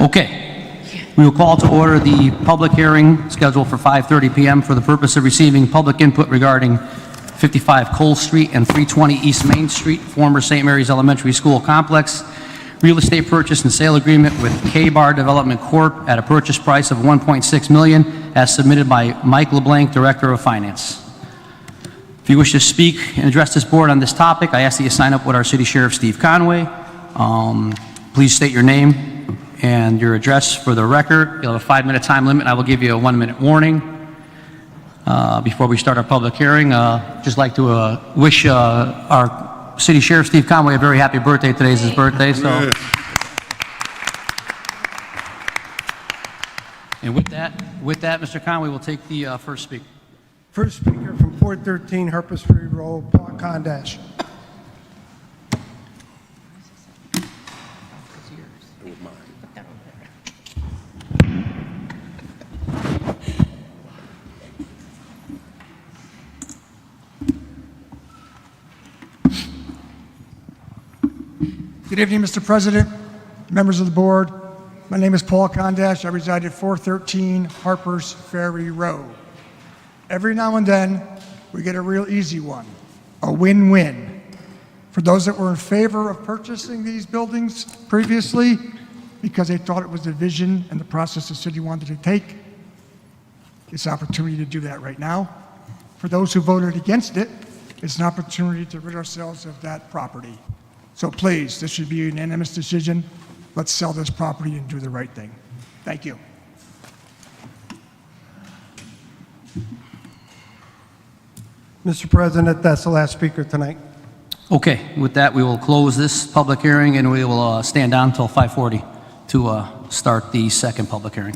Okay. We will call to order the public hearing scheduled for 5:30 p.m. for the purpose of receiving public input regarding 55 Cole Street and 320 East Main Street, former St. Mary's Elementary School complex, real estate purchase and sale agreement with K-Bar Development Corp. At a purchase price of $1.6 million, as submitted by Mike LeBlanc, Director of Finance. If you wish to speak and address this board on this topic, I ask that you sign up with our City Sheriff, Steve Conway. Please state your name and your address for the record. You'll have a 5-minute time limit. I will give you a 1-minute warning before we start our public hearing. Just like to wish our City Sheriff, Steve Conway, a very happy birthday. Today's his birthday. So, and with that, Mr. Conway will take the first speaker. First speaker from 413 Waterbury Road, Paul Condash. Good evening, Mr. President, members of the board. My name is Paul Condash. I reside at 413 Harper's Ferry Road. Every now and then, we get a real easy one, a win-win. For those that were in favor of purchasing these buildings previously, because they thought it was the vision and the process the city wanted to take, it's an opportunity to do that right now. For those who voted against it, it's an opportunity to rid ourselves of that property. So please, this should be a unanimous decision. Let's sell this property and do the right thing. Thank you. Mr. President, that's the last speaker tonight. Okay, with that, we will close this public hearing and we will stand down until 5:40 to start the second public hearing.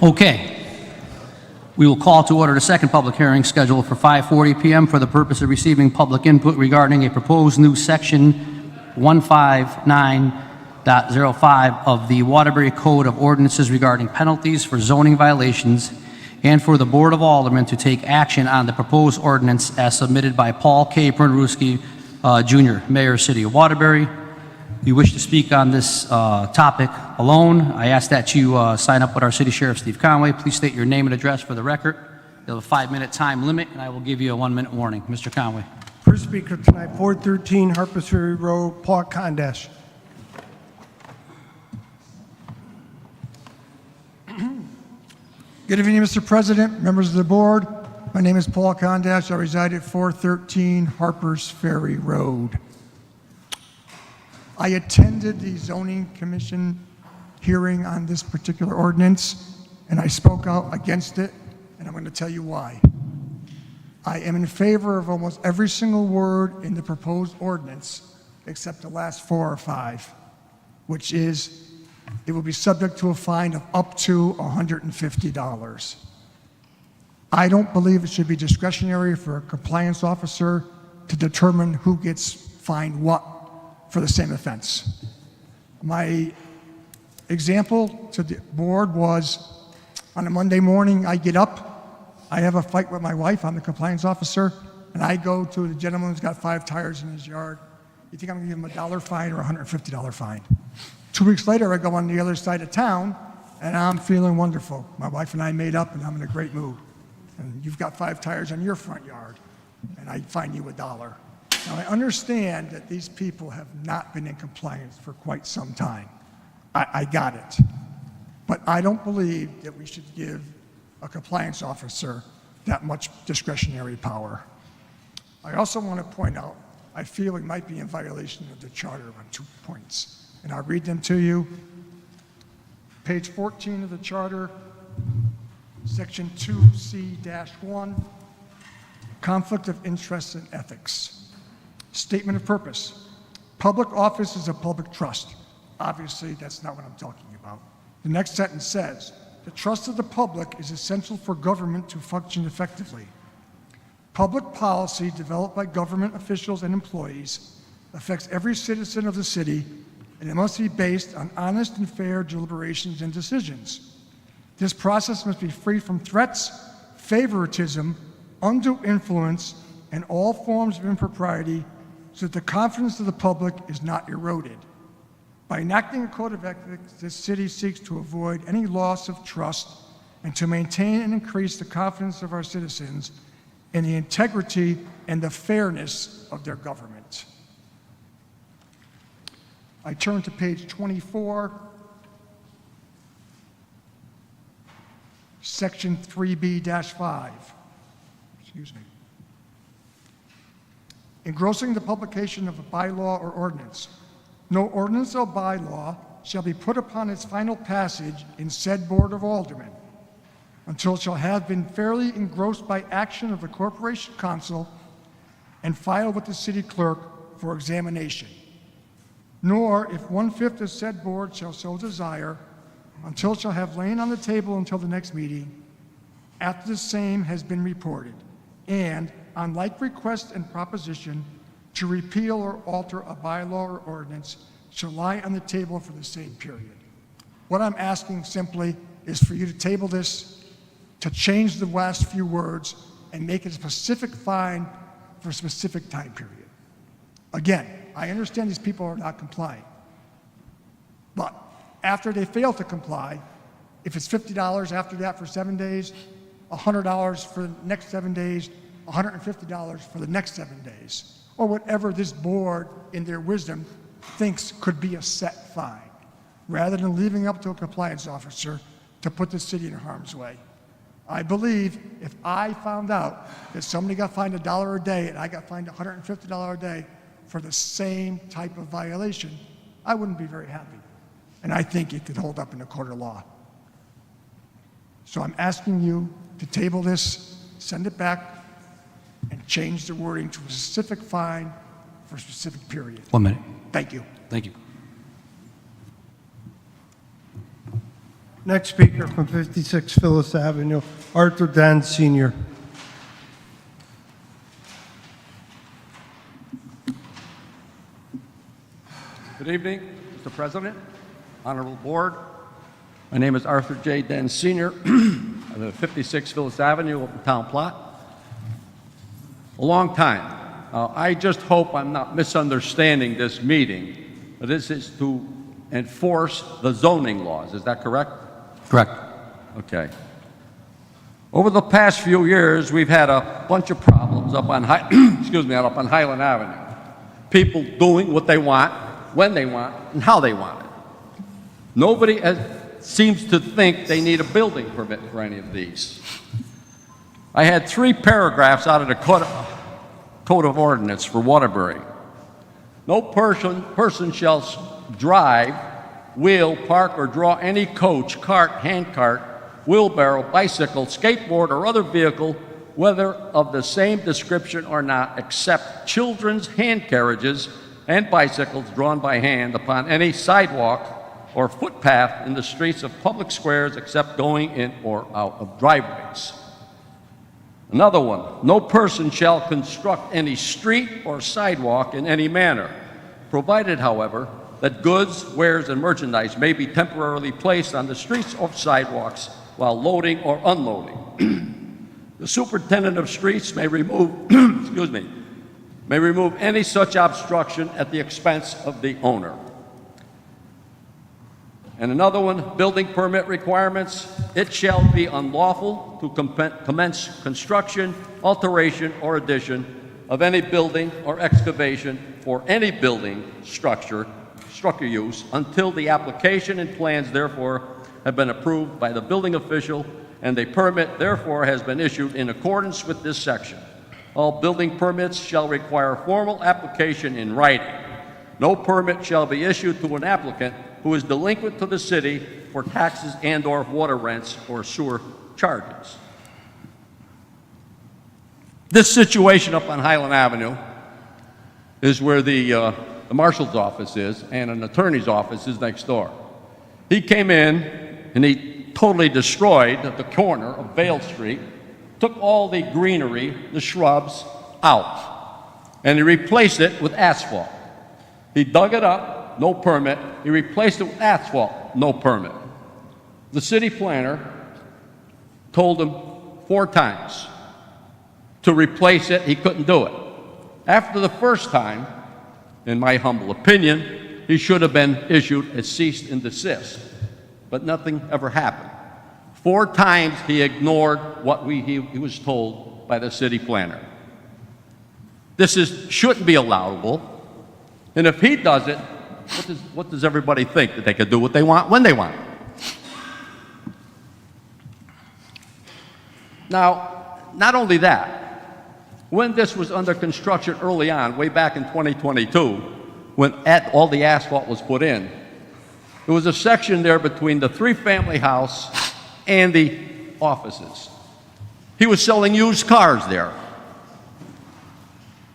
Okay. We will call to order the second public hearing scheduled for 5:40 PM for the purpose of receiving public input regarding a proposed new section 159.05 of the Waterbury Code of Ordinances regarding penalties for zoning violations, and for the Board of Aldermen to take action on the proposed ordinance as submitted by Paul K. Prunruski, Jr., Mayor, City of Waterbury. If you wish to speak on this topic alone, I ask that you sign up with our City Sheriff, Steve Conway. Please state your name and address for the record. You'll have a 5-minute time limit, and I will give you a 1-minute warning. Mr. Conway. First speaker tonight, 413 Harpers Ferry Road, Paul Kondash. Good evening, Mr. President, members of the board. My name is Paul Kondash. I reside at 413 Harpers Ferry Road. I attended the zoning commission hearing on this particular ordinance, and I spoke out against it, and I'm going to tell you why. I am in favor of almost every single word in the proposed ordinance except the last 4 or 5, which is it will be subject to a fine of up to $150. I don't believe it should be discretionary for a compliance officer to determine who gets fined what for the same offense. My example to the board was on a Monday morning, I get up, I have a fight with my wife, I'm the compliance officer, and I go to the gentleman who's got 5 tires in his yard. You think I'm gonna give him a $1 fine or a $150 fine? 2 weeks later, I go on the other side of town, and I'm feeling wonderful. My wife and I made up, and I'm in a great mood. And you've got 5 tires on your front yard, and I fine you $1. Now, I understand that these people have not been in compliance for quite some time. I got it. But I don't believe that we should give a compliance officer that much discretionary power. I also want to point out, I feel we might be in violation of the charter on 2 points. And I'll read them to you. Page 14 of the charter, section 2C-1, conflict of interest and ethics. Statement of purpose. Public office is a public trust. Obviously, that's not what I'm talking about. The next sentence says, the trust of the public is essential for government to function effectively. Public policy developed by government officials and employees affects every citizen of the city, and it must be based on honest and fair deliberations and decisions. This process must be free from threats, favoritism, undue influence, and all forms of impropriety, so that the confidence of the public is not eroded. By enacting a code of ethics, this city seeks to avoid any loss of trust and to maintain and increase the confidence of our citizens in the integrity and the fairness of their government. I turn to page 24, section 3B-5. Excuse me. Engrossing the publication of a bylaw or ordinance. No ordinance or bylaw shall be put upon its final passage in said Board of Aldermen until it shall have been fairly engrossed by action of the Corporation Council and filed with the city clerk for examination. Nor, if 1/5 of said board shall so desire, until it shall have lain on the table until the next meeting, after the same has been reported, and, on like request and proposition, to repeal or alter a bylaw or ordinance shall lie on the table for the same period. What I'm asking simply is for you to table this, to change the last few words, and make it a specific fine for a specific time period. Again, I understand these people are not complying, but after they fail to comply, if it's $50 after that for 7 days, $100 for the next 7 days, $150 for the next 7 days, or whatever this board, in their wisdom, thinks could be a set fine, rather than leaving up to a compliance officer to put the city in harm's way. I believe if I found out that somebody got fined $1 a day and I got fined $150 a day for the same type of violation, I wouldn't be very happy. And I think it could hold up in a court of law. So I'm asking you to table this, send it back, and change the wording to a specific fine for a specific period. 1 minute. Thank you. Thank you. Next speaker from 56 Phyllis Avenue, Arthur Dan Sr. Good evening, Mr. President, Honorable Board. My name is Arthur J. Den Sr. I live at 56 Phyllis Avenue, Open Town Plot. A long time. I just hope I'm not misunderstanding this meeting. But this is to enforce the zoning laws. Is that correct? Correct. Okay. Over the past few years, we've had a bunch of problems up on up on Highland Avenue. People doing what they want, when they want, and how they want it. Nobody seems to think they need a building permit for any of these. I had 3 paragraphs out of the Code of Ordinance for Waterbury. No person shall drive, wheel, park, or draw any coach, cart, handcart, wheelbarrow, bicycle, skateboard, or other vehicle, whether of the same description or not, except children's hand carriages and bicycles drawn by hand upon any sidewalk or footpath in the streets of public squares except going in or out of driveways. Another one, no person shall construct any street or sidewalk in any manner, provided, however, that goods, wares, and merchandise may be temporarily placed on the streets or sidewalks while loading or unloading. The superintendent of streets may remove, may remove any such obstruction at the expense of the owner. And another one, building permit requirements. It shall be unlawful to commence construction, alteration, or addition of any building or excavation for any building structure use until the application and plans therefore have been approved by the building official and a permit therefore has been issued in accordance with this section. All building permits shall require formal application in writing. No permit shall be issued to an applicant who is delinquent to the city for taxes and/or water rents or sewer charges. This situation up on Highland Avenue is where the marshal's office is, and an attorney's office is next door. He came in and he totally destroyed the corner of Vale Street, took all the greenery, the shrubs, out, and he replaced it with asphalt. He dug it up, no permit. He replaced it with asphalt, no permit. The city planner told him 4 times to replace it. He couldn't do it. After the first time, in my humble opinion, he should have been issued a cease and desist, but nothing ever happened. 4 times he ignored what he was told by the city planner. This shouldn't be allowable, and if he does it, what does everybody think? That they can do what they want when they want? Now, not only that, when this was under construction early on, way back in 2022, when all the asphalt was put in, there was a section there between the 3-family house and the offices. He was selling used cars there.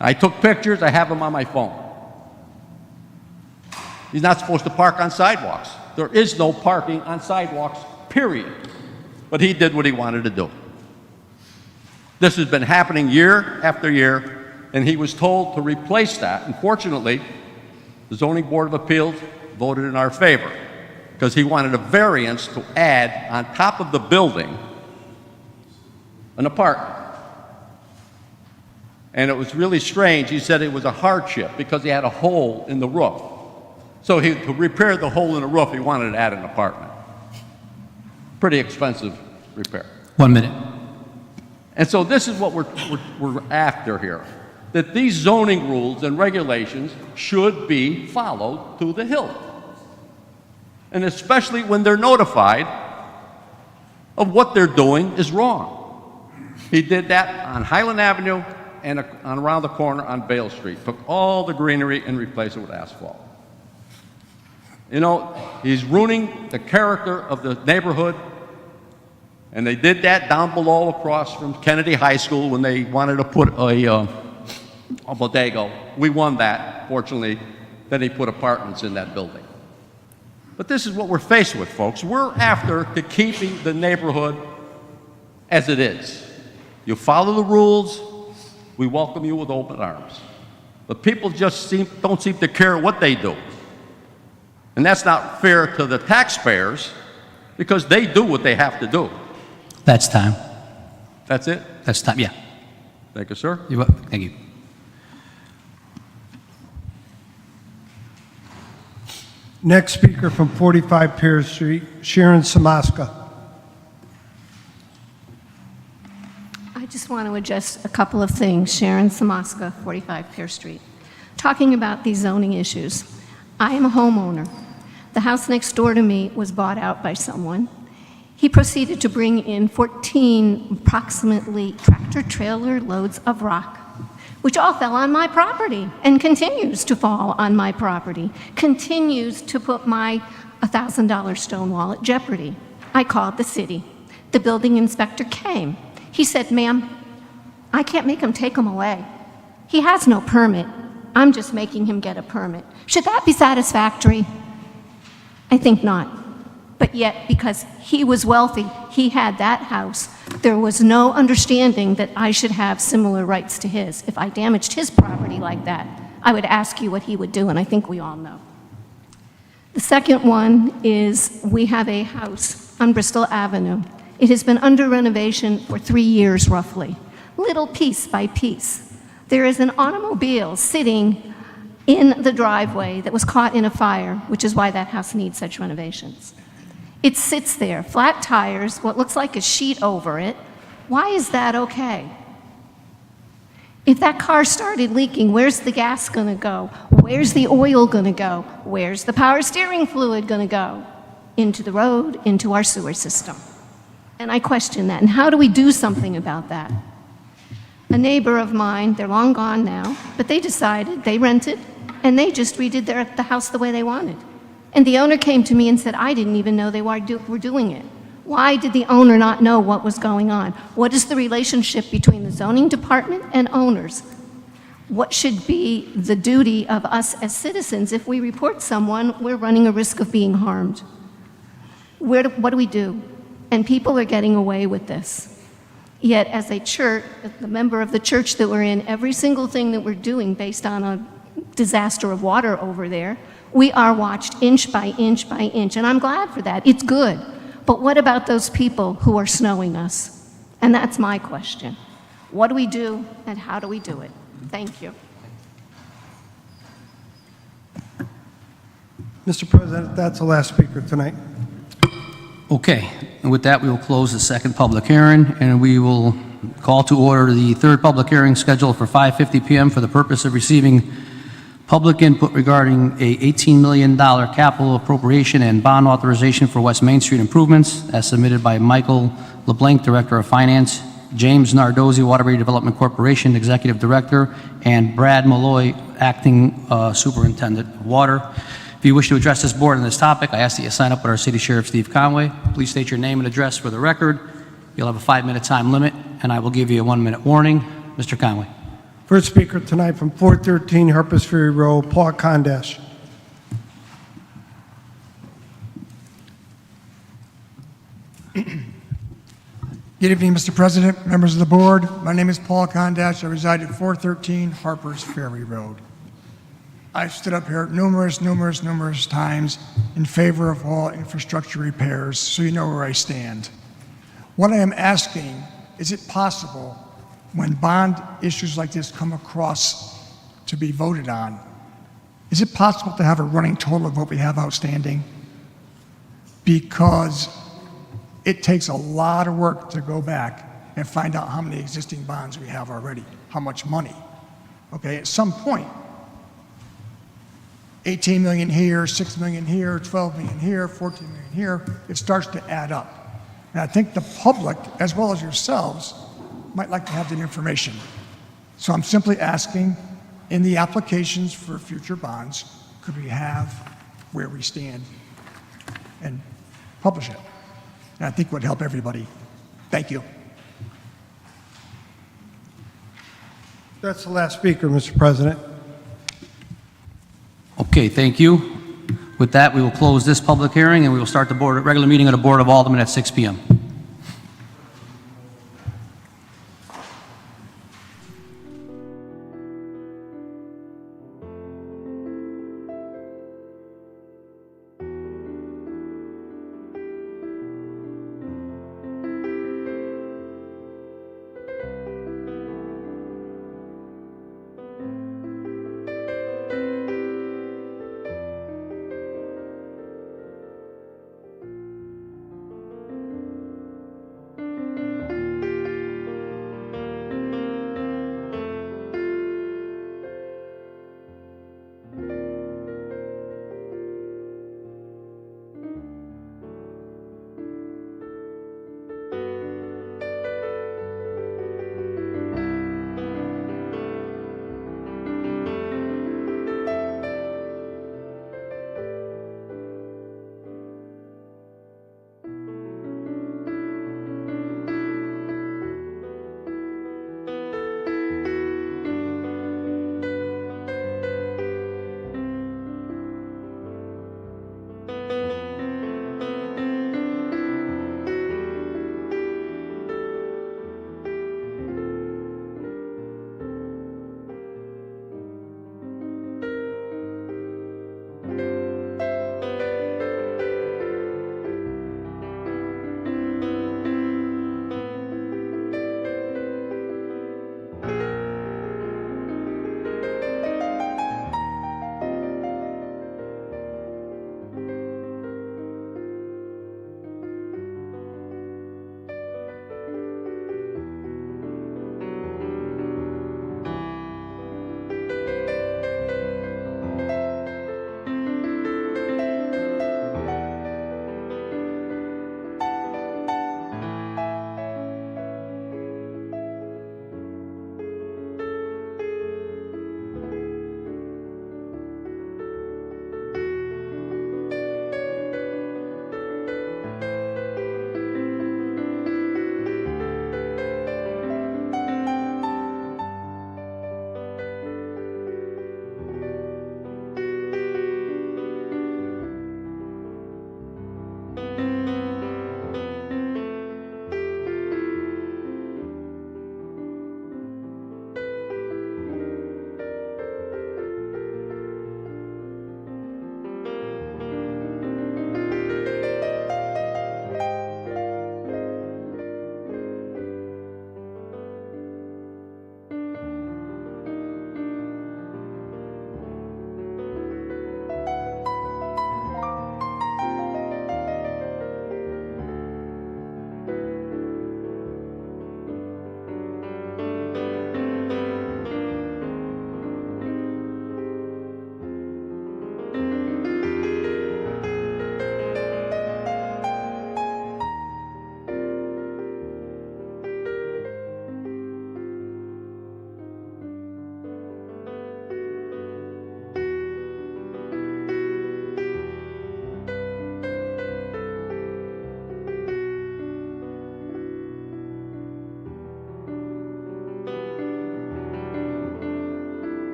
I took pictures, I have them on my phone. He's not supposed to park on sidewalks. There is no parking on sidewalks, period. But he did what he wanted to do. This has been happening year after year, and he was told to replace that. Unfortunately, the Zoning Board of Appeals voted in our favor because he wanted a variance to add on top of the building an apartment. And it was really strange. He said it was a hardship because he had a hole in the roof. So to repair the hole in the roof, he wanted to add an apartment. Pretty expensive repair. 1 minute. And so this is what we're after here, that these zoning rules and regulations should be followed to the hilt. And especially when they're notified of what they're doing is wrong. He did that on Highland Avenue and around the corner on Vale Street. Took all the greenery and replaced it with asphalt. You know, he's ruining the character of the neighborhood. And they did that down below across from Kennedy High School when they wanted to put a bodega. We won that, fortunately. Then he put apartments in that building. But this is what we're faced with, folks. We're after to keeping the neighborhood as it is. You follow the rules, we welcome you with open arms. But people just don't seem to care what they do. And that's not fair to the taxpayers because they do what they have to do. That's time. That's it? That's time, yeah. Thank you, sir. You're welcome. Thank you. Next speaker from 45 Pear Street, Sharon Samaska. I just want to address a couple of things. Sharon Samaska, 45 Pear Street. Talking about these zoning issues. I am a homeowner. The house next door to me was bought out by someone. He proceeded to bring in 14 approximately tractor-trailer loads of rock, which all fell on my property and continues to fall on my property, continues to put my $1,000 stone wall at jeopardy. I called the city. The building inspector came. He said, "Ma'am, I can't make him take them away. He has no permit. I'm just making him get a permit." Should that be satisfactory? I think not. But yet, because he was wealthy, he had that house, there was no understanding that I should have similar rights to his. If I damaged his property like that, I would ask you what he would do, and I think we all know. The second one is we have a house on Bristol Avenue. It has been under renovation for 3 years, roughly, little piece by piece. There is an automobile sitting in the driveway that was caught in a fire, which is why that house needs such renovations. It sits there, flat tires, what looks like a sheet over it. Why is that okay? If that car started leaking, where's the gas gonna go? Where's the oil gonna go? Where's the power steering fluid gonna go? Into the road, into our sewer system. And I question that. And how do we do something about that? A neighbor of mine, they're long gone now, but they decided, they rented, and they just redid the house the way they wanted. And the owner came to me and said, "I didn't even know they were doing it." Why did the owner not know what was going on? What is the relationship between the zoning department and owners? What should be the duty of us as citizens? If we report someone, we're running a risk of being harmed. What do we do? And people are getting away with this. Yet as a church, the member of the church that we're in, every single thing that we're doing based on a disaster of water over there, we are watched inch by inch by inch, and I'm glad for that. It's good. But what about those people who are snowing us? And that's my question. What do we do, and how do we do it? Thank you. Mr. President, that's the last speaker tonight. Okay, and with that, we will close the second public hearing, and we will call to order the third public hearing scheduled for 5:50 p.m. for the purpose of receiving public input regarding a $18 million capital appropriation and bond authorization for West Main Street improvements, as submitted by Michael LeBlanc, Director of Finance, James Nardozzi, Waterbury Development Corporation, Executive Director, and Brad Malloy, Acting Superintendent of Water. If you wish to address this board on this topic, I ask that you sign up with our City Sheriff, Steve Conway. Please state your name and address for the record. You'll have a 5-minute time limit, and I will give you a 1-minute warning. Mr. Conway. First speaker tonight from 413 Harpers Ferry Road, Paul Kondash. Good evening, Mr. President, members of the board. My name is Paul Kondash. I reside at 413 Harpers Ferry Road. I've stood up here numerous times in favor of all infrastructure repairs, so you know where I stand. What I am asking, is it possible when bond issues like this come across to be voted on, is it possible to have a running total of what we have outstanding? Because it takes a lot of work to go back and find out how many existing bonds we have already, how much money. Okay, at some point, 18 million here, 6 million here, 12 million here, 14 million here, it starts to add up. And I think the public, as well as yourselves, might like to have that information. So I'm simply asking, in the applications for future bonds, could we have where we stand and publish it? And I think it would help everybody. Thank you. That's the last speaker, Mr. President. Okay, thank you. With that, we will close this public hearing, and we will start the regular meeting of the Board of Aldermen at 6 p.m.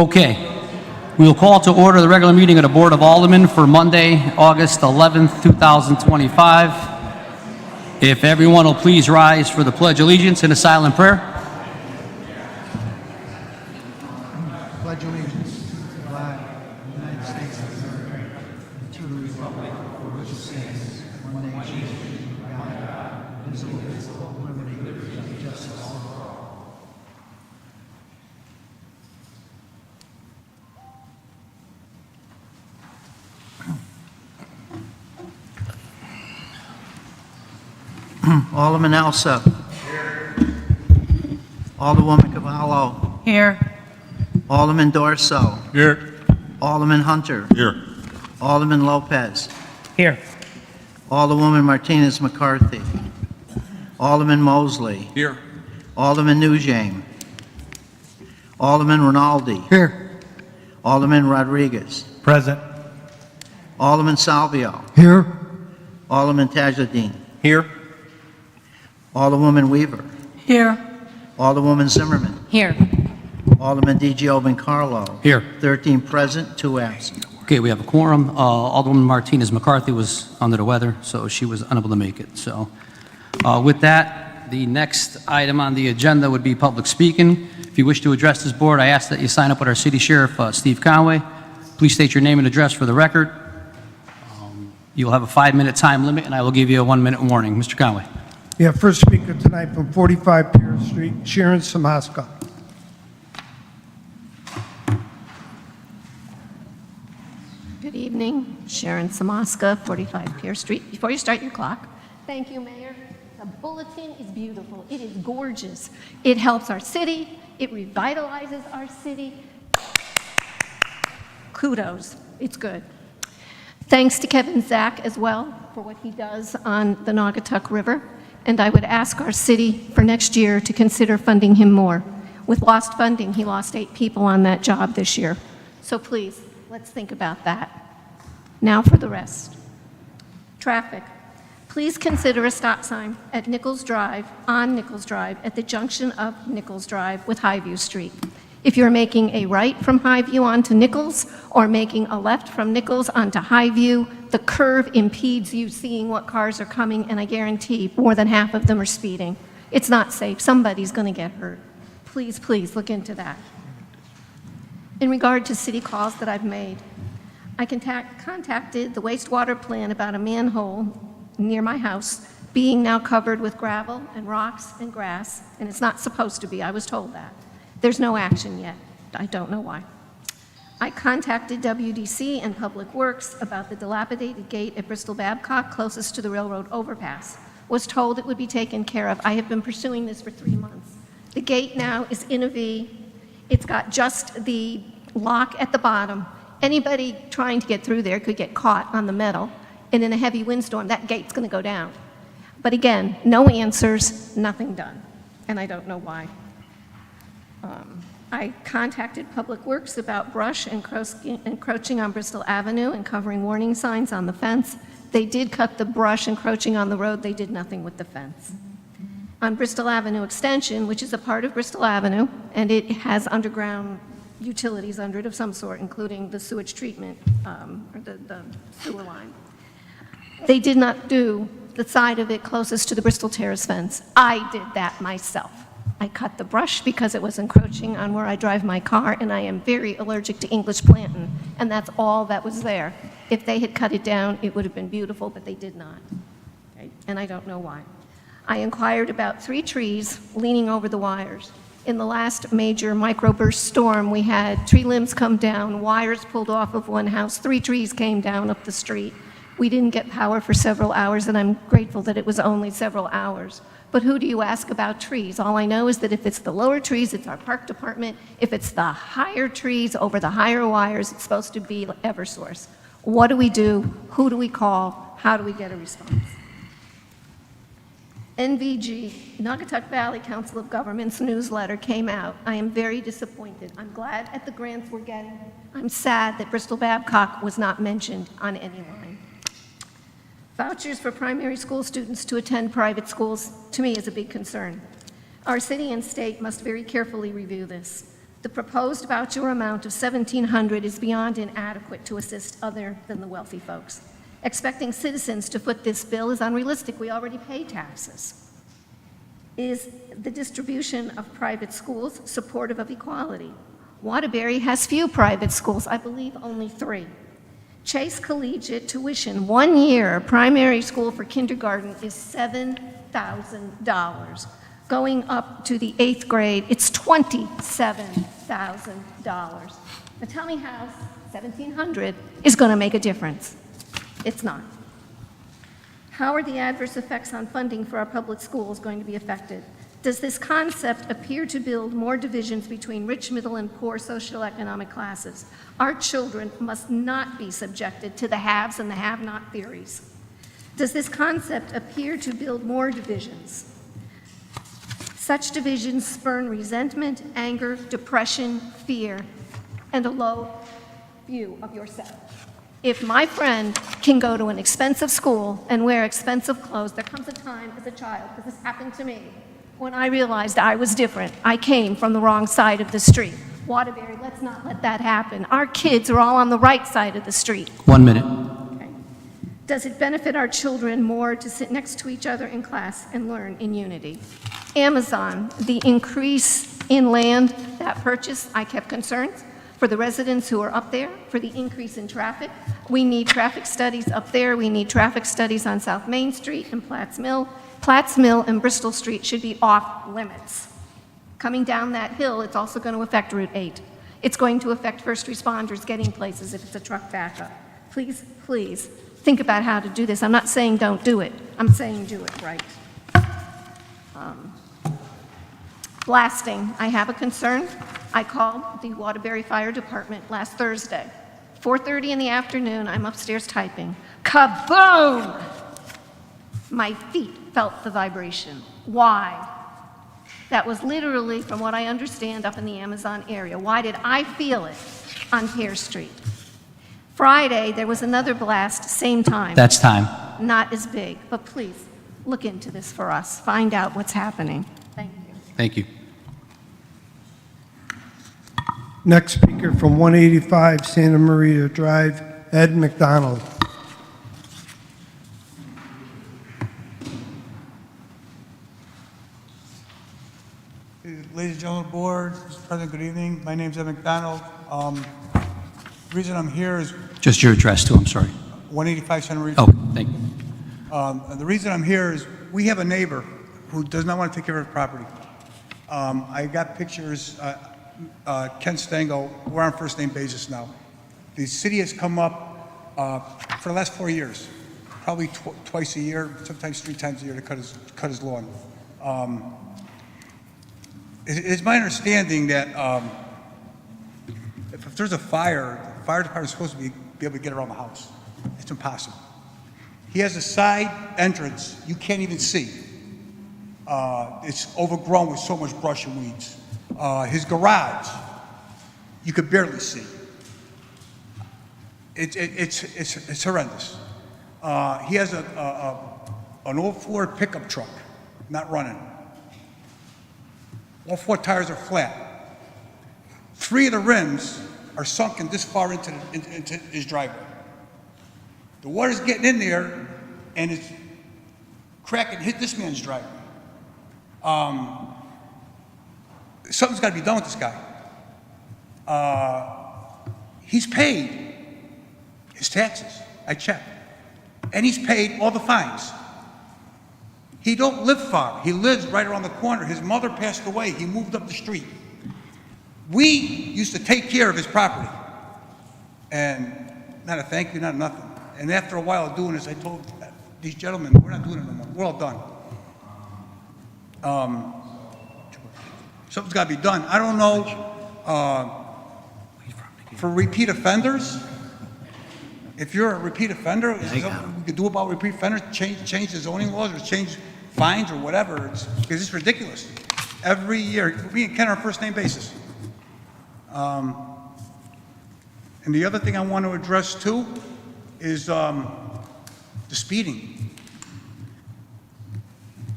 Okay. We will call to order the regular meeting of the Board of Aldermen for Monday, August 11th, 2025. If everyone will please rise for the Pledge of Allegiance and a silent prayer. Pledge allegiance to the flag of the United States of America, and to the republic for which it stands, one nation, under God, indivisible, with liberty and justice for all. Alderman Elsa. Here. Alderwoman Cavallo. Here. Alderman Dorso. Here. Alderman Hunter. Here. Alderman Lopez. Here. Alderwoman Martinez McCarthy. Alderman Mosley. Here. Alderman Nugent. Alderman Rinaldi. Here. Alderman Rodriguez. Present. Alderman Salvio. Here. Alderman Tajadine. Here. Alderwoman Weaver. Here. Alderwoman Zimmerman. Here. Alderman DiGiovan Carlo. Here. 13 present, 2 absent. Okay, we have a quorum. Alderwoman Martinez McCarthy was under the weather, so she was unable to make it. So with that, the next item on the agenda would be public speaking. If you wish to address this board, I ask that you sign up with our city sheriff, Steve Conway. Please state your name and address for the record. You'll have a 5-minute time limit, and I will give you a 1-minute warning. Mr. Conway. Yeah, first speaker tonight from 45 Pierce Street, Sharon Samaska. Good evening, Sharon Samaska, 45 Pierce Street. Before you start your clock, thank you, Mayor. The bulletin is beautiful. It is gorgeous. It helps our city. It revitalizes our city. Kudos. It's good. Thanks to Kevin Zach as well for what he does on the Naugatuck River. And I would ask our city for next year to consider funding him more. With lost funding, he lost 8 people on that job this year. So please, let's think about that. Now for the rest. Traffic. Please consider a stop sign at Nichols Drive, on Nichols Drive, at the junction of Nichols Drive with Highview Street. If you're making a right from Highview onto Nichols or making a left from Nichols onto Highview, the curve impedes you seeing what cars are coming, and I guarantee more than half of them are speeding. It's not safe. Somebody's going to get hurt. Please, please look into that. In regard to city calls that I've made, I contacted the wastewater plant about a manhole near my house being now covered with gravel and rocks and grass, and it's not supposed to be. I was told that. There's no action yet. I don't know why. I contacted WDC and Public Works about the dilapidated gate at Bristol Babcock closest to the railroad overpass. Was told it would be taken care of. I have been pursuing this for 3 months. The gate now is in a V. It's got just the lock at the bottom. Anybody trying to get through there could get caught on the metal, and in a heavy windstorm, that gate's going to go down. But again, no answers, nothing done, and I don't know why. I contacted Public Works about brush encroaching on Bristol Avenue and covering warning signs on the fence. They did cut the brush encroaching on the road. They did nothing with the fence. On Bristol Avenue Extension, which is a part of Bristol Avenue, and it has underground utilities under it of some sort, including the sewage treatment, or the sewer line. They did not do the side of it closest to the Bristol Terrace fence. I did that myself. I cut the brush because it was encroaching on where I drive my car, and I am very allergic to English plantain, and that's all that was there. If they had cut it down, it would have been beautiful, but they did not, okay? And I don't know why. I inquired about 3 trees leaning over the wires. In the last major microburst storm, we had tree limbs come down, wires pulled off of one house, 3 trees came down up the street. We didn't get power for several hours, and I'm grateful that it was only several hours. But who do you ask about trees? All I know is that if it's the lower trees, it's our park department. If it's the higher trees over the higher wires, it's supposed to be Eversource. What do we do? Who do we call? How do we get a response? NVG, Naugatuck Valley Council of Governments newsletter came out. I am very disappointed. I'm glad at the grants we're getting. I'm sad that Bristol Babcock was not mentioned on any line. Vouchers for primary school students to attend private schools, to me, is a big concern. Our city and state must very carefully review this. The proposed voucher amount of $1,700 is beyond inadequate to assist other than the wealthy folks. Expecting citizens to foot this bill is unrealistic. We already pay taxes. Is the distribution of private schools supportive of equality? Waterbury has few private schools, I believe only 3. Chase Collegiate tuition, 1 year primary school for kindergarten is $7,000. Going up to the 8th grade, it's $27,000. Now tell me how $1,700 is going to make a difference. It's not. How are the adverse effects on funding for our public schools going to be affected? Does this concept appear to build more divisions between rich, middle, and poor socioeconomic classes? Our children must not be subjected to the haves and the have-not theories. Does this concept appear to build more divisions? Such divisions spurn resentment, anger, depression, fear, and a low view of yourself. If my friend can go to an expensive school and wear expensive clothes, there comes a time as a child, because this happened to me, when I realized I was different. I came from the wrong side of the street. Waterbury, let's not let that happen. Our kids are all on the right side of the street. 1 minute. Okay. Does it benefit our children more to sit next to each other in class and learn in unity? Amazon, the increase in land, that purchase, I kept concerns for the residents who are up there, for the increase in traffic. We need traffic studies up there. We need traffic studies on South Main Street and Platts Mill. Platts Mill and Bristol Street should be off limits. Coming down that hill, it's also going to affect Route 8. It's going to affect first responders getting places if it's a truck backup. Please, please, think about how to do this. I'm not saying don't do it. I'm saying do it right. Blasting, I have a concern. I called the Waterbury Fire Department last Thursday. 4:30 in the afternoon, I'm upstairs typing. Kaboom! My feet felt the vibration. Why? That was literally, from what I understand, up in the Amazon area. Why did I feel it on Pear Street? Friday, there was another blast, same time. That's time. Not as big, but please, look into this for us. Find out what's happening. Thank you. Thank you. Next speaker from 185 Santa Maria Drive, Ed McDonald. Ladies and gentlemen of the board, Mr. President, good evening. My name's Ed McDonald. The reason I'm here is Just your address, too, I'm sorry. 185 Santa Maria. Oh, thank you. The reason I'm here is we have a neighbor who does not want to take care of his property. I got pictures, Ken Stango, we're on first name basis now. The city has come up for the last 4 years, probably twice a year, sometimes 3 times a year to cut his lawn. It's my understanding that if there's a fire, the fire department is supposed to be able to get around the house. It's impossible. He has a side entrance you can't even see. It's overgrown with so much brush and weeds. His garage, you could barely see. It's horrendous. He has an old Ford pickup truck, not running. All 4 tires are flat. 3 of the rims are sunken this far into his driveway. The water's getting in there, and it's cracking, hit this man's driveway. Something's got to be done with this guy. He's paid his taxes. I checked. And he's paid all the fines. He don't live far. He lives right around the corner. His mother passed away. He moved up the street. We used to take care of his property. And not a thank you, not nothing. And after a while of doing this, I told these gentlemen, we're not doing it no more. We're all done. Something's got to be done. I don't know, for repeat offenders, if you're a repeat offender, is there something we could do about repeat offenders? Change the zoning laws or change fines or whatever? Because it's ridiculous. Every year, we and Ken are on a first name basis. And the other thing I want to address too is the speeding.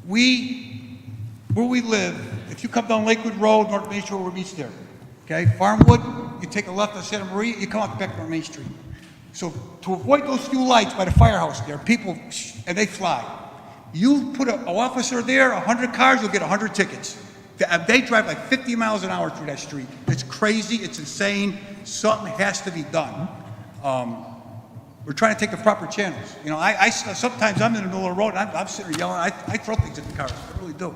Where we live, if you come down Lakewood Road, North Main Street, where we meet there, okay? Farmwood, you take a left on Santa Maria, you come out back on Main Street. So to avoid those few lights by the firehouse there, people, and they fly. You put an officer there, 100 cars, you'll get 100 tickets. They drive like 50 miles an hour through that street. It's crazy, it's insane, something has to be done. We're trying to take the proper channels. You know, sometimes I'm in the middle of the road, and I'm sitting there yelling, I throw things at the cars, I really do.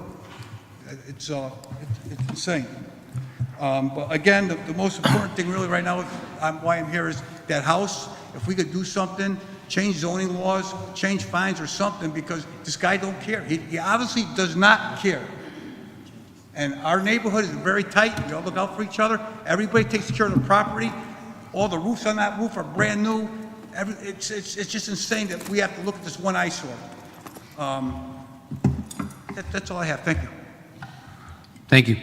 It's insane. But again, the most important thing really right now, why I'm here, is that house. If we could do something, change zoning laws, change fines or something, because this guy don't care. He obviously does not care. And our neighborhood is very tight. We all look out for each other. Everybody takes care of the property. All the roofs on that roof are brand new. It's just insane that we have to look at this one eyesore. That's all I have. Thank you. Thank you.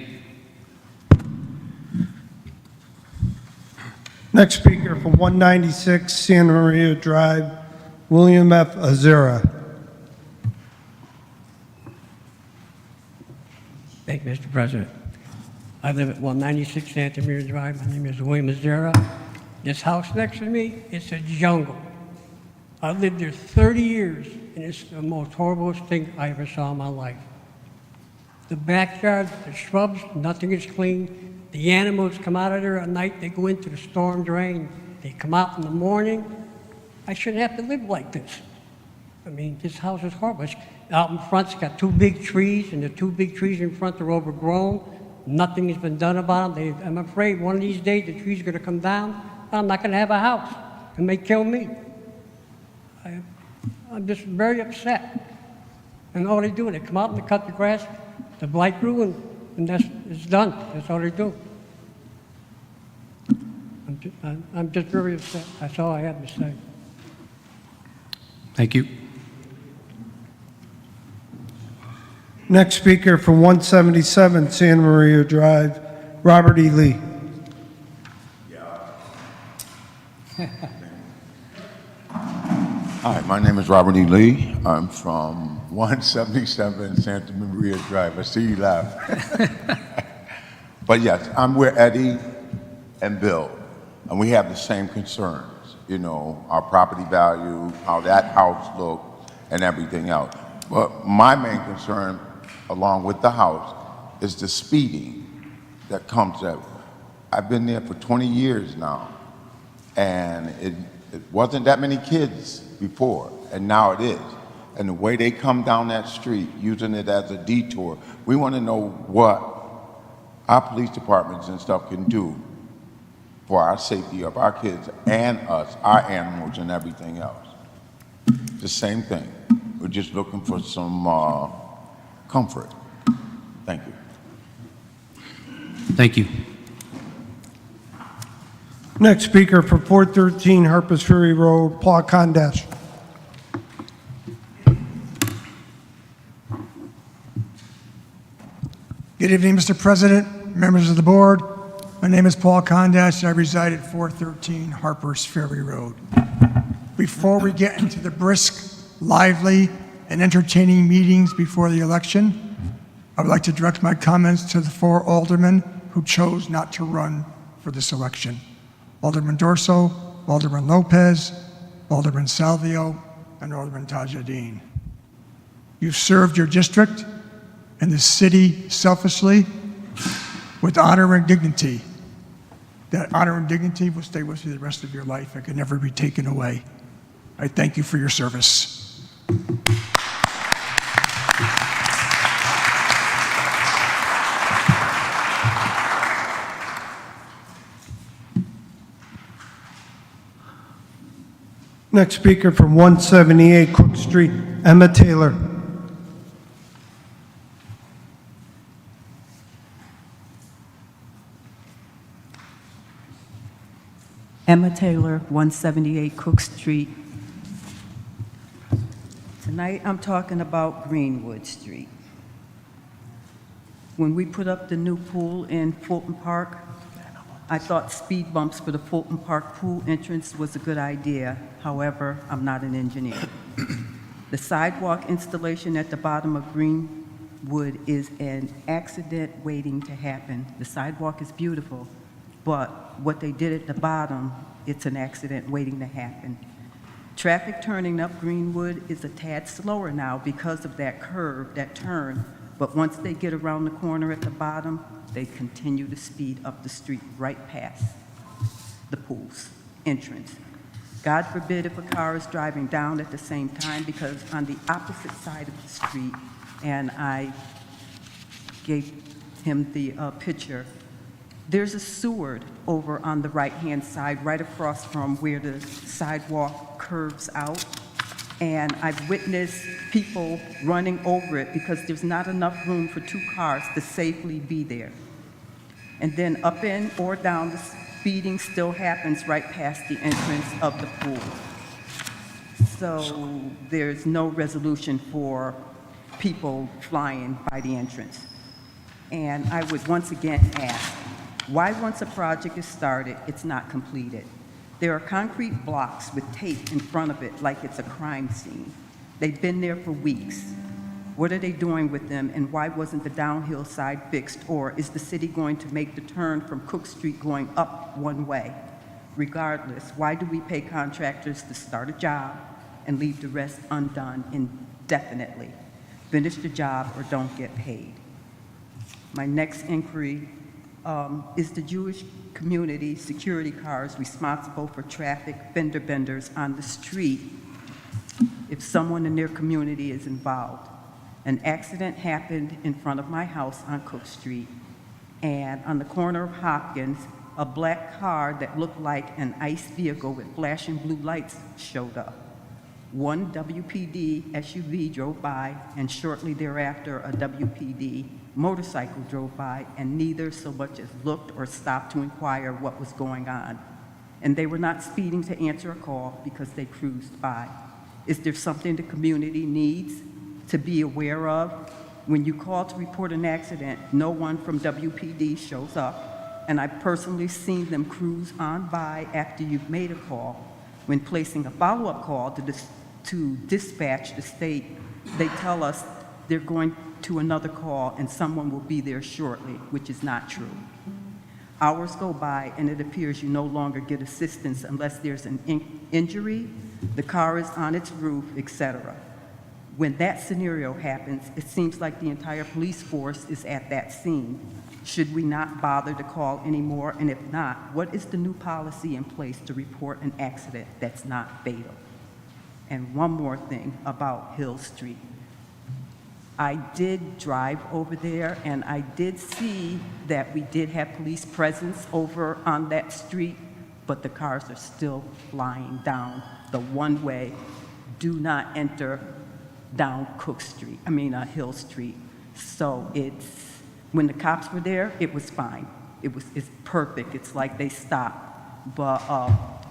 Next speaker from 196 Santa Maria Drive, William F. Azera. Thank you, Mr. President. I live at 196 Santa Maria Drive. My name is William Azera. This house next to me, it's a jungle. I lived there 30 years, and it's the most horriblest thing I ever saw in my life. The backyard, the shrubs, nothing is clean. The animals come out of there at night, they go into the storm drain. They come out in the morning. I shouldn't have to live like this. I mean, this house is horrible. Out in front, it's got two big trees, and the two big trees in front are overgrown. Nothing has been done about them. I'm afraid one of these days the trees are going to come down, and I'm not going to have a house. It may kill me. I'm just very upset. And all they do, they come out and they cut the grass, the blight grew, and it's done. That's all they do. I'm just very upset. That's all I have to say. Thank you. Next speaker from 177 Santa Maria Drive, Robert E. Lee. Hi, my name is Robert E. Lee. I'm from 177 Santa Maria Drive. I see you laugh. But yes, I'm with Eddie and Bill, and we have the same concerns. You know, our property value, how that house looked, and everything else. But my main concern, along with the house, is the speeding that comes up. I've been there for 20 years now, and it wasn't that many kids before, and now it is. And the way they come down that street, using it as a detour, we want to know what our police departments and stuff can do for our safety of our kids and us, our animals and everything else. The same thing. We're just looking for some comfort. Thank you. Thank you. Next speaker for 413 Harpers Ferry Road, Paul Kondash. Good evening, Mr. President, members of the board. My name is Paul Kondash, and I reside at 413 Harpers Ferry Road. Before we get into the brisk, lively, and entertaining meetings before the election, I would like to direct my comments to the four aldermen who chose not to run for this election. Alderman Dorso, Alderman Lopez, Alderman Salvio, and Alderman Tajadine. You've served your district and the city selflessly with honor and dignity. That honor and dignity will stay with you the rest of your life. It can never be taken away. I thank you for your service. Next speaker from 178 Cook Street, Emma Taylor. Emma Taylor, 178 Cook Street. Tonight I'm talking about Greenwood Street. When we put up the new pool in Fulton Park, I thought speed bumps for the Fulton Park pool entrance was a good idea. However, I'm not an engineer. The sidewalk installation at the bottom of Greenwood is an accident waiting to happen. The sidewalk is beautiful, but what they did at the bottom, it's an accident waiting to happen. Traffic turning up Greenwood is a tad slower now because of that curve, that turn, but once they get around the corner at the bottom, they continue to speed up the street right past the pool's entrance. God forbid if a car is driving down at the same time, because on the opposite side of the street, and I gave him the picture, there's a Seward over on the right-hand side, right across from where the sidewalk curves out. And I've witnessed people running over it because there's not enough room for 2 cars to safely be there. And then up in or down, the speeding still happens right past the entrance of the pool. So there's no resolution for people flying by the entrance. And I would once again ask, why once a project is started, it's not completed? There are concrete blocks with tape in front of it like it's a crime scene. They've been there for weeks. What are they doing with them, and why wasn't the downhill side fixed? Or is the city going to make the turn from Cook Street going up one way? Regardless, why do we pay contractors to start a job and leave the rest undone indefinitely? Finish the job or don't get paid. My next inquiry is the Jewish community security cars responsible for traffic fender benders on the street if someone in their community is involved. An accident happened in front of my house on Cook Street, and on the corner of Hopkins, a black car that looked like an ICE vehicle with flashing blue lights showed up. One WPD SUV drove by, and shortly thereafter, a WPD motorcycle drove by, and neither so much as looked or stopped to inquire what was going on. And they were not speeding to answer a call because they cruised by. Is there something the community needs to be aware of? When you call to report an accident, no one from WPD shows up, and I've personally seen them cruise on by after you've made a call. When placing a follow-up call to dispatch the state, they tell us they're going to another call and someone will be there shortly, which is not true. Hours go by and it appears you no longer get assistance unless there's an injury, the car is on its roof, etc. When that scenario happens, it seems like the entire police force is at that scene. Should we not bother to call anymore? And if not, what is the new policy in place to report an accident that's not fatal? And one more thing about Hill Street. I did drive over there, and I did see that we did have police presence over on that street, but the cars are still flying down the one-way, do not enter down Hill Street. So when the cops were there, it was fine. It's perfect. It's like they stopped. But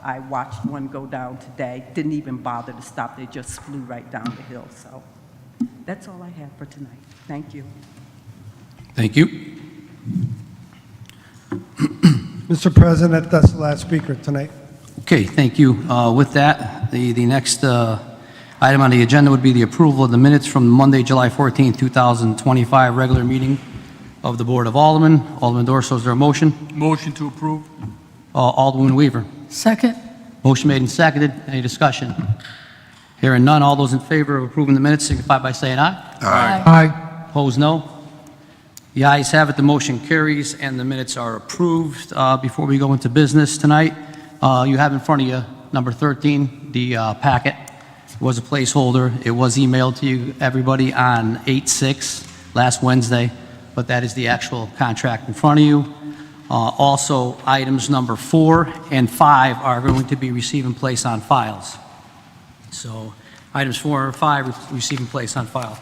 I watched one go down today, didn't even bother to stop. They just flew right down the hill. So that's all I have for tonight. Thank you. Thank you. Mr. President, that's the last speaker tonight. Okay, thank you. With that, the next item on the agenda would be the approval of the minutes from Monday, July 14, 2025, regular meeting of the Board of Aldermen. Alderman Dorso, is there a motion? Motion to approve. Alderman Weaver. Second. Motion made and seconded. Any discussion? Hearing none, all those in favor of approving the minutes signify by saying aye. Aye. Opposed, no. The ayes have it, the motion carries, and the minutes are approved. Before we go into business tonight, you have in front of you number 13, the packet. It was a placeholder. It was emailed to you, everybody, on 8/6, last Wednesday, but that is the actual contract in front of you. Also, items number 4 and 5 are going to be receiving place on files. So items 4 and 5 receiving place on file.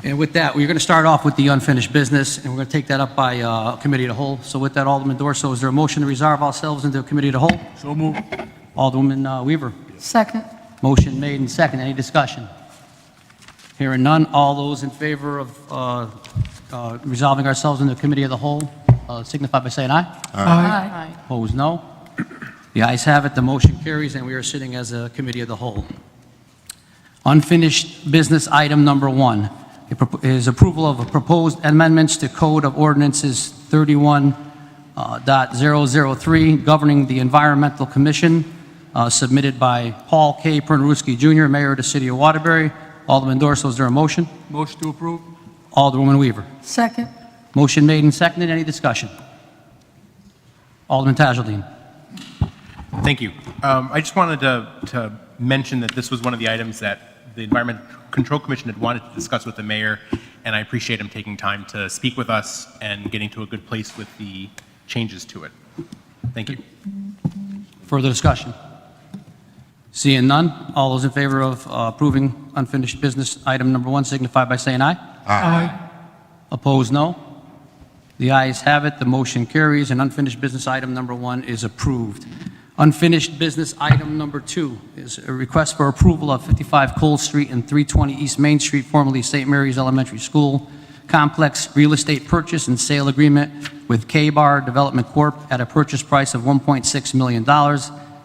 And with that, we're going to start off with the unfinished business, and we're going to take that up by committee of the whole. So with that, Alderman Dorso, is there a motion to resolve ourselves into a committee of the whole? So moved. Alderman Weaver. Second. Motion made and second. Any discussion? Hearing none, all those in favor of resolving ourselves into a committee of the whole signify by saying aye. Aye. Opposed, no. The ayes have it, the motion carries, and we are sitting as a committee of the whole. Unfinished business item number 1 is approval of proposed amendments to Code of Ordinances 31 .003 governing the Environmental Commission, submitted by Paul K. Pernaruski Jr., Mayor of the City of Waterbury. Alderman Dorso, is there a motion? Motion to approve? Alderwoman Weaver. Second. Motion made and seconded. Any discussion? Alderman Tajaldine. Thank you. I just wanted to mention that this was one of the items that the Environment Control Commission had wanted to discuss with the mayor, and I appreciate him taking time to speak with us and getting to a good place with the changes to it. Thank you. Further discussion? Seeing none, all those in favor of approving unfinished business item number 1 signify by saying aye. Aye. Opposed, no. The ayes have it, the motion carries, and unfinished business item number 1 is approved. Unfinished business item number 2 is a request for approval of 55 Cole Street and 320 East Main Street, formerly St. Mary's Elementary School, complex real estate purchase and sale agreement with K-Bar Development Corp. at a purchase price of $1.6 million,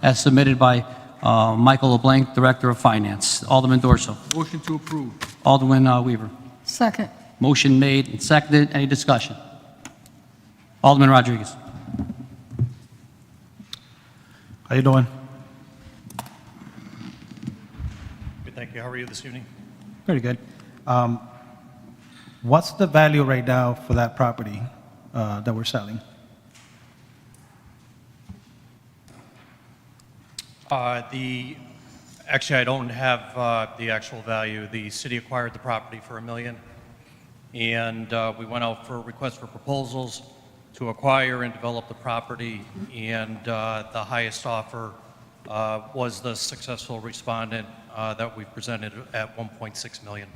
as submitted by Michael LeBlanc, Director of Finance. Alderman Dorso. Motion to approve? Alderman Weaver. Second. Motion made and seconded. Any discussion? Alderman Rodriguez. How you doing? Good, thank you. How are you this evening? Pretty good. What's the value right now for that property that we're selling? Actually, I don't have the actual value. The city acquired the property for $1 million, and we went out for a request for proposals to acquire and develop the property, and the highest offer was the successful respondent that we presented at $1.6 million.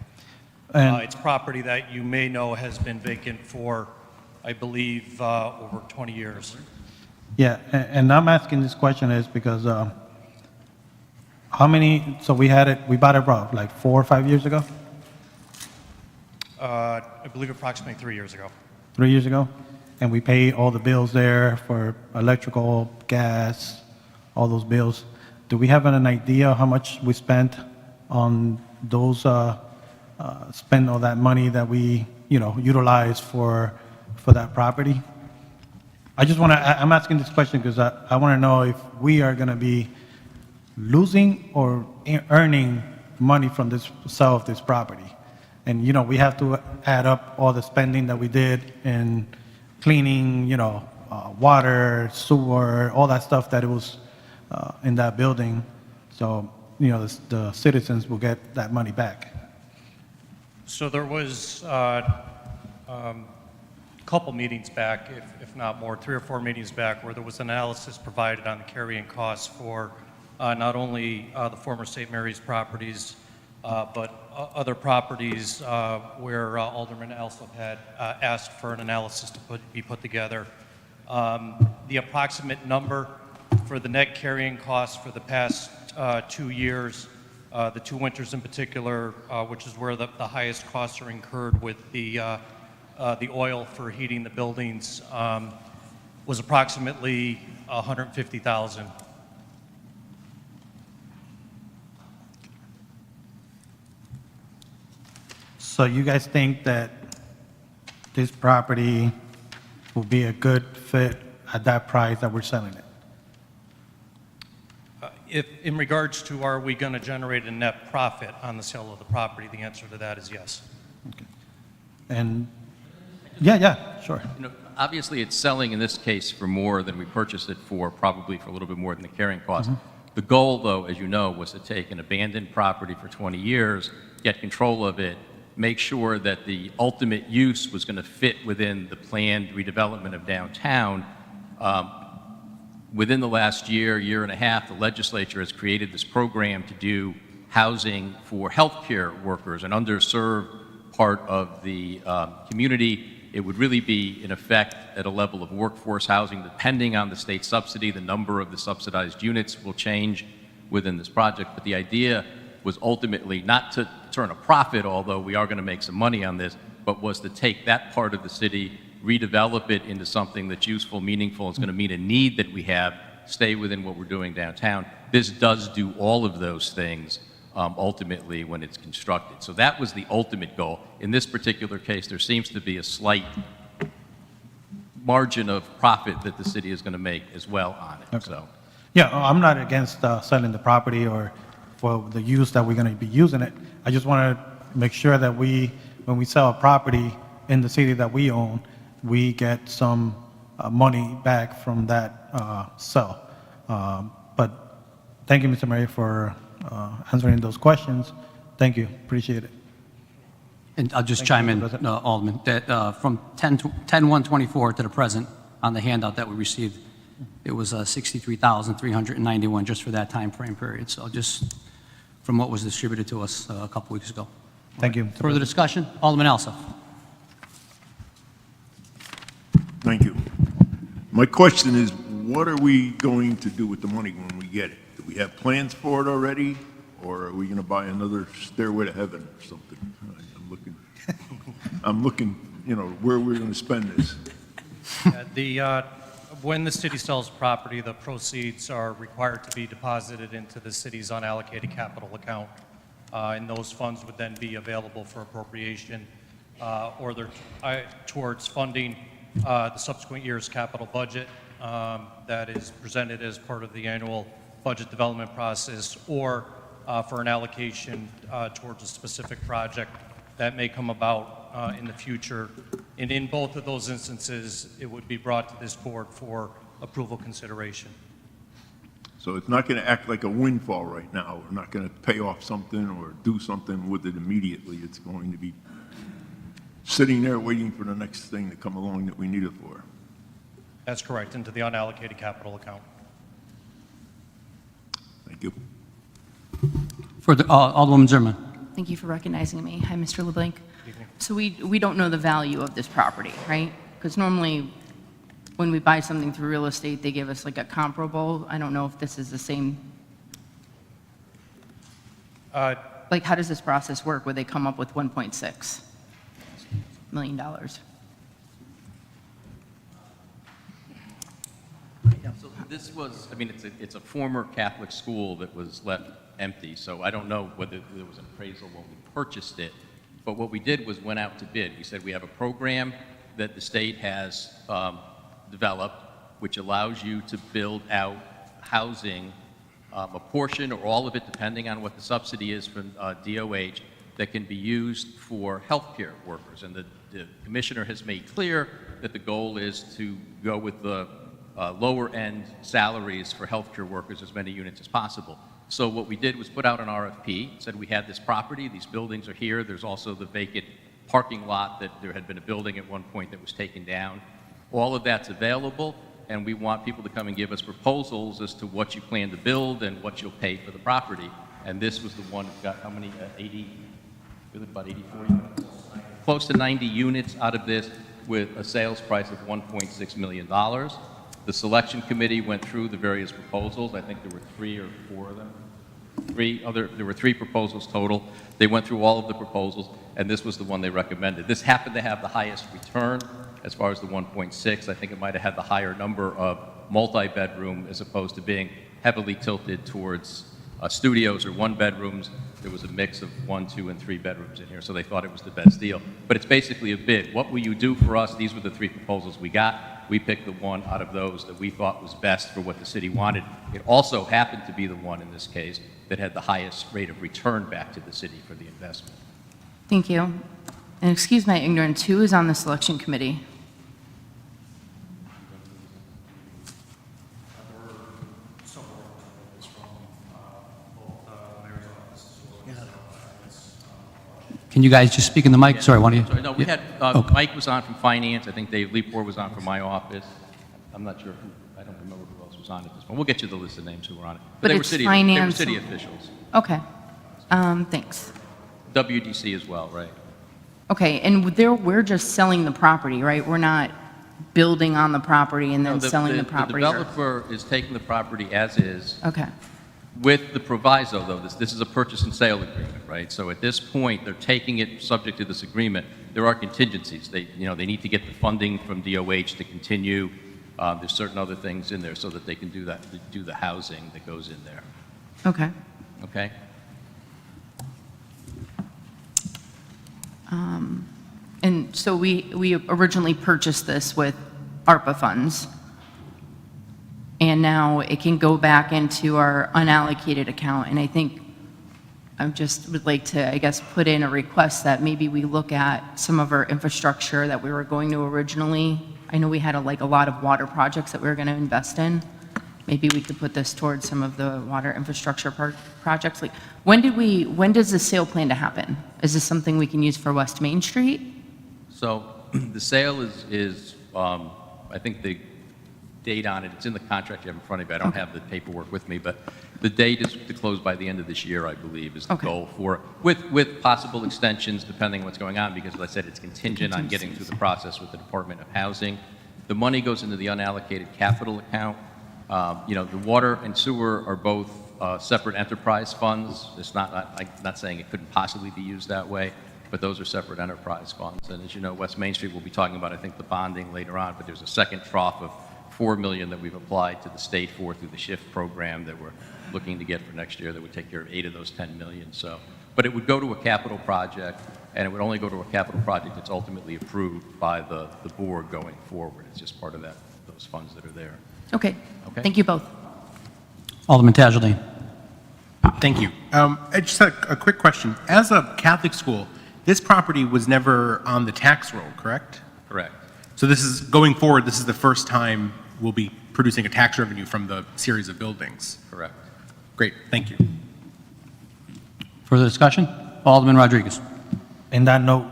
It's property that you may know has been vacant for, I believe, over 20 years. Yeah, and I'm asking this question is because how many, so we bought it like 4 or 5 years ago? I believe approximately 3 years ago. 3 years ago? And we paid all the bills there for electrical, gas, all those bills. Do we have an idea how much we spent on those, spend all that money that we, utilized for that property? I'm asking this question because I want to know if we are going to be losing or earning money from this sale of this property. And, we have to add up all the spending that we did in cleaning, water, sewer, all that stuff that it was in that building. So, the citizens will get that money back. So there was a couple meetings back, if not more, 3 or 4 meetings back, where there was analysis provided on the carrying costs for not only the former St. Mary's properties, but other properties where Alderman Alsop had asked for an analysis to be put together. The approximate number for the net carrying costs for the past 2 years, the 2 winters in particular, which is where the highest costs are incurred with the oil for heating the buildings, was approximately $150,000. So you guys think that this property will be a good fit at that price that we're selling it? If, in regards to are we going to generate a net profit on the sale of the property, the answer to that is yes. Okay. And, yeah, sure. Obviously, it's selling in this case for more than we purchased it for, probably for a little bit more than the carrying cost. Mm-hmm. The goal, though, as you know, was to take an abandoned property for 20 years, get control of it, make sure that the ultimate use was going to fit within the planned redevelopment of downtown. Within the last year and a half, the legislature has created this program to do housing for healthcare workers, an underserved part of the community. It would really be, in effect, at a level of workforce housing. Depending on the state subsidy, the number of the subsidized units will change within this project. But the idea was ultimately not to turn a profit, although we are going to make some money on this, but was to take that part of the city, redevelop it into something that's useful, meaningful, it's going to meet a need that we have, stay within what we're doing downtown. This does do all of those things ultimately when it's constructed. So that was the ultimate goal. In this particular case, there seems to be a slight margin of profit that the city is going to make as well on it, so. Yeah, I'm not against selling the property or for the use that we're going to be using it. I just want to make sure that when we sell a property in the city that we own, we get some money back from that sale. But thank you, Mr. Mayor, for answering those questions. Thank you, appreciate it. And I'll just Thank chime you, in, Mr. President. Alderman, that from 10/1/24 to the present, on the handout that we received, it was 63,391 just for that time frame period. So just from what was distributed to us a couple weeks ago. Thank you. Mr. Further President. discussion? Alderman Elsa. Thank you. My question is, what are we going to do with the money when we get it? Do we have plans for it already, or are we going to buy another Stairway to Heaven or something? I'm looking, where we're going to spend this. When the city sells property, the proceeds are required to be deposited into the city's unallocated capital account. And those funds would then be available for appropriation or towards funding the subsequent year's capital budget that is presented as part of the annual budget development process, or for an allocation towards a specific project that may come about in the future. And in both of those instances, it would be brought to this board for approval consideration. So it's not going to act like a windfall right now. We're not going to pay off something or do something with it immediately. It's going to be sitting there waiting for the next thing to come along that we need it for. That's correct, into the unallocated capital account. Thank you. Further, Alderwoman Zimmerman. Thank you for recognizing me. Hi, Mr. LeBlanc. So we don't know the value of this property, right? Because normally when we buy something through real estate, they give us like a comparable. I don't know if this is the same. Like, how does this process work where they come up with $1.6 million? So this was, it's a former Catholic school that was left empty, so I don't know whether there was an appraisal when we purchased it, but what we did was went out to bid. We said we have a program that the state has developed, which allows you to build out housing, a portion or all of it, depending on what the subsidy is from DOH, that can be used for healthcare workers. And the commissioner has made clear that the goal is to go with the lower end salaries for healthcare workers, as many units as possible. So what we did was put out an RFP, said we had this property, these buildings are here, there's also the vacant parking lot that there had been a building at one point that was taken down. All of that's available, and we want people to come and give us proposals as to what you plan to build and what you'll pay for the property. And this was the one that got how many, 80, about 84 units? Close to 90 units out of this with a sales price of $1.6 million. The selection committee went through the various proposals. I think there were 3 or 4 of them. There were 3 proposals total. They went through all of the proposals, and this was the one they recommended. This happened to have the highest return as far as the 1.6. I think it might have had the higher number of multi-bedroom as opposed to being heavily tilted towards studios or 1-bedrooms. There was a mix of 1, 2, and 3 bedrooms in here, so they thought it was the best deal. But it's basically a bid. What will you do for us? These were the 3 proposals we got. We picked the one out of those that we thought was best for what the city wanted. It also happened to be the one in this case that had the highest rate of return back to the city for the investment. Thank you. And excuse my ignorance, who is on the selection committee? Can you guys just speak in the mic? Sorry, one of you. Sorry, no, we had, Okay. Mike was on from finance. I think Dave Lepore was on from my office. I'm not sure who, I don't remember who else was on at this point. We'll get you the list of names who were on it. But they were it's city, finance. They were city officials. Okay. Thanks. WDC as well, right? Okay, and we're just selling the property, right? We're not building on the property and then selling the property? The developer is taking the property as is. Okay. With the proviso, though, this is a purchase and sale agreement, right? So at this point, they're taking it subject to this agreement. There are contingencies. They need to get the funding from DOH to continue. There's certain other things in there so that they can do that, do the housing that goes in there. Okay. Okay? And so we originally purchased this with ARPA funds. And now it can go back into our unallocated account. And I think I just would like to, I guess, put in a request that maybe we look at some of our infrastructure that we were going to originally. I know we had a lot of water projects that we were going to invest in. Maybe we could put this towards some of the water infrastructure projects. Like, when does the sale plan to happen? Is this something we can use for West Main Street? So the sale is I think the date on it, it's in the contract you have in front of you. I don't have the paperwork with me, but the date is to close by the end of this year, I believe, is the goal for, with possible extensions depending on what's going on, because as I said, it's contingent on getting through the process with the Department of Housing. The money goes into the unallocated capital account. You know, the water and sewer are both separate enterprise funds. It's not, I'm not saying it couldn't possibly be used that way, but those are separate enterprise funds. And as you know, West Main Street will be talking about, I think, the bonding later on, but there's a second trough of $4 million that we've applied to the state for through the SHIFT program that we're looking to get for next year that would take care of 8 of those 10 million. So, but it would go to a capital project, and it would only go to a capital project that's ultimately approved by the board going forward. It's just part of that, those funds that are there. Okay. Okay. Thank you both. Alderman Tajaldeen. Thank you. I just had a quick question. As a Catholic school, this property was never on the tax roll, correct? Correct. So this is, going forward, this is the first time we'll be producing a tax revenue from the series of buildings? Correct. Great, thank you. Further discussion? Alderman Rodriguez. In that note,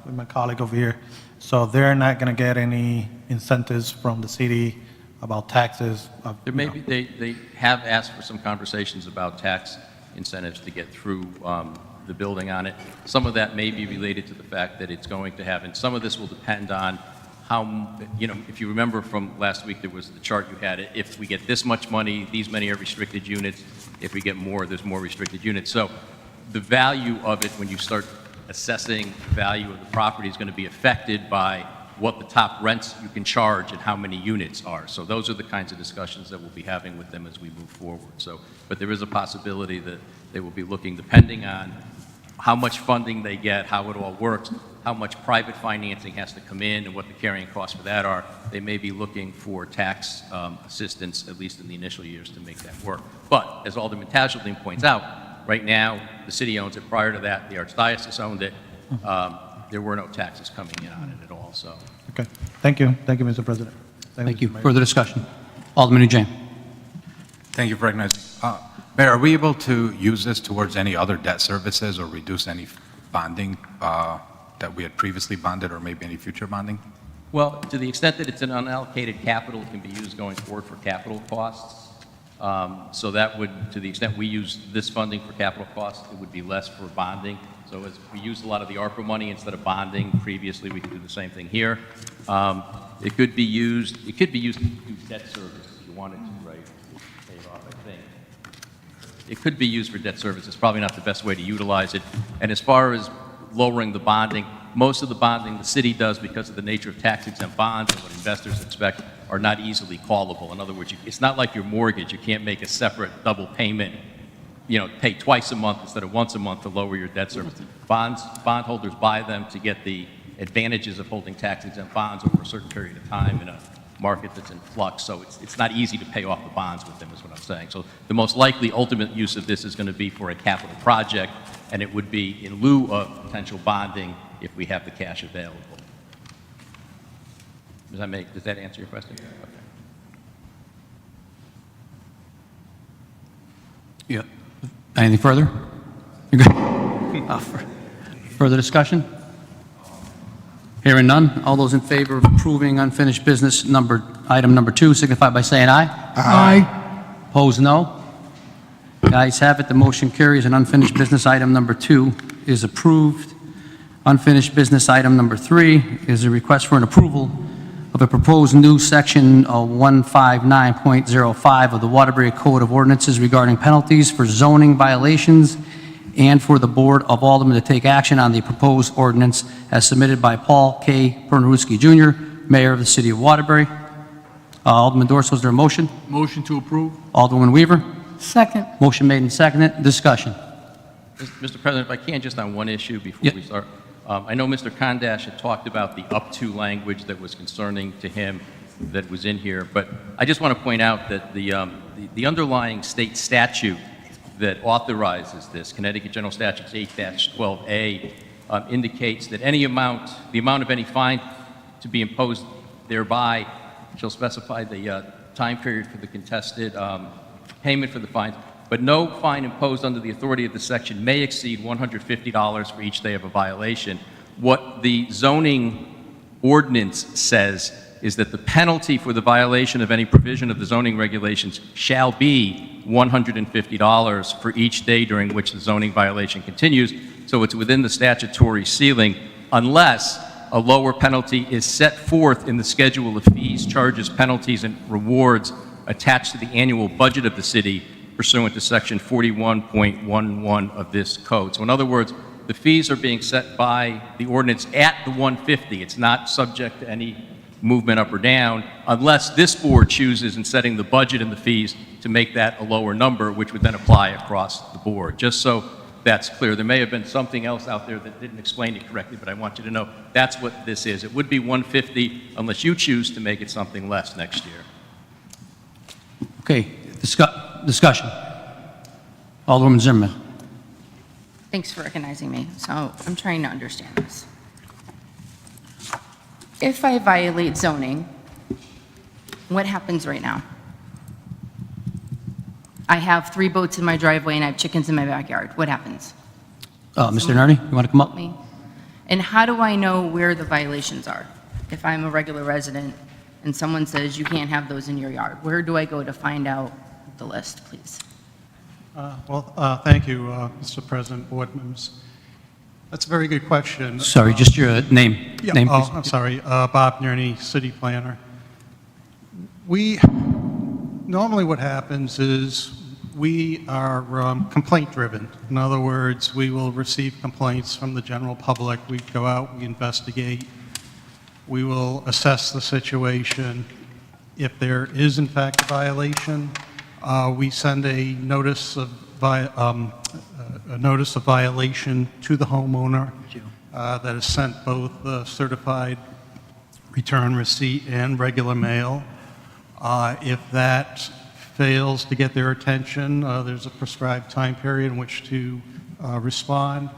with my colleague over here, so they're not going to get any incentives from the city about taxes? There may be, they have asked for some conversations about tax incentives to get through the building on it. Some of that may be related to the fact that it's going to have, and some of this will depend on how, you know, if you remember from last week, there was the chart you had. If we get this much money, these many are restricted units. If we get more, there's more restricted units. So the value of it, when you start assessing the value of the property, is going to be affected by what the top rents you can charge and how many units are. So those are the kinds of discussions that we'll be having with them as we move forward. So, but there is a possibility that they will be looking, depending on how much funding they get, how it all works, how much private financing has to come in and what the carrying costs for that are. They may be looking for tax assistance, at least in the initial years, to make that work. But as Alderman Tajaldeen points out, right now, the city owns it. Prior to that, the Archdiocese owned it. There were no taxes coming in on it at all, so. Okay, thank you. Thank you, Mr. President. Thank you. Mr. Mayor. Further discussion? Alderman Eugene. Thank you for recognizing. Mayor, are we able to use this towards any other debt services or reduce any bonding that we had previously bonded or maybe any future bonding? Well, to the extent that it's an unallocated capital, it can be used going forward for capital costs. So that would, to the extent we use this funding for capital costs, it would be less for bonding. So as we used a lot of the ARPA money instead of bonding previously, we could do the same thing here. It could be used to do debt service if you wanted to, right? Pay it off, I think. It could be used for debt service. It's probably not the best way to utilize it. And as far as lowering the bonding, most of the bonding the city does, because of the nature of tax-exempt bonds and what investors expect, are not easily callable. In other words, it's not like your mortgage. You can't make a separate double payment, you know, pay twice a month instead of once a month to lower your debt service. Bondholders buy them to get the advantages of holding tax-exempt bonds over a certain period of time in a market that's in flux. So it's not easy to pay off the bonds with them, is what I'm saying. So the most likely ultimate use of this is going to be for a capital project, and it would be in lieu of potential bonding if we have the cash available. Does that answer your question? Okay. Yeah. Anything further? You're good. Further discussion? Hearing none. All those in favor of approving unfinished business item number 2 signify by saying aye. Aye. Opposed, no. The ayes have it. The motion carries, and unfinished business item number 2 is approved. Unfinished business item number 3 is a request for an approval of a proposed new section 159.05 of the Waterbury Code of Ordinances regarding penalties for zoning violations, and for the Board of Aldermen to take action on the proposed ordinance as submitted by Paul K. Pernaruski Jr., Mayor of the City of Waterbury. Alderman Dorso, is there a motion? Motion to approve. Alderman Weaver. Second. Motion made and seconded. Discussion. Mr. President, if I can, just on one issue before we start. I know Mr. Kondash had talked about the up to language that was concerning to him that was in here, but I just want to point out that the underlying state statute that authorizes this, Connecticut General Statutes 8-12A, indicates that the amount of any fine to be imposed thereby shall specify the time period for the contested payment for the fines, but no fine imposed under the authority of the section may exceed $150 for each day of a violation. What the zoning ordinance says is that the penalty for the violation of any provision of the zoning regulations shall be $150 for each day during which the zoning violation continues, so it's within the statutory ceiling, unless a lower penalty is set forth in the schedule of fees, charges, penalties, and rewards attached to the annual budget of the city pursuant to section 41.11 of this code. So in other words, the fees are being set by the ordinance at the 150. It's not subject to any movement up or down unless this board chooses in setting the budget and the fees to make that a lower number, which would then apply across the board. Just so that's clear. There may have been something else out there that didn't explain it correctly, but I want you to know that's what this is. It would be 150 unless you choose to make it something less next year. Okay, discussion. Alderwoman Zimmerman. Thanks for recognizing me. So I'm trying to understand this. If I violate zoning, what happens right now? I have 3 boats in my driveway and I have chickens in my backyard. What happens? Mr. Nardi, you want to come up? Me. And how do I know where the violations are? If I'm a regular resident and someone says you can't have those in your yard, where do I go to find out the list, please? Thank you, Mr. President, board members. That's a very good question. Sorry, just your name. Yeah, Name, please. I'm sorry, Bob Nerney, city planner. Normally what happens is we are complaint-driven. In other words, we will receive complaints from the general public. We go out, we investigate, we will assess the situation. If there is in fact a violation, we send a notice of violation to the homeowner that is sent both certified return receipt and regular mail. If that fails to get their attention, there's a prescribed time period in which to respond.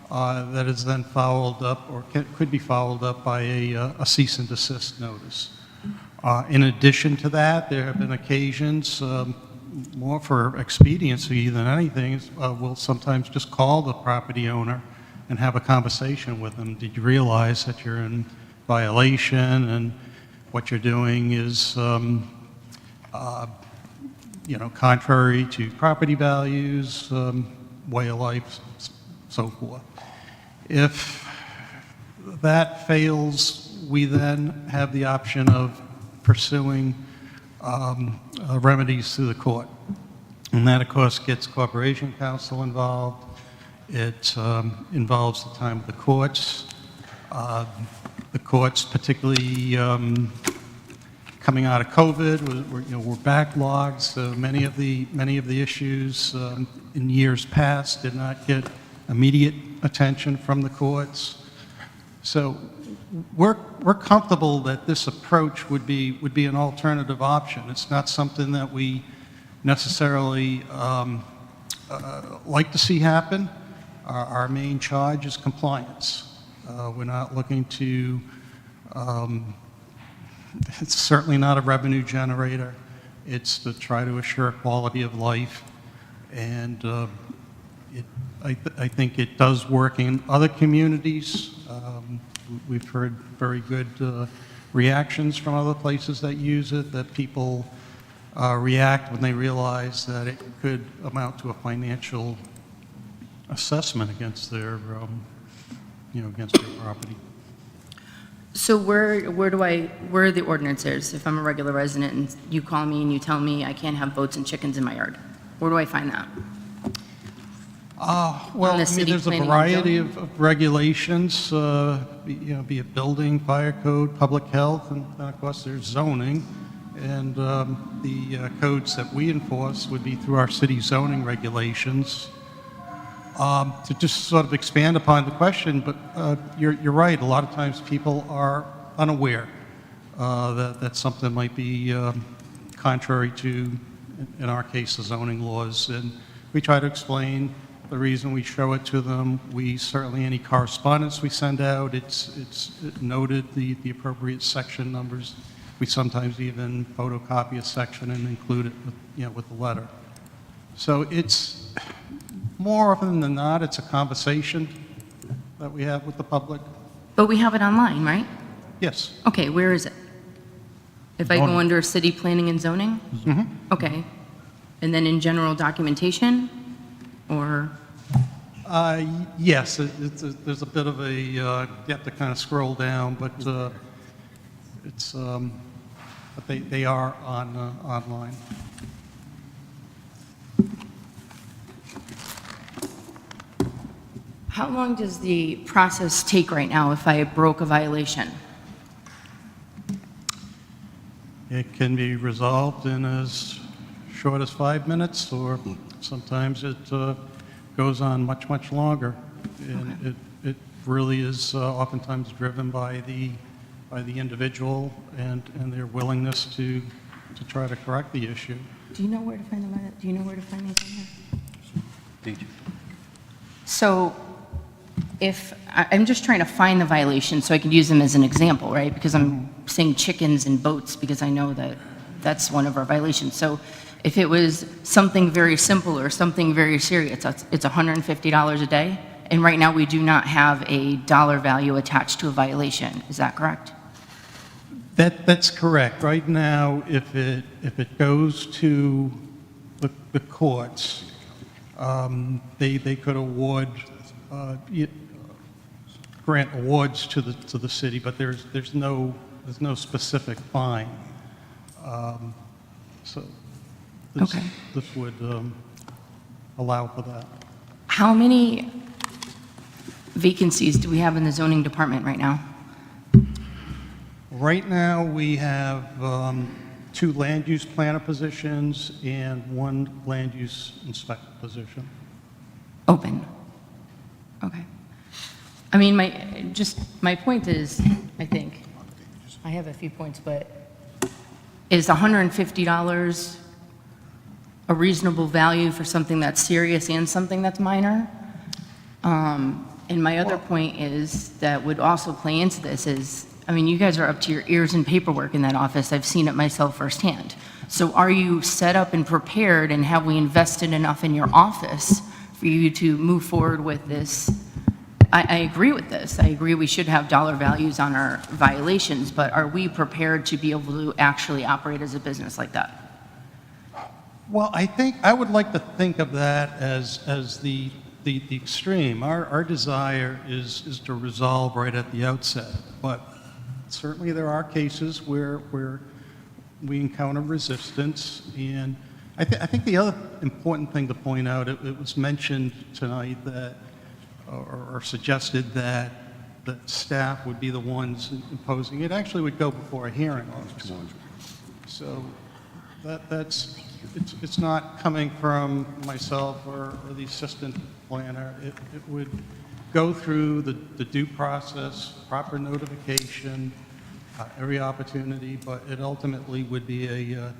That is then followed up, or could be followed up by a cease and desist notice. In addition to that, there have been occasions, more for expediency than anything, we'll sometimes just call the property owner and have a conversation with them. Did you realize that you're in violation and what you're doing is contrary to property values, way of life, so forth. If that fails, we then have the option of pursuing remedies through the court. And that, of course, gets Corporation Counsel involved. It involves the time of the courts. The courts, particularly coming out of COVID, were backlogged. So many of the issues in years past did not get immediate attention from the courts. So we're comfortable that this approach would be an alternative option. It's not something that we necessarily like to see happen. Our main charge is compliance. We're not looking to, it's certainly not a revenue generator. It's to try to assure quality of life. And I think it does work in other communities. We've heard very good reactions from other places that use it, that people react when they realize that it could amount to a financial assessment against their, against their property. So where are the ordinances? If I'm a regular resident and you call me and you tell me I can't have boats and chickens in my yard, where do I find that? Well, I mean, there's a variety of regulations, be it building, fire code, public health, and then of course there's zoning. And the codes that we enforce would be through our city zoning regulations. To just sort of expand upon the question, but you're right. A lot of times people are unaware that something might be contrary to, in our case, the zoning laws. And we try to explain the reason we show it to them. We certainly, any correspondence we send out, it's noted the appropriate section numbers. We sometimes even photocopy a section and include it with the letter. So it's more often than not, it's a conversation that we have with the public. But we have it online, right? Yes. Okay, where is it? If I go under city planning and zoning? Mm-hmm. Okay. And then in general documentation? Or? Yes, there's a bit of a, you have to kind of scroll down, but but they are online. How long does the process take right now if I broke a violation? It can be resolved in as short as 5 minutes, or sometimes it goes on much, much longer. And it really is oftentimes driven by the individual and their willingness to try to correct the issue. Do you know where to find the letter? Do you know where to find these on here? So if, I'm just trying to find the violation so I can use them as an example, right? Because I'm saying chickens and boats because I know that that's one of our violations. So if it was something very simple or something very serious, it's $150 a day. And right now we do not have a dollar value attached to a violation. Is that correct? That's correct. Right now, if it goes to the courts, they could award, grant awards to the city, but there's no specific fine. So this would allow for that. How many vacancies do we have in the zoning department right now? Right now, we have 2 land use planner positions and 1 land use inspector position. Open. Okay. I mean, my point is, I think, I have a few points, but is $150 a reasonable value for something that's serious and something that's minor? And my other point is, that would also play into this is, I mean, you guys are up to your ears in paperwork in that office. I've seen it myself firsthand. So are you set up and prepared, and have we invested enough in your office for you to move forward with this? I agree with this. I agree we should have dollar values on our violations, but are we prepared to be able to actually operate as a business like that? Well, I would like to think of that as the extreme. Our desire is to resolve right at the outset, but certainly there are cases where we encounter resistance. And I think the other important thing to point out, it was mentioned tonight that, or suggested that the staff would be the ones imposing. It actually would go before a hearing officer. So it's not coming from myself or the assistant planner. It would go through the due process, proper notification, every opportunity, but it ultimately would be a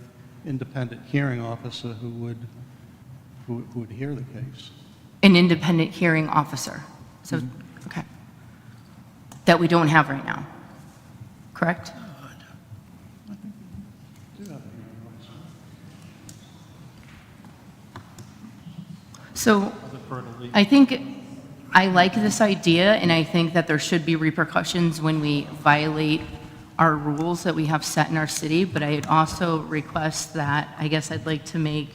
independent hearing officer who would hear the case. An independent hearing officer. So, okay. That we don't have right now, correct? So I think I like this idea, and I think that there should be repercussions when we violate our rules that we have set in our city, but I'd also request that, I guess I'd like to make,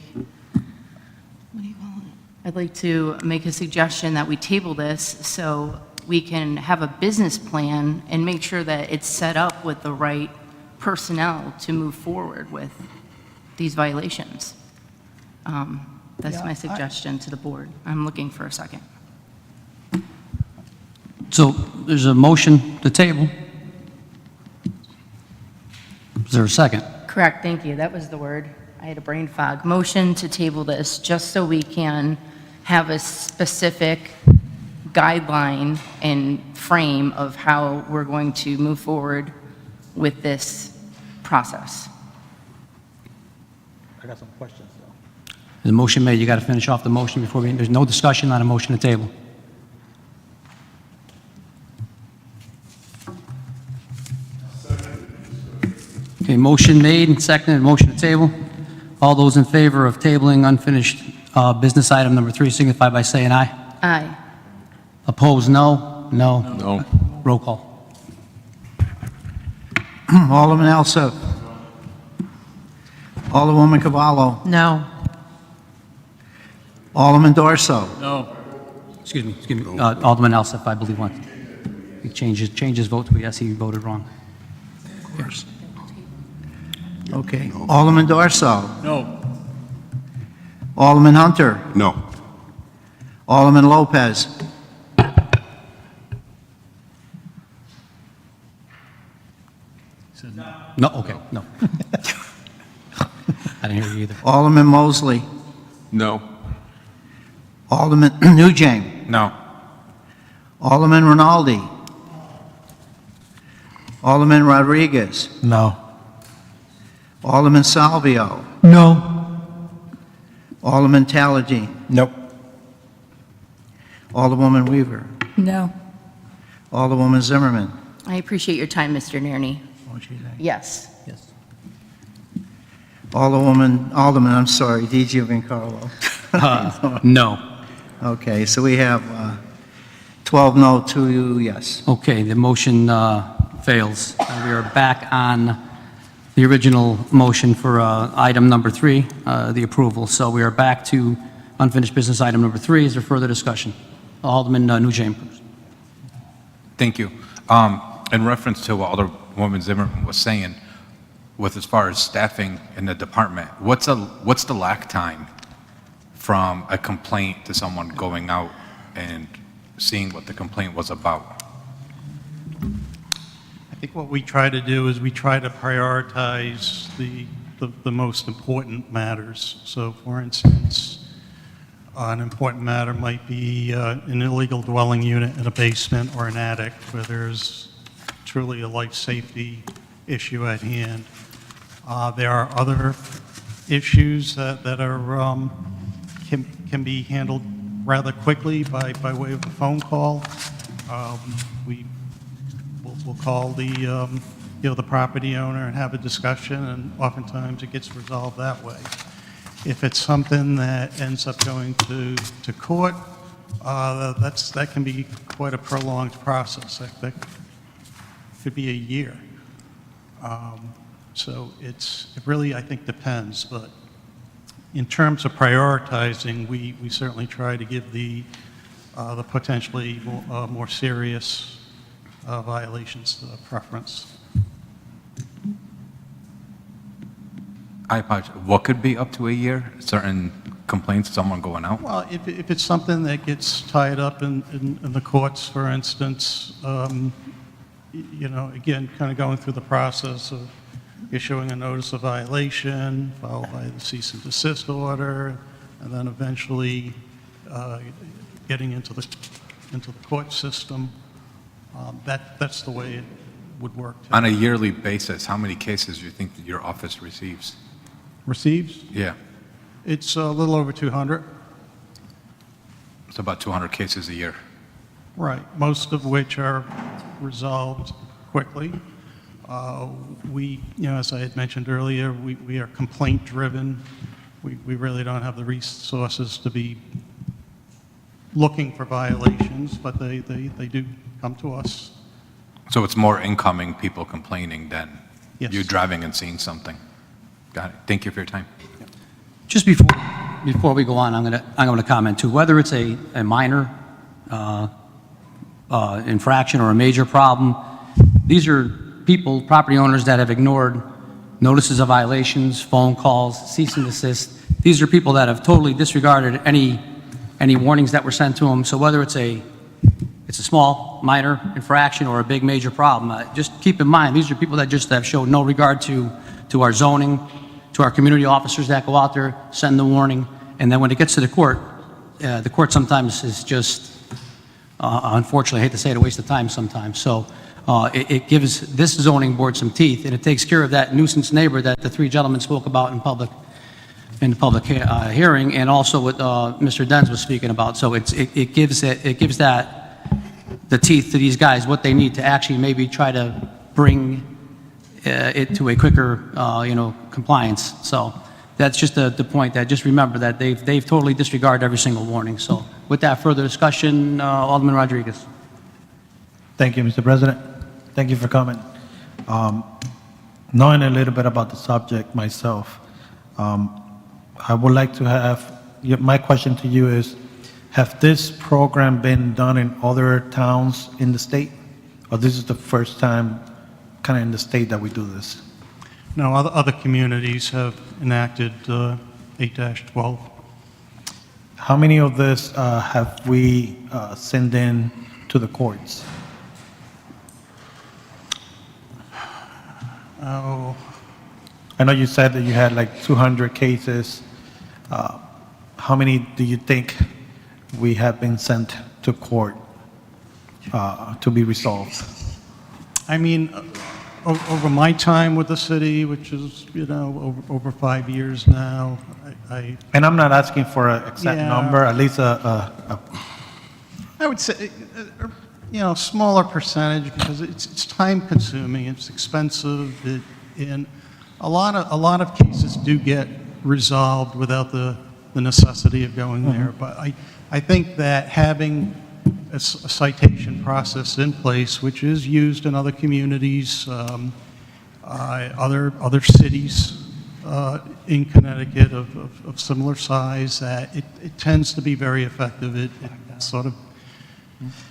I'd like to make a suggestion that we table this so we can have a business plan and make sure that it's set up with the right personnel to move forward with these violations. That's my suggestion to the board. I'm looking for a second. So there's a motion to table. Is there a second? Correct, thank you. That was the word. I had a brain fog. Motion to table this, just so we can have a specific guideline and frame of how we're going to move forward with this process. I got some questions, though. The motion made, you got to finish off the motion before we, there's no discussion on a motion to table. Okay, motion made and seconded, motion to table. All those in favor of tabling unfinished business item number 3 signify by saying aye. Aye. Opposed, no? No. No. Roll call. Alderman Alsop. Alderwoman Cavallo. No. Alderman Dorso. No. Excuse me, Alderman Alsop, I believe, wants, he changed his vote to a yes, he voted wrong. Of course. Okay. Alderman Dorso. No. Alderman Hunter. No. Alderman Lopez. No, okay, no. I didn't hear you either. Alderman Mosley. No. Alderman Nugent. No. Alderman Rinaldi. Alderman Rodriguez. No. Alderman Salvio. No. Alderman Taladine. Nope. Alderwoman Weaver. No. Alderwoman Zimmerman. I appreciate your time, Mr. Nerney. Yes. Yes. Alderman, I'm sorry, Di Giancarlo. No. Okay, so we have 12 no, 2 yes. Okay, the motion fails. We are back on the original motion for item number 3, the approval. So we are back to unfinished business item number 3. Is there further discussion? Alderman Nugent. Thank you. In reference to what Alderwoman Zimmerman was saying, with as far as staffing in the department, what's the lag time from a complaint to someone going out and seeing what the complaint was about? I think what we try to do is we try to prioritize the most important matters. So, for instance, an important matter might be an illegal dwelling unit in a basement or an attic where there's truly a life safety issue at hand. There are other issues that are can be handled rather quickly by way of a phone call. We'll call the property owner and have a discussion, and oftentimes it gets resolved that way. If it's something that ends up going to court, that can be quite a prolonged process. That could be a year. So it really, I think, depends. But in terms of prioritizing, we certainly try to give the potentially more serious violations preference. I apologize. What could be up to a year? Certain complaints, someone going out? Well, if it's something that gets tied up in the courts, for instance, again, kind of going through the process of issuing a notice of violation, followed by the cease and desist order, and then eventually getting into the court system. That's the way it would work. On a yearly basis, how many cases do you think that your office receives? Receives? Yeah. It's a little over 200. It's about 200 cases a year. Right, most of which are resolved quickly. As I had mentioned earlier, we are complaint-driven. We really don't have the resources to be looking for violations, but they do come to us. So it's more incoming people complaining than Yes. you driving and seeing something. Got it. Thank you for your time. Just before we go on, I'm going to comment too. Whether it's a minor infraction or a major problem, these are people, property owners that have ignored notices of violations, phone calls, cease and desist. These are people that have totally disregarded any warnings that were sent to them. So whether it's a small, minor infraction or a big, major problem, just keep in mind, these are people that just have showed no regard to our zoning, to our community officers that go out there, send the warning, and then when it gets to the court, the court sometimes is just, unfortunately, I hate to say it, a waste of time sometimes. So it gives this zoning board some teeth, and it takes care of that nuisance neighbor that the three gentlemen spoke about in the public hearing, and also what Mr. Dens was speaking about. So it gives that the teeth to these guys, what they need to actually maybe try to bring it to a quicker, compliance. So that's just the point, that just remember that they've totally disregarded every single warning. So with that further discussion, Alderman Rodriguez. Thank you, Mr. President. Thank you for coming. Knowing a little bit about the subject myself, I would like to have, my question to you is, have this program been done in other towns in the state? Or this is the first time kind of in the state that we do this? No, other communities have enacted 8-12. How many of this have we sent in to the courts? Oh, I know you said that you had like 200 cases. How many do you think we have been sent to court to be resolved? I mean, over my time with the city, which is, over 5 years now, And I'm not asking for an exact Yeah. number, at least I would say, smaller percentage, because it's time consuming, it's expensive, and a lot of cases do get resolved without the necessity of going there. But I think that having a citation process in place, which is used in other communities, other cities in Connecticut of similar size, that it tends to be very effective. It sort of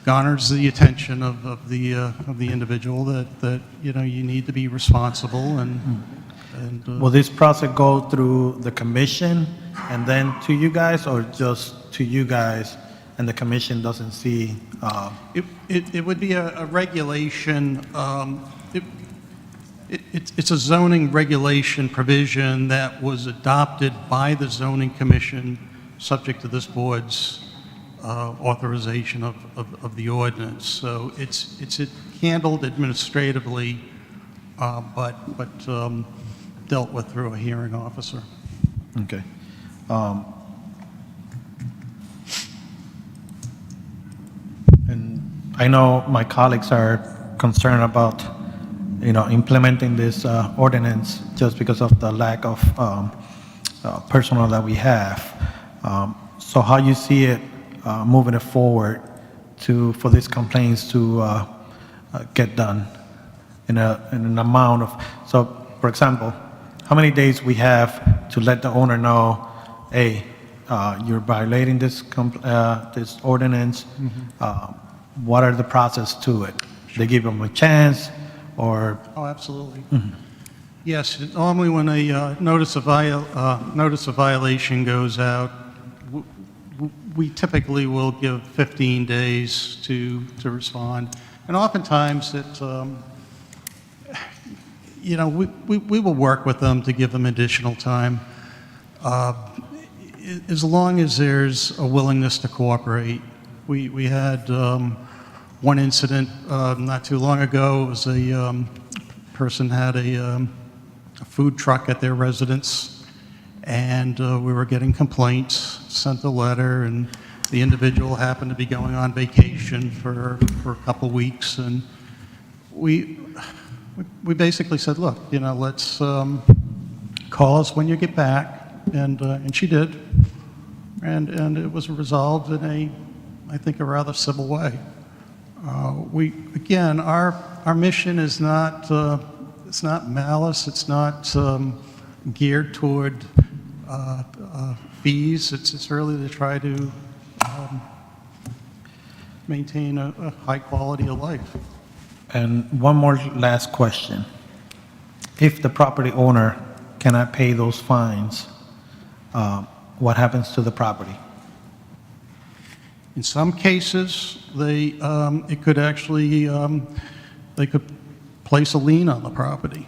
garners the attention of the individual that you need to be responsible and will this process go through the commission and then to you guys, or just to you guys and the commission doesn't see? It would be a regulation. It's a zoning regulation provision that was adopted by the zoning commission, subject to this board's authorization of the ordinance. So it's handled administratively, but dealt with through a hearing officer. Okay. And I know my colleagues are concerned about, implementing this ordinance just because of the lack of personnel that we have. So how you see it moving it forward for these complaints to get done in an amount of, so for example, how many days we have to let the owner know, hey, you're violating this ordinance? What are the process to it? They give them a chance, or? Oh, absolutely. Yes, normally when a notice of violation goes out, we typically will give 15 days to respond. And oftentimes we will work with them to give them additional time, as long as there's a willingness to cooperate. We had one incident not too long ago. It was a person had a food truck at their residence, and we were getting complaints, sent a letter, and the individual happened to be going on vacation for a couple weeks, and we basically said, look, let's call us when you get back, and she did, and it was resolved in I think a rather civil way. Again, our mission is not it's not malice, it's not geared toward fees. It's really to try to maintain a high quality of life. And one more last question. If the property owner cannot pay those fines, what happens to the property? In some cases, it could actually, they could place a lien on the property.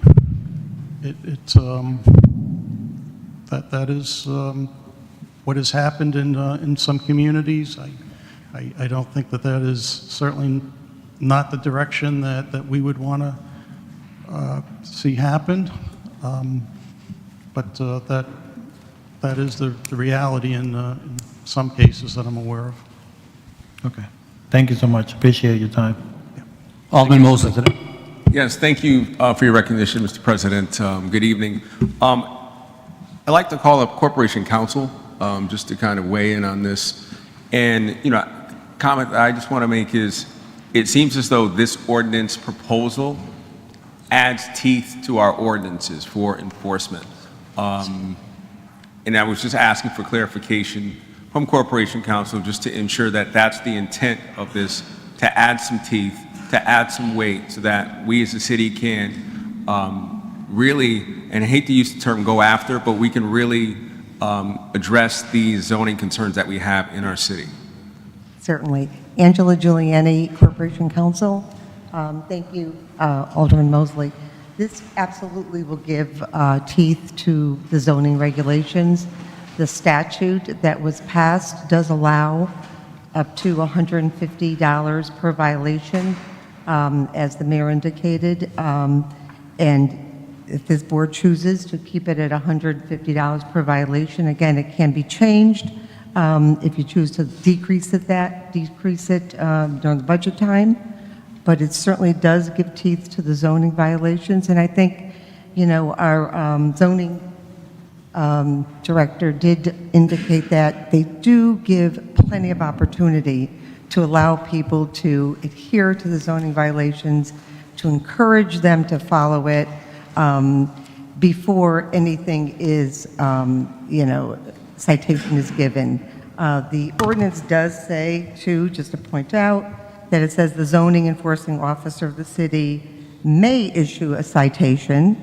That is what has happened in some communities. I don't think that that is certainly not the direction that we would want to see happen. But that is the reality in some cases that I'm aware of. Okay. Thank you so much. Appreciate your time. Alderman Mosley. Yes, thank you for your recognition, Mr. President. Good evening. I'd like to call up Corporation Counsel just to kind of weigh in on this. And, you know, comment that I just want to make is, it seems as though this ordinance proposal adds teeth to our ordinances for enforcement. And I was just asking for clarification from Corporation Counsel just to ensure that that's the intent of this, to add some teeth, to add some weight so that we as a city can really, and I hate to use the term go after, but we can really address these zoning concerns that we have in our city. Certainly. Angela Giuliani, Corporation Counsel. Thank you, Alderman Mosley. This absolutely will give teeth to the zoning regulations. The statute that was passed does allow up to $150 per violation, as the mayor indicated. And if this board chooses to keep it at $150 per violation, again, it can be changed. If you choose to decrease it during the budget time. But it certainly does give teeth to the zoning violations. And I think, you know, our zoning director did indicate that they do give plenty of opportunity to allow people to adhere to the zoning violations, to encourage them to follow it before anything is, you know, citation is given. The ordinance does say, too, just to point out, that it says the zoning enforcing officer of the city may issue a citation,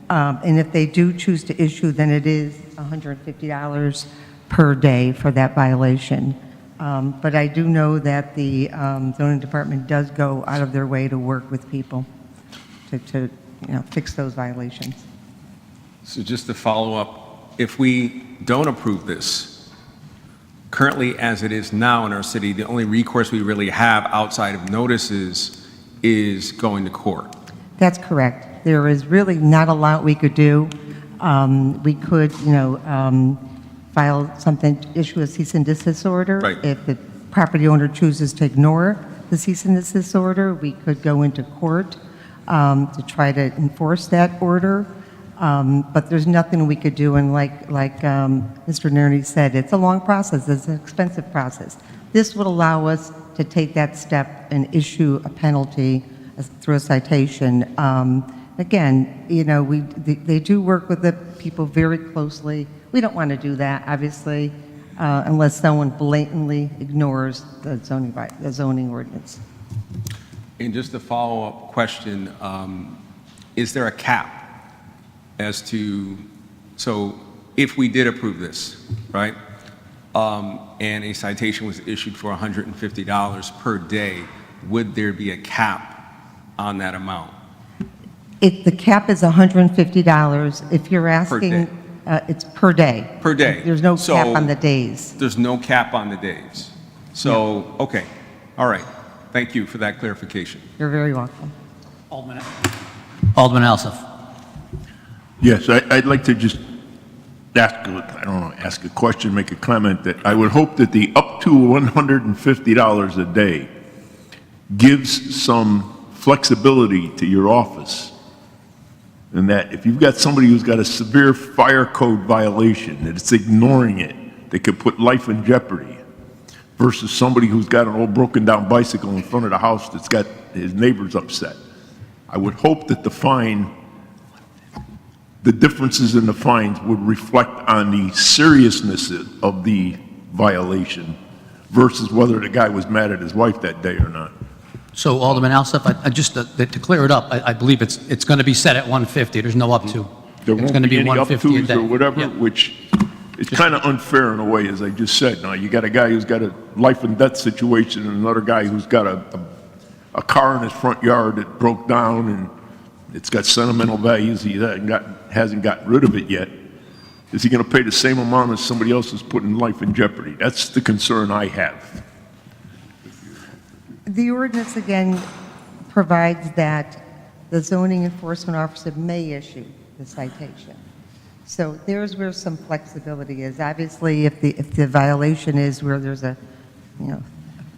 and if they do choose to issue, then it is $150 per day for that violation. But I do know that the zoning department does go out of their way to work with people to you know, fix those violations. So just to follow up, if we don't approve this, currently, as it is now in our city, the only recourse we really have outside of notices is going to court. That's correct. There is really not a lot we could do. We could, you know, file something, issue a cease and desist order. Right. If the property owner chooses to ignore the cease and desist order, we could go into court to try to enforce that order. But there's nothing we could do, and like Mr. Nerney said, it's a long process, it's an expensive process. This would allow us to take that step and issue a penalty through a citation. Again, you know, they do work with the people very closely. We don't want to do that, obviously, unless someone blatantly ignores the zoning ordinance. And just a follow-up question, is there a cap as to, so if we did approve this, right, and a citation was issued for $150 per day, would there be a cap on that amount? The cap is $150. If you're asking, it's per day. Per day. There's no cap on the days. There's no cap on the days. So, okay, all right. Thank you for that clarification. You're very welcome. Alderman Alsop. Yes, I'd like to just ask a question, make a comment that I would hope that the up to $150 a day gives some flexibility to your office. And that if you've got somebody who's got a severe fire code violation, that it's ignoring it, that could put life in jeopardy, versus somebody who's got an old broken down bicycle in front of the house that's got his neighbors upset. I would hope that the differences in the fines would reflect on the seriousness of the violation versus whether the guy was mad at his wife that day or not. So Alderman Alsop, just to clear it up, I believe it's going to be set at 150. There's no up to. There It's won't going to be be any up 150 a tos day. or whatever, Yeah. which is kind of unfair in a way, as I just said. Now, you got a guy who's got a life and death situation and another guy who's got a car in his front yard that broke down and it's got sentimental values. He hasn't gotten rid of it yet. is he going to pay the same amount as somebody else who's putting life in jeopardy? That's the concern I have. The ordinance, again, provides that the zoning enforcement officer may issue the citation. So there's where some flexibility is. Obviously, if the violation is where there's an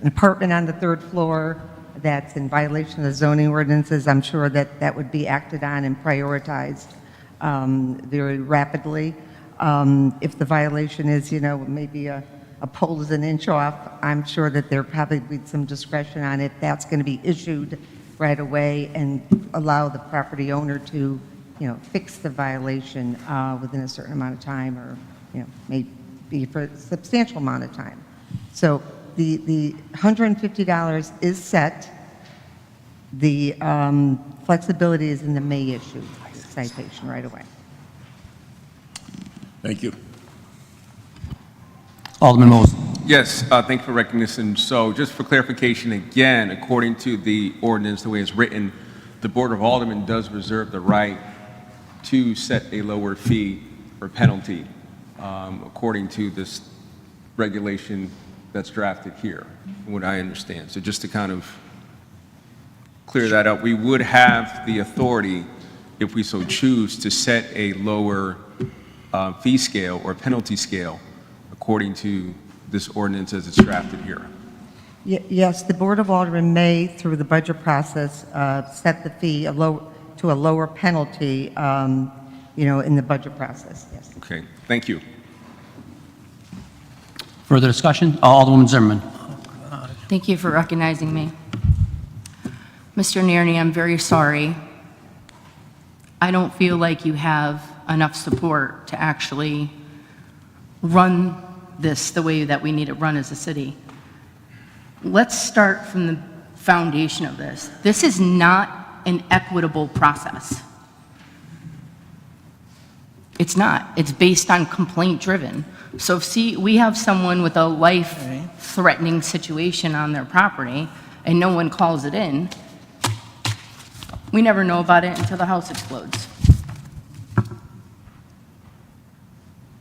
apartment on the third floor that's in violation of the zoning ordinances, I'm sure that that would be acted on and prioritized very rapidly. If the violation is, maybe a pole is an inch off, I'm sure that there probably be some discretion on it. That's going to be issued right away and allow the property owner to, fix the violation within a certain amount of time, or, maybe for a substantial amount of time. So the $150 is set. The flexibility is in the may issue citation right away. Thank you. Alderman Mosley. Yes, thank you for recognition. So just for clarification again, according to the ordinance, the way it's written, the Board of Aldermen does reserve the right to set a lower fee or penalty according to this regulation that's drafted here, from what I understand. So just to kind of clear that up, we would have the authority, if we so choose, to set a lower fee scale or penalty scale according to this ordinance as it's drafted here. Yes, the Board of Aldermen may, through the budget process, set the fee to a lower penalty, in the budget process, yes. Okay, thank you. Further discussion? Alderwoman Zimmerman. Thank you for recognizing me. Mr. Nearney, I'm very sorry. I don't feel like you have enough support to actually run this the way that we need it run as a city. Let's start from the foundation of this. This is not an equitable process. It's not. It's based on complaint driven. So if we have someone with a life-threatening situation on their property and no one calls it in, we never know about it until the house explodes.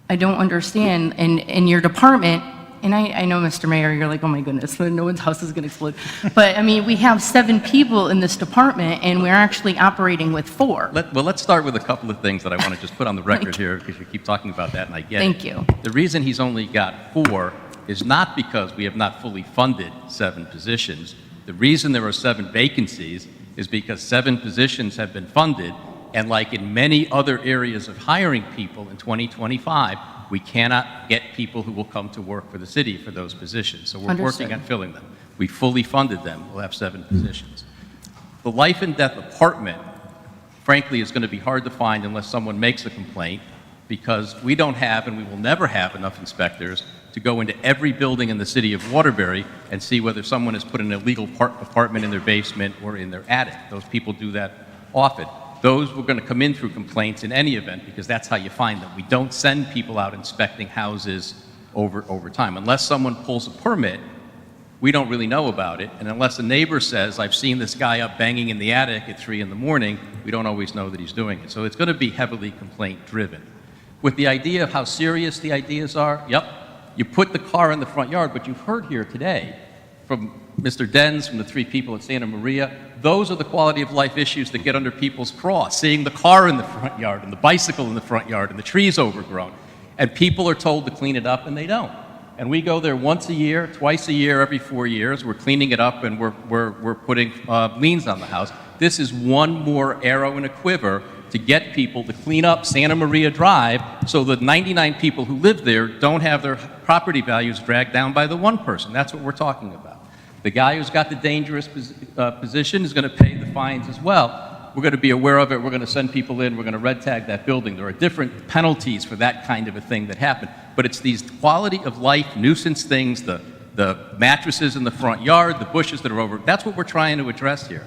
I don't understand, and your department, and I know, Mr. Mayor, you're like, oh my goodness, no one's house is going to explode. But I mean, we have 7 people in this department, and we're actually operating with 4. Well, let's start with a couple of things that I want to just put on the record here, because you keep talking about that, and I get it. Thank you. The reason he's only got 4 is not because we have not fully funded 7 positions. The reason there are 7 vacancies is because 7 positions have been funded, and like in many other areas of hiring people in 2025, we cannot get people who will come to work for the city for those positions. So we're Understood. working on filling them. We fully funded them. We'll have 7 positions. The life and death apartment, frankly, is going to be hard to find unless someone makes a complaint, because we don't have and we will never have enough inspectors to go into every building in the city of Waterbury and see whether someone has put an illegal apartment in their basement or in their attic. Those people do that often. Those were going to come in through complaints in any event, because that's how you find them. We don't send people out inspecting houses over time. Unless someone pulls a permit, we don't really know about it. And unless a neighbor says, I've seen this guy up banging in the attic at 3 in the morning, we don't always know that he's doing it. So it's going to be heavily complaint driven. With the idea of how serious the ideas are, yep, you put the car in the front yard, but you've heard here today from Mr. Dens, from the 3 people at Santa Maria, those are the quality of life issues that get under people's craw. Seeing the car in the front yard, and the bicycle in the front yard, and the trees overgrown. And people are told to clean it up, and they don't. And we go there once a year, twice a year, every 4 years. We're cleaning it up, and we're putting liens on the house. This is one more arrow in a quiver to get people to clean up Santa Maria Drive so that 99 people who live there don't have their property values dragged down by the 1 person. That's what we're talking about. The guy who's got the dangerous position is going to pay the fines as well. We're going to be aware of it. We're going to send people in. We're going to red tag that building. There are different penalties for that kind of a thing that happen. But it's these quality of life nuisance things, the mattresses in the front yard, the bushes that are over. That's what we're trying to address here.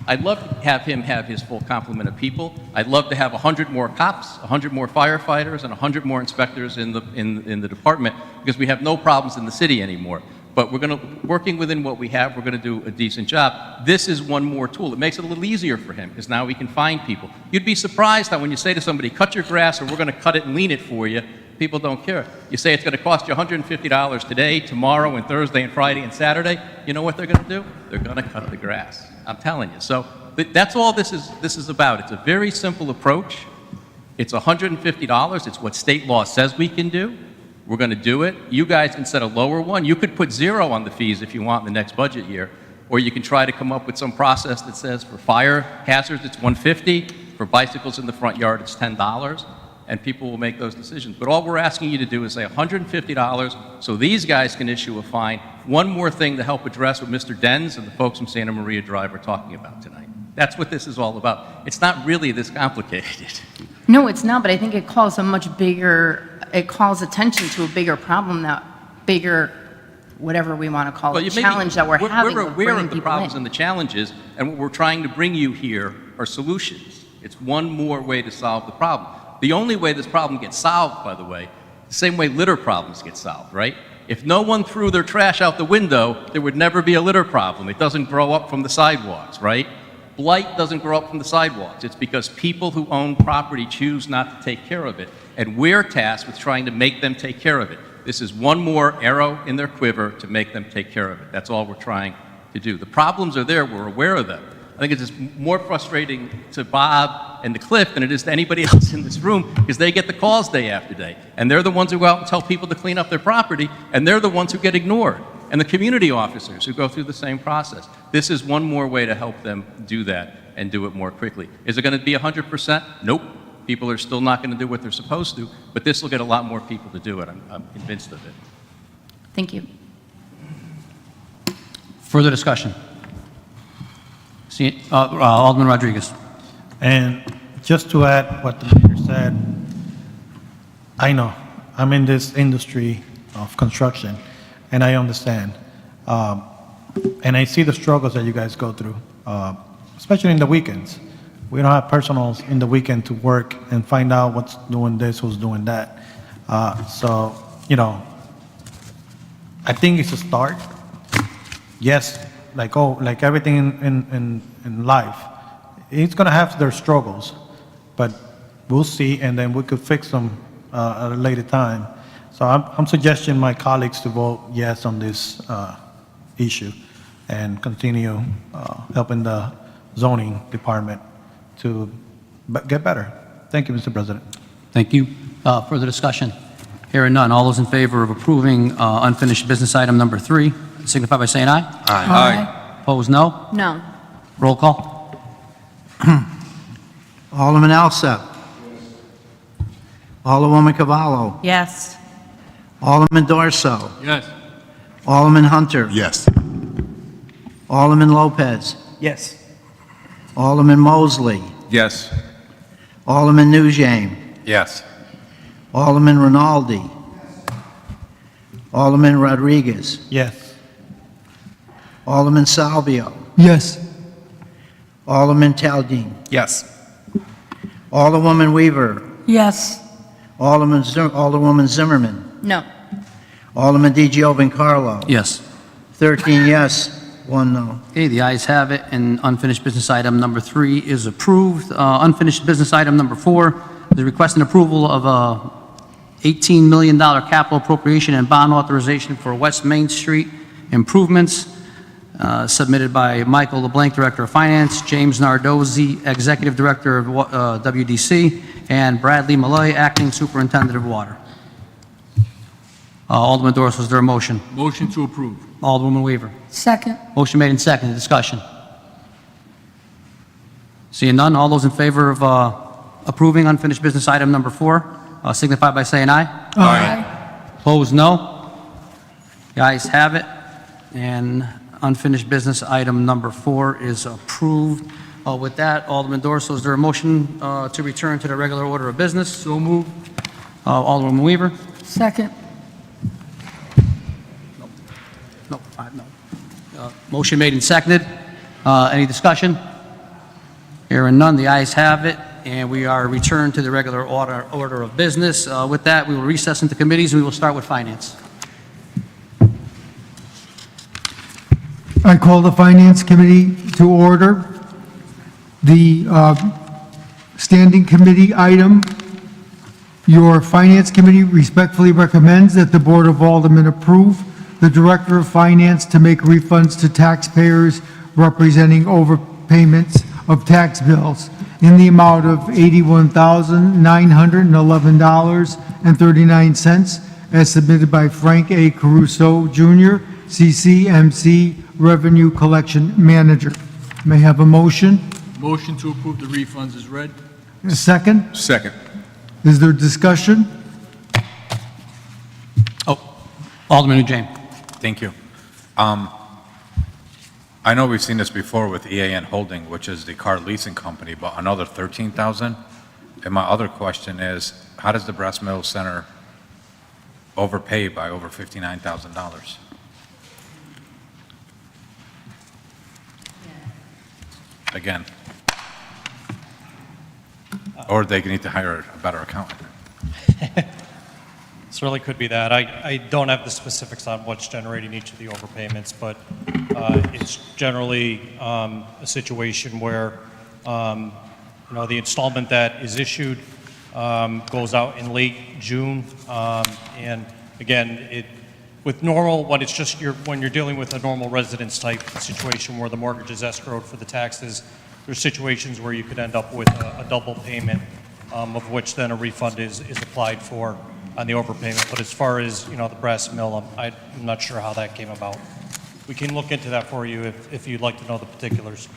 I'd love to have him have his full complement of people. I'd love to have 100 more cops, 100 more firefighters, and 100 more inspectors in the department, because we have no problems in the city anymore. But working within what we have, we're going to do a decent job. This is one more tool. It makes it a little easier for him, because now he can find people. You'd be surprised how when you say to somebody, cut your grass or we're going to cut it and lean it for you, people don't care. You say it's going to cost you $150 today, tomorrow, and Thursday, and Friday, and Saturday. You know what they're going to do? They're going to cut the grass. I'm telling you. So that's all this is about. It's a very simple approach. It's $150. It's what state law says we can do. We're going to do it. You guys can set a lower one. You could put 0 on the fees if you want in the next budget year, or you can try to come up with some process that says for fire hazards it's $150, for bicycles in the front yard it's $10, and people will make those decisions. But all we're asking you to do is say $150 so these guys can issue a fine. One more thing to help address what Mr. Denz and the folks from Santa Maria Drive are talking about tonight. That's what this is all about. It's not really this complicated. No, it's not, but I think it calls it calls attention to a bigger problem, whatever we want to call it, challenge that we're having. We're with aware bringing of the people problems in. and the challenges, and what we're trying to bring you here are solutions. It's one more way to solve the problem. The only way this problem gets solved, by the way, the same way litter problems get solved, right? If no one threw their trash out the window, there would never be a litter problem. It doesn't grow up from the sidewalks, right? Blight doesn't grow up from the sidewalks. It's because people who own property choose not to take care of it. And we're tasked with trying to make them take care of it. This is one more arrow in their quiver to make them take care of it. That's all we're trying to do. The problems are there. We're aware of them. I think it's just more frustrating to Bob and to Cliff than it is to anybody else in this room, because they get the calls day after day. And they're the ones who go out and tell people to clean up their property, and they're the ones who get ignored. And the community officers who go through the same process. This is one more way to help them do that and do it more quickly. Is it going to be 100%? Nope. People are still not going to do what they're supposed to, but this will get a lot more people to do it. I'm convinced of it. Thank you. Further discussion? Alderman Rodriguez. And just to add what the mayor said, I know, I'm in this industry of construction, and I understand. And I see the struggles that you guys go through, especially in the weekends. We don't have personals in the weekend to work and find out what's doing this, who's doing that. So, you know, I think it's a start. Yes, like everything in life, it's going to have their struggles, but we'll see, and then we could fix them at a later time. So I'm suggesting my colleagues to vote yes on this issue and continue helping the zoning department to get better. Thank you, Mr. President. Thank you. Further discussion? Hearing none. All those in favor of approving unfinished business item number 3, signify by saying aye. Aye. Opposed, no. No. Roll call. Alderman Alsep. Alderwoman Cavallo. Yes. Alderman Dorso. Yes. Alderman Hunter. Yes. Alderman Lopez. Yes. Alderman Mosley. Yes. Alderman Nugent. Yes. Alderman Rinaldi. Alderman Rodriguez. Yes. Alderman Salvio. Yes. Alderman Taldin. Yes. Alderwoman Weaver. Yes. Alderwoman Zimmerman. No. Alderman DiGiovincarlo. Yes. 13 yes, 1 no. Okay, the ayes have it, and unfinished business item number 3 is approved. Unfinished business item number 4 is requesting approval of a $18 million capital appropriation and bond authorization for West Main Street improvements, submitted by Michael LeBlanc, Director of Finance, James Nardozzi, Executive Director of WDC, and Bradley Malloy, Acting Superintendent of Water. Alderman Dorso, is there a motion? Motion to approve. Alderwoman Weaver. Second. Motion made and seconded. Discussion. Seeing none, all those in favor of approving unfinished business item number 4, signify by saying aye. Aye. Opposed, no. The ayes have it, and unfinished business item number 4 is approved. With that, Alderman Dorso, is there a motion to return to the regular order of business? So moved. Alderwoman Weaver. Second. No. Motion made and seconded. Any discussion? Hearing none, the ayes have it, and we are returned to the regular order of business. With that, we will recess into committees, and we will start with finance. I call the Finance Committee to order. The Standing Committee item, your Finance Committee respectfully recommends that the Board of Aldermen approve the Director of Finance to make refunds to taxpayers representing overpayments of tax bills in the amount of $81,911.39 as submitted by Frank A. Caruso Jr., CCMC Revenue Collection Manager. May I have a motion? Motion to approve the refunds is read. A second? Second. Is there discussion? Alderman Ujjain. Thank you. I know we've seen this before with EAN Holding, which is the car leasing company, but another $13,000. And my other question is, how does the Brass Mills Center overpay by over $59,000? Again. Or they need to hire a better accountant. Certainly could be that. I don't have the specifics on what's generating each of the overpayments, but it's generally a situation where the installment that is issued goes out in late June, and again, with normal, when it's just when you're dealing with a normal residence type situation where the mortgage is escrowed for the taxes, there's situations where you could end up with a double payment, of which then a refund is applied for on the overpayment. But as far as the Brass Mill, I'm not sure how that came about. We can look into that for you if you'd like to know the particulars.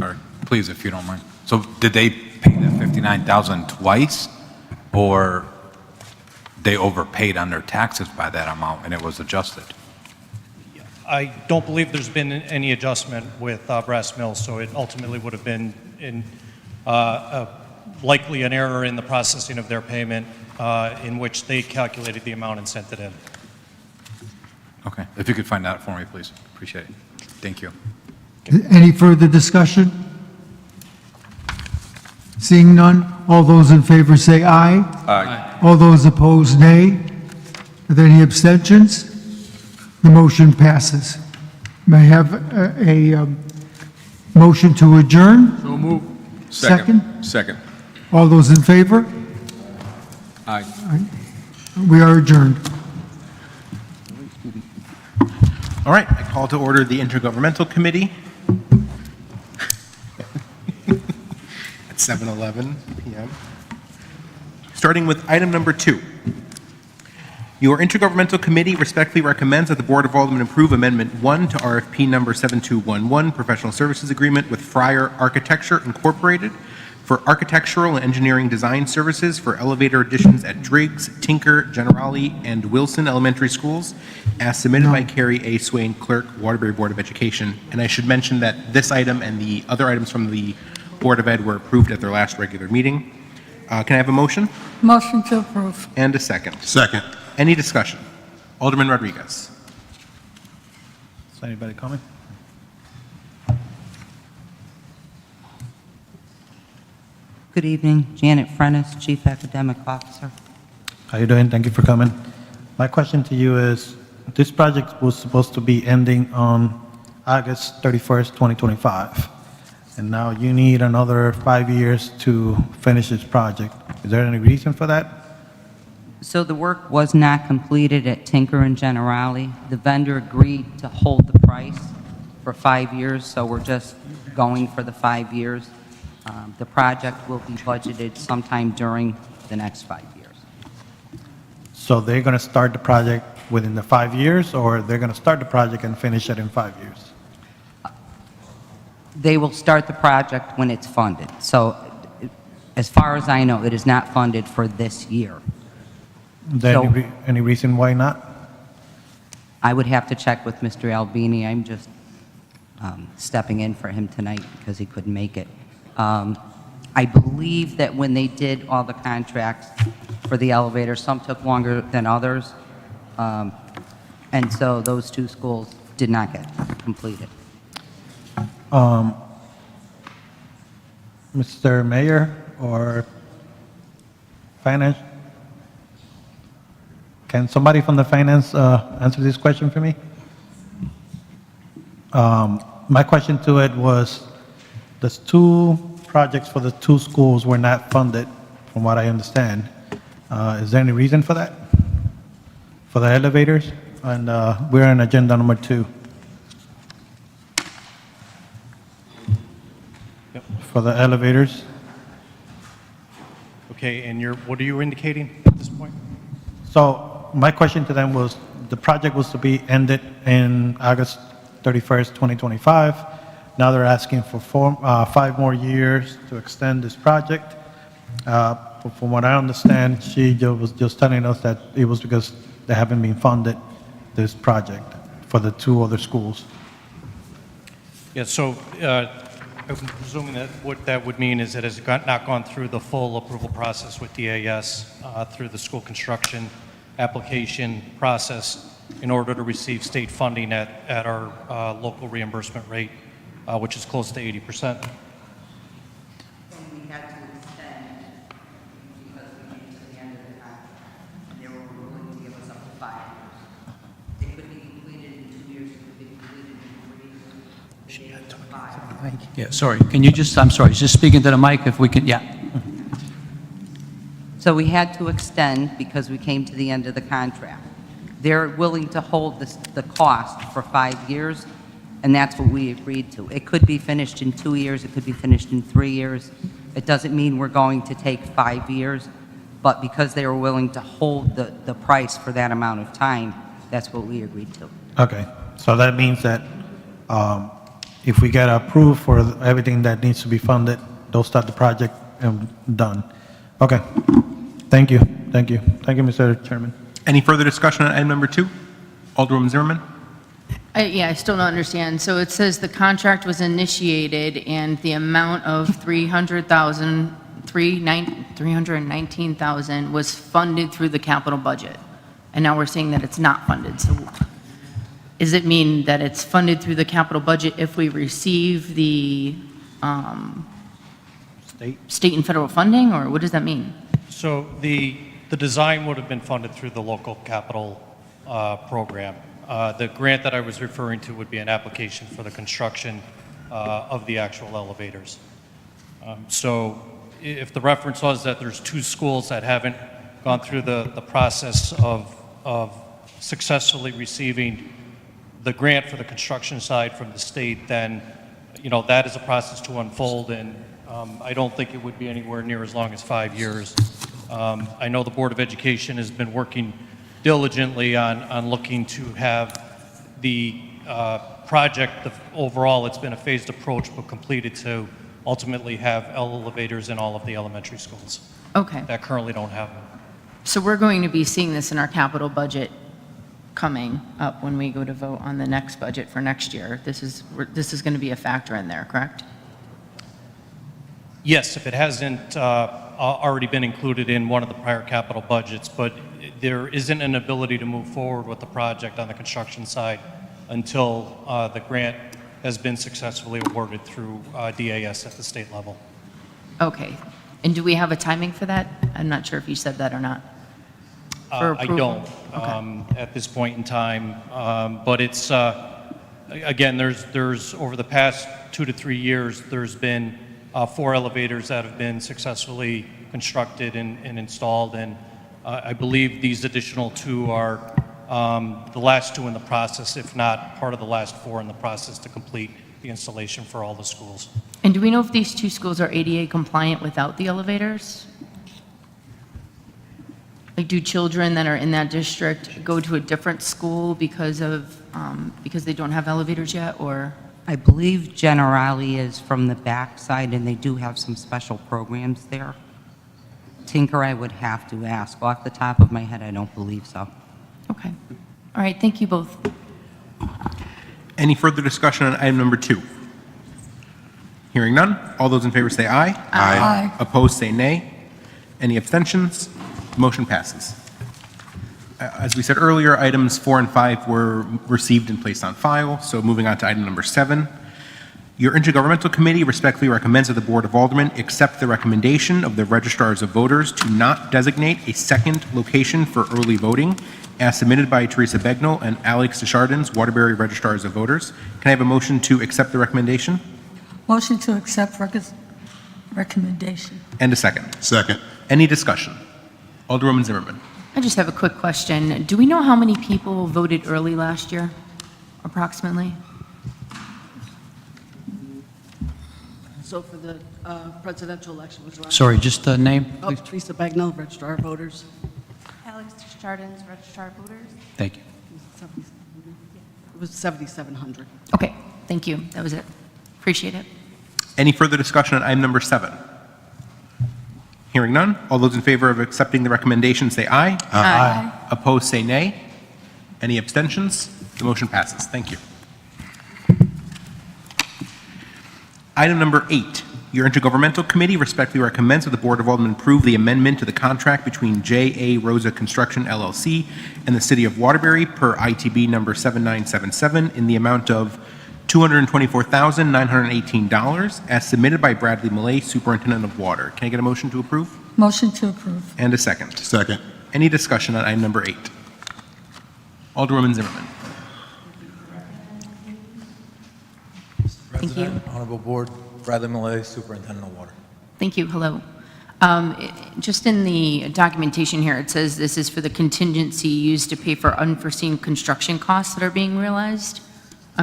All right, please, if you don't mind. So did they pay the $59,000 twice, or they overpaid on their taxes by that amount and it was adjusted? I don't believe there's been any adjustment with Brass Mills, so it ultimately would have been likely an error in the processing of their payment, in which they calculated the amount and sent it in. Okay, if you could find out for me, please. Appreciate it. Thank you. Any further discussion? Seeing none, all those in favor say aye. Aye. All those opposed, nay. Are there any abstentions? The motion passes. May I have a motion to adjourn? So move. Second? Second. All those in favor? Aye. We are adjourned. All right, I call to order the Intergovernmental Committee at 7:11 p.m. Starting with item number 2. Your Intergovernmental Committee respectfully recommends that the Board of Aldermen approve Amendment 1 to RFP number 7211, Professional Services Agreement with Fryer Architecture Incorporated for architectural and engineering design services for elevator additions at Driggs, Tinker, Generali, and Wilson Elementary Schools, as submitted by Carrie A. Swain, Clerk, Waterbury Board of Education. And I should mention that this item and the other items from the Board of Ed were approved at their last regular meeting. Can I have a motion? Motion to approve. And a second. Second. Any discussion? Alderman Rodriguez. Is anybody coming? Good evening, Janet Frennis, Chief Academic Officer. How you doing? Thank you for coming. My question to you is, this project was supposed to be ending on August 31st, 2025, and now you need another 5 years to finish this project. Is there any reason for that? So the work was not completed at Tinker and Generali. The vendor agreed to hold the price for 5 years, so we're just going for the 5 years. The project will be budgeted sometime during the next 5 years. So they're going to start the project within the 5 years, or they're going to start the project and finish it in 5 years? They will start the project when it's funded. So as far as I know, it is not funded for this year. Any reason why not? I would have to check with Mr. Albini. I'm just stepping in for him tonight because he couldn't make it. I believe that when they did all the contracts for the elevator, some took longer than others, and so those 2 schools did not get completed. Mr. Mayor or Finance? Can somebody from the Finance answer this question for me? My question to it was, there's two projects for the two schools were not funded, from what I understand. Is there any reason for that? For the elevators? And we're on agenda number 2. For the elevators. Okay, and what are you indicating at this point? So my question to them was, the project was to be ended in August 31st, 2025. Now they're asking for 5 more years to extend this project. From what I understand, she was just telling us that it was because they haven't been funded this project for the 2 other schools. Yeah, so I'm presuming that what that would mean is it has not gone through the full approval process with DAS through the school construction application process in order to receive state funding at our local reimbursement rate, which is close to 80%. We had to extend because we came to the end of the contract, and they were willing to give us up to 5 years. It could be completed in 2 years, it could be completed in 3 years. She had 5. Yeah, sorry, can you just, I'm sorry, just speaking to the mic if we can, yeah. So we had to extend because we came to the end of the contract. They're willing to hold the cost for 5 years, and that's what we agreed to. It could be finished in 2 years, it could be finished in 3 years. It doesn't mean we're going to take 5 years, but because they were willing to hold the price for that amount of time, that's what we agreed to. Okay, so that means that if we get approved for everything that needs to be funded, they'll start the project and done. Okay, thank you, thank you. Thank you, Mr. Chairman. Any further discussion on item number 2? Alderwoman Zimmerman? Yeah, I still don't understand. So it says the contract was initiated and the amount of $319,000 was funded through the capital budget. And now we're saying that it's not funded. So does it mean that it's funded through the capital budget if we receive the state and federal funding, or what does that mean? So the design would have been funded through the local capital program. The grant that I was referring to would be an application for the construction of the actual elevators. So if the reference was that there's 2 schools that haven't gone through the process of successfully receiving the grant for the construction side from the state, then, you know, that is a process to unfold, and I don't think it would be anywhere near as long as 5 years. I know the Board of Education has been working diligently on looking to have the project, overall, it's been a phased approach, but completed to ultimately have elevators in all of the elementary schools. Okay. That currently don't have them. So we're going to be seeing this in our capital budget coming up when we go to vote on the next budget for next year. This is going to be a factor in there, correct? Yes, if it hasn't already been included in one of the prior capital budgets, but there isn't an ability to move forward with the project on the construction side until the grant has been successfully awarded through DAS at the state level. Okay. And do we have a timing for that? I'm not sure if you said that or not. For I approval? don't at this point in time, but it's, again, there's over the past 2 to 3 years, there's been 4 elevators that have been successfully constructed and installed, and I believe these additional 2 are the last 2 in the process, if not part of the last 4 in the process to complete the installation for all the schools. And do we know if these 2 schools are ADA compliant without the elevators? Like, do children that are in that district go to a different school because they don't have elevators yet, or? I believe Generali is from the backside, and they do have some special programs there. Tinker, I would have to ask. Off the top of my head, I don't believe so. Okay. All right, thank you both. Any further discussion on item number 2? Hearing none, all those in favor say aye. Aye. Opposed, say nay. Any abstentions? Motion passes. As we said earlier, items 4 and 5 were received and placed on file, so moving on to item number 7. Your Intergovernmental Committee respectfully recommends that the Board of Aldermen accept the recommendation of the registrars of voters to not designate a second location for early voting, as submitted by Teresa Begnell and Alex Desjardins, Waterbury Registrars of Voters. Can I have a motion to accept the recommendation? Motion to accept recommendation. And a second. Second. Any discussion? Alderwoman Zimmerman. I just have a quick question. Do we know how many people voted early last year, approximately? So for the presidential election was around... Sorry, just the name, Oh, please. Teresa Bagnell, Registrar of Voters. Alex Desjardins, Registrar of Voters. Thank you. It was 7,700. Okay, thank you. That was it. Appreciate it. Any further discussion on item number 7? Hearing none, all those in favor of accepting the recommendation say aye. Aye. Opposed say nay. Any abstentions? The motion passes. Thank you. Item number 8, your Intergovernmental Committee respectfully recommends that the Board of Aldermen approve the amendment to the contract between J.A. Rosa Construction LLC and the City of Waterbury per ITB number 7977 in the amount of $224,918 as submitted by Bradley Millay, Superintendent of Water. Can I get a motion to approve? Motion to approve. And a second. Second. Any discussion on item number 8? Alderwoman Zimmerman. Thank you. Honorable Board, Bradley Millay, Superintendent of Water. Thank you. Hello. Just in the documentation here, it says this is for the contingency used to pay for unforeseen construction costs that are being realized.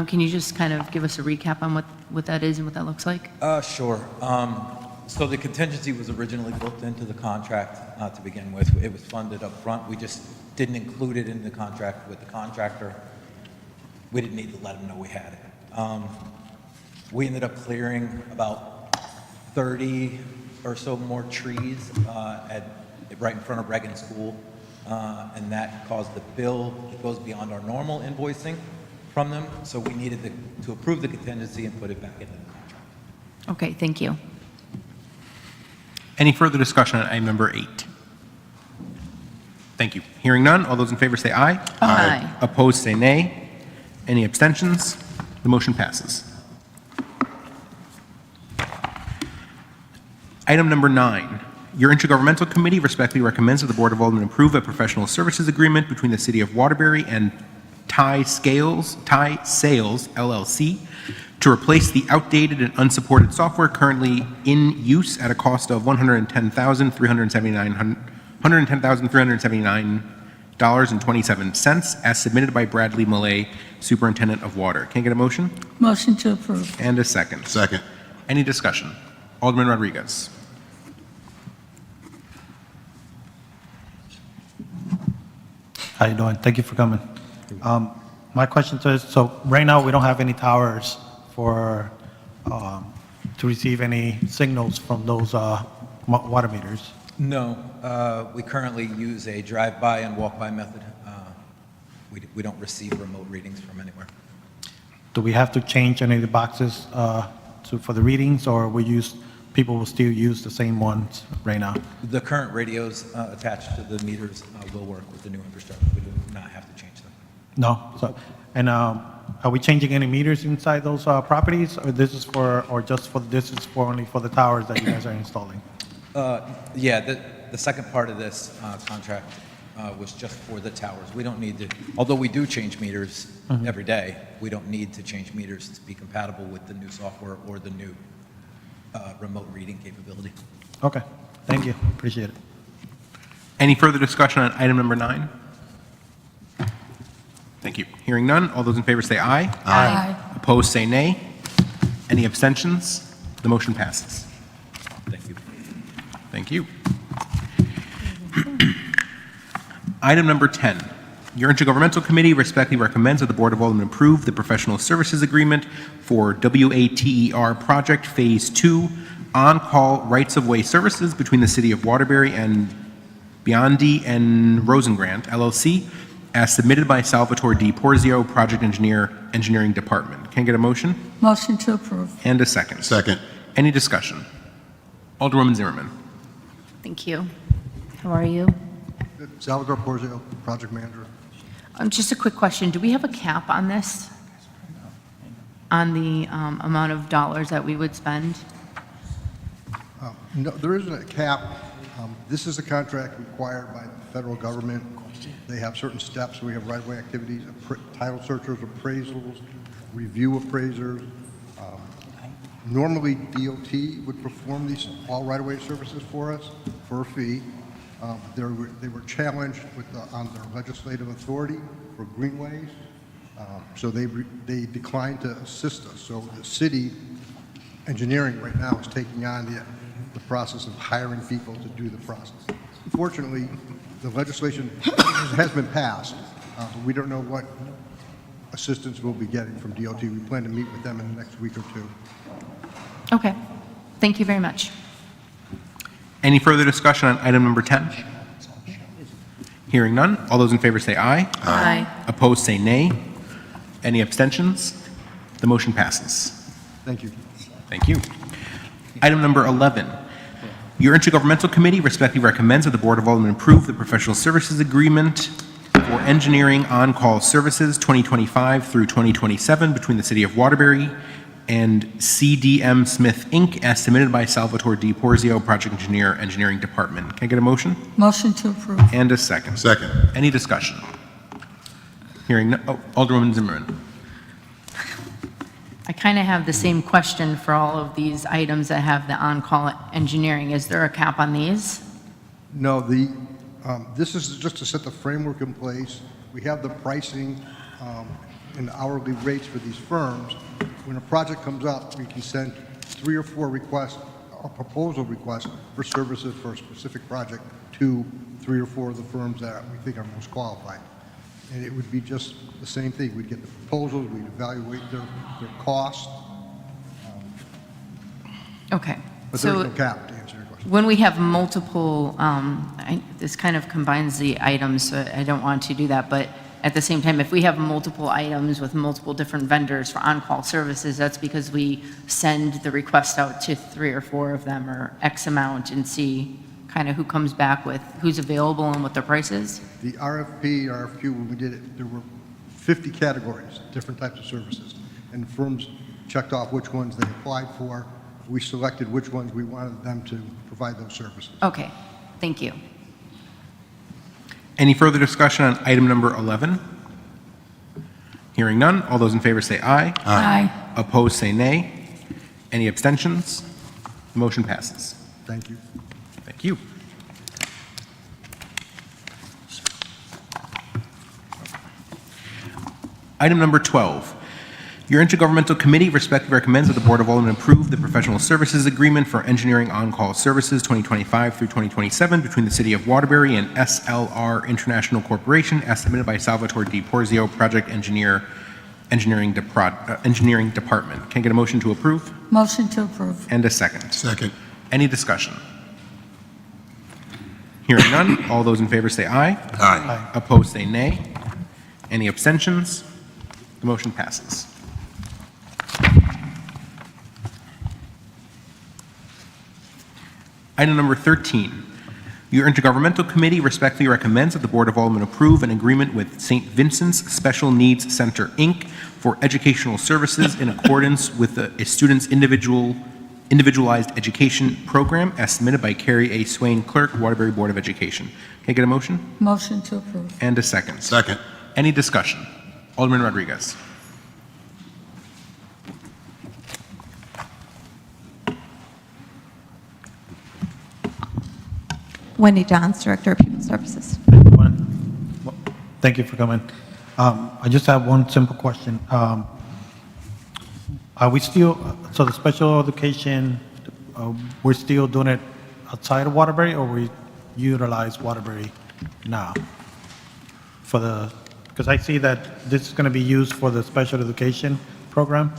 Can you just kind of give us a recap on what that is and what that looks like? Sure. So the contingency was originally built into the contract to begin with. It was funded up front. We just didn't include it in the contract with the contractor. We didn't need to let them know we had it. We ended up clearing about 30 or so more trees right in front of Reagan School, and that caused the bill. It goes beyond our normal invoicing from them, so we needed to approve the contingency and put it back into the contract. Okay, thank you. Any further discussion on item number 8? Thank you. Hearing none, all those in favor say aye. Aye. Opposed say nay. Any abstentions? The motion passes. Item number 9. Your Intergovernmental Committee respectfully recommends that the Board of Aldermen approve a professional services agreement between the City of Waterbury and Thai Sales LLC to replace the outdated and unsupported software currently in use at a cost of $110,379.27 as submitted by Bradley Millay, Superintendent of Water. Can I get a motion? Motion to approve. And a second. Second. Any discussion? Alderman Rodriguez. How you doing? Thank you for coming. My question is, so right now we don't have any towers for, to receive any signals from those water meters. No, we currently use a drive-by and walk-by method. We don't receive remote readings from anywhere. Do we have to change any of the boxes for the readings, or people will still use the same ones right now? The current radios attached to the meters will work with the new infrastructure. We do not have to change them. No. So, and are we changing any meters inside those properties, or this is only for the towers that you guys are installing? Yeah, the second part of this contract was just for the towers. We don't need to, although we do change meters every day, we don't need to change meters to be compatible with the new software or the new remote reading capability. Okay, thank you, appreciate it. Any further discussion on item number 9? Thank you. Hearing none, all those in favor say aye. Aye. Opposed say nay. Any abstentions? The motion passes. Thank you. Thank you. Item number 10. Your Intergovernmental Committee respectfully recommends that the Board of Aldermen approve the professional services agreement for WATER Project Phase 2 on-call rights-of-way services between the City of Waterbury and Biondi and Rosengrant, LLC, as submitted by Salvatore D. Porzio, Project Engineering Department. Can I get a motion? Motion to approve. And a second. Second. Any discussion? Alderwoman Zimmerman. Thank you. How are you? Salvador Porzio, Project Manager. Just a quick question. Do we have a cap on this? on the amount of dollars that we would spend? No, there isn't a cap. This is a contract required by the federal government. They have certain steps. We have right-of-way activities, title searchers, appraisals, review appraisers. Normally, DOT would perform these all right-of-way services for us for a fee. They were challenged on their legislative authority for greenways, so they declined to assist us. So the city engineering right now is taking on the process of hiring people to do the process. Unfortunately, the legislation has been passed, but we don't know what assistance we'll be getting from DOT. We plan to meet with them in the next week or two. Okay. Thank you very much. Any further discussion on item number 10? Hearing none. All those in favor say aye. Aye. Opposed say nay. Any abstentions? The motion passes. Thank you. Thank you. Item number 11. Your Intergovernmental Committee respectfully recommends that the Board of Aldermen approve the professional services agreement for engineering on-call services 2025 through 2027 between the City of Waterbury and CDM Smith, Inc., as submitted by Salvatore D. Porzio, Project Engineer, Engineering Department. Can I get a motion? Motion to approve. And a second. Second. Any discussion? Hearing no, Alderwoman Zimmerman. I kind of have the same question for all of these items that have the on-call engineering. Is there a cap on these? No, this is just to set the framework in place. We have the pricing and hourly rates for these firms. When a project comes up, we can send 3 or 4 requests, or proposal requests for services for a specific project to 3 or 4 of the firms that we think are most qualified. And it would be just the same thing. We'd get the proposals, we'd evaluate their cost, Okay. but there's no cap to answer your question. When we have multiple, this kind of combines the items, so I don't want to do that, but at the same time, if we have multiple items with multiple different vendors for on-call services, that's because we send the request out to 3 or 4 of them or X amount and see kind of who comes back with who's available and what their price is? The RFP, RFQ, when we did it, there were 50 categories, different types of services, and firms checked off which ones they applied for. We selected which ones we wanted them to provide those services. Okay, thank you. Any further discussion on item number 11? Hearing none. All those in favor say aye. Aye. Opposed say nay. Any abstentions? The motion passes. Thank you. Thank you. Item number 12. Your Intergovernmental Committee respectfully recommends that the Board of Aldermen approve the professional services agreement for engineering on-call services 2025 through 2027 between the City of Waterbury and SLR International Corporation, as submitted by Salvatore D. Porzio, Project Engineer, Engineering Department. Can I get a motion to approve? Motion to approve. And a second. Second. Any discussion? Hearing none. All those in favor say aye. Aye. Opposed say nay. Any abstentions? The motion passes. Item number 13. Your Intergovernmental Committee respectfully recommends that the Board of Aldermen approve an agreement with St. Vincent's Special Needs Center, Inc. for educational services in accordance with a student's individualized education program as submitted by Carrie A. Swain, Clerk, Waterbury Board of Education. Can I get a motion? Motion to approve. And a second. Second. Any discussion? Alderman Rodriguez. Wendy Johns, Director of Pupil Services. Thank you for coming. I just have one simple question. Are we still, so the special education, we're still doing it outside of Waterbury, or we utilize Waterbury now? For the, because I see that this is going to be used for the special education program.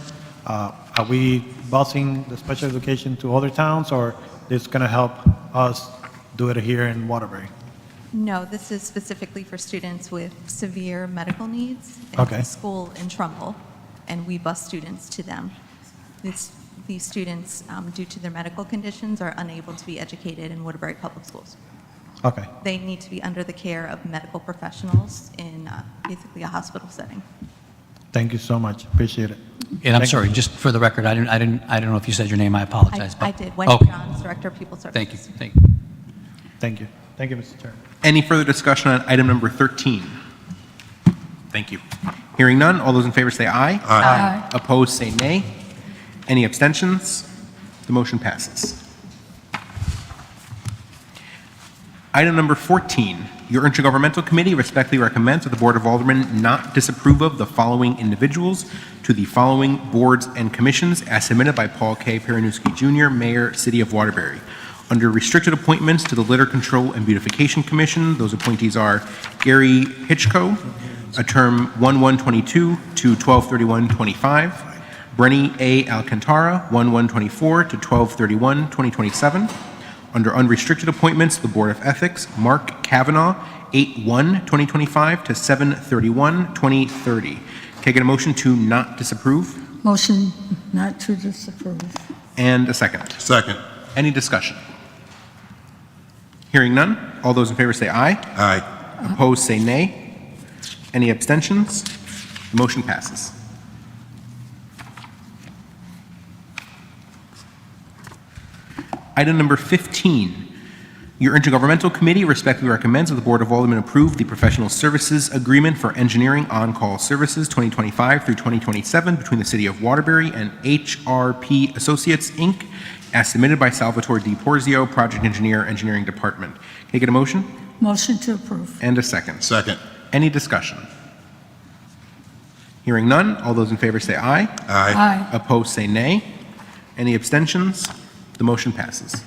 Are we busing the special education to other towns, or it's going to help us do it here in Waterbury? No, this is specifically for students with severe medical needs. Okay. It's a school in Trumbull, and we bus students to them. These students, due to their medical conditions, are unable to be educated in Waterbury Public Schools. Okay. They need to be under the care of medical professionals in basically a hospital setting. Thank you so much. Appreciate it. And I'm Thank sorry, you. just for the record, I don't know if you said your name, I apologize. I but- did. Wendy Okay. Johns, Director of People Services. Thank you, thank you. Thank you. Thank you, Mr. Chairman. Any further discussion on item number 13? Thank you. Hearing none, all those in favor say aye. Aye. Opposed, say nay. Any abstentions? The motion passes. Item number 14, your intergovernmental committee respectfully recommends that the Board of Aldermen not disapprove of the following individuals to the following boards and commissions as submitted by Paul K. Peranowski Jr., Mayor, City of Waterbury. Under restricted appointments to the Litter Control and Beautification Commission, those appointees are Gary Hitchko, a term 1/1/22 to 12/31/25. Brenny A. Alcantara, 1/1/24 to 12/31/2027. Under unrestricted appointments, the Board of Ethics, Mark Kavanaugh, 8/1/2025 to 7/31/2030. Can I get a motion to not disapprove? Motion not to disapprove. And a second. Second. Any discussion? Hearing none, all those in favor say aye. Aye. Opposed, say nay. Any abstentions? The motion passes. Item number 15, your intergovernmental committee respectfully recommends that the Board of Aldermen approve the professional services agreement for engineering on-call services 2025 through 2027 between the City of Waterbury and HRP Associates, Inc., as submitted by Salvatore Di Porzio, Project Engineer, Engineering Department. Can I get a motion? Motion to approve. And a second. Second. Any discussion? Hearing none, all those in favor say aye. Aye. Opposed, say nay. Any abstentions? The motion passes.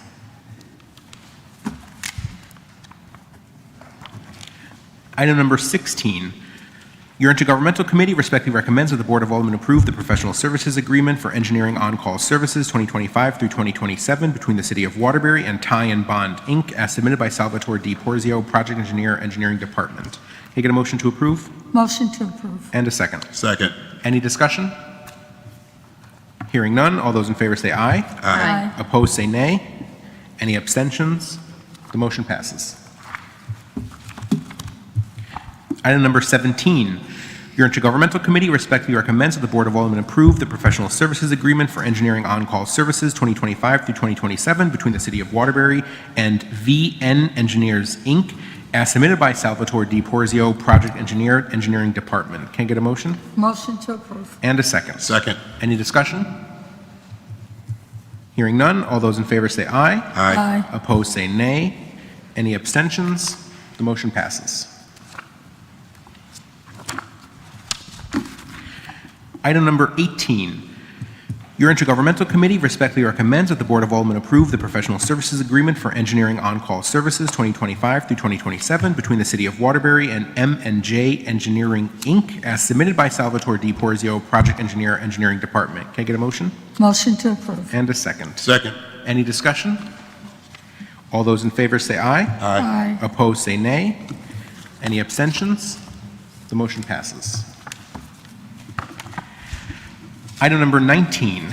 Item number 16, your intergovernmental committee respectfully recommends that the Board of Aldermen approve the professional services agreement for engineering on-call services 2025 through 2027 between the City of Waterbury and Tie and Bond, Inc., as submitted by Salvatore Di Porzio, Project Engineer, Engineering Department. Can I get a motion to approve? Motion to approve. And a second. Second. Any discussion? Hearing none, all those in favor say aye. Aye. Opposed, say nay. Any abstentions? The motion passes. Item number 17, your intergovernmental committee respectfully recommends that the Board of Aldermen approve the professional services agreement for engineering on-call services 2025 through 2027 between the City of Waterbury and VN Engineers, Inc., as submitted by Salvatore Di Porzio, Project Engineer, Engineering Department. Can I get a motion? Motion to approve. And a second. Second. Any discussion? Hearing none, all those in favor say aye. Aye. Opposed, say nay. Any abstentions? The motion passes. Item number 18, your intergovernmental committee respectfully recommends that the Board of Aldermen approve the professional services agreement for engineering on-call services 2025 through 2027 between the City of Waterbury and M&J Engineering, Inc., as submitted by Salvatore Di Porzio, Project Engineer, Engineering Department. Can I get a motion? Motion to approve. And a second. Second. Any discussion? All those in favor say aye. Aye. Opposed, say nay. Any abstentions? The motion passes. Item number 19,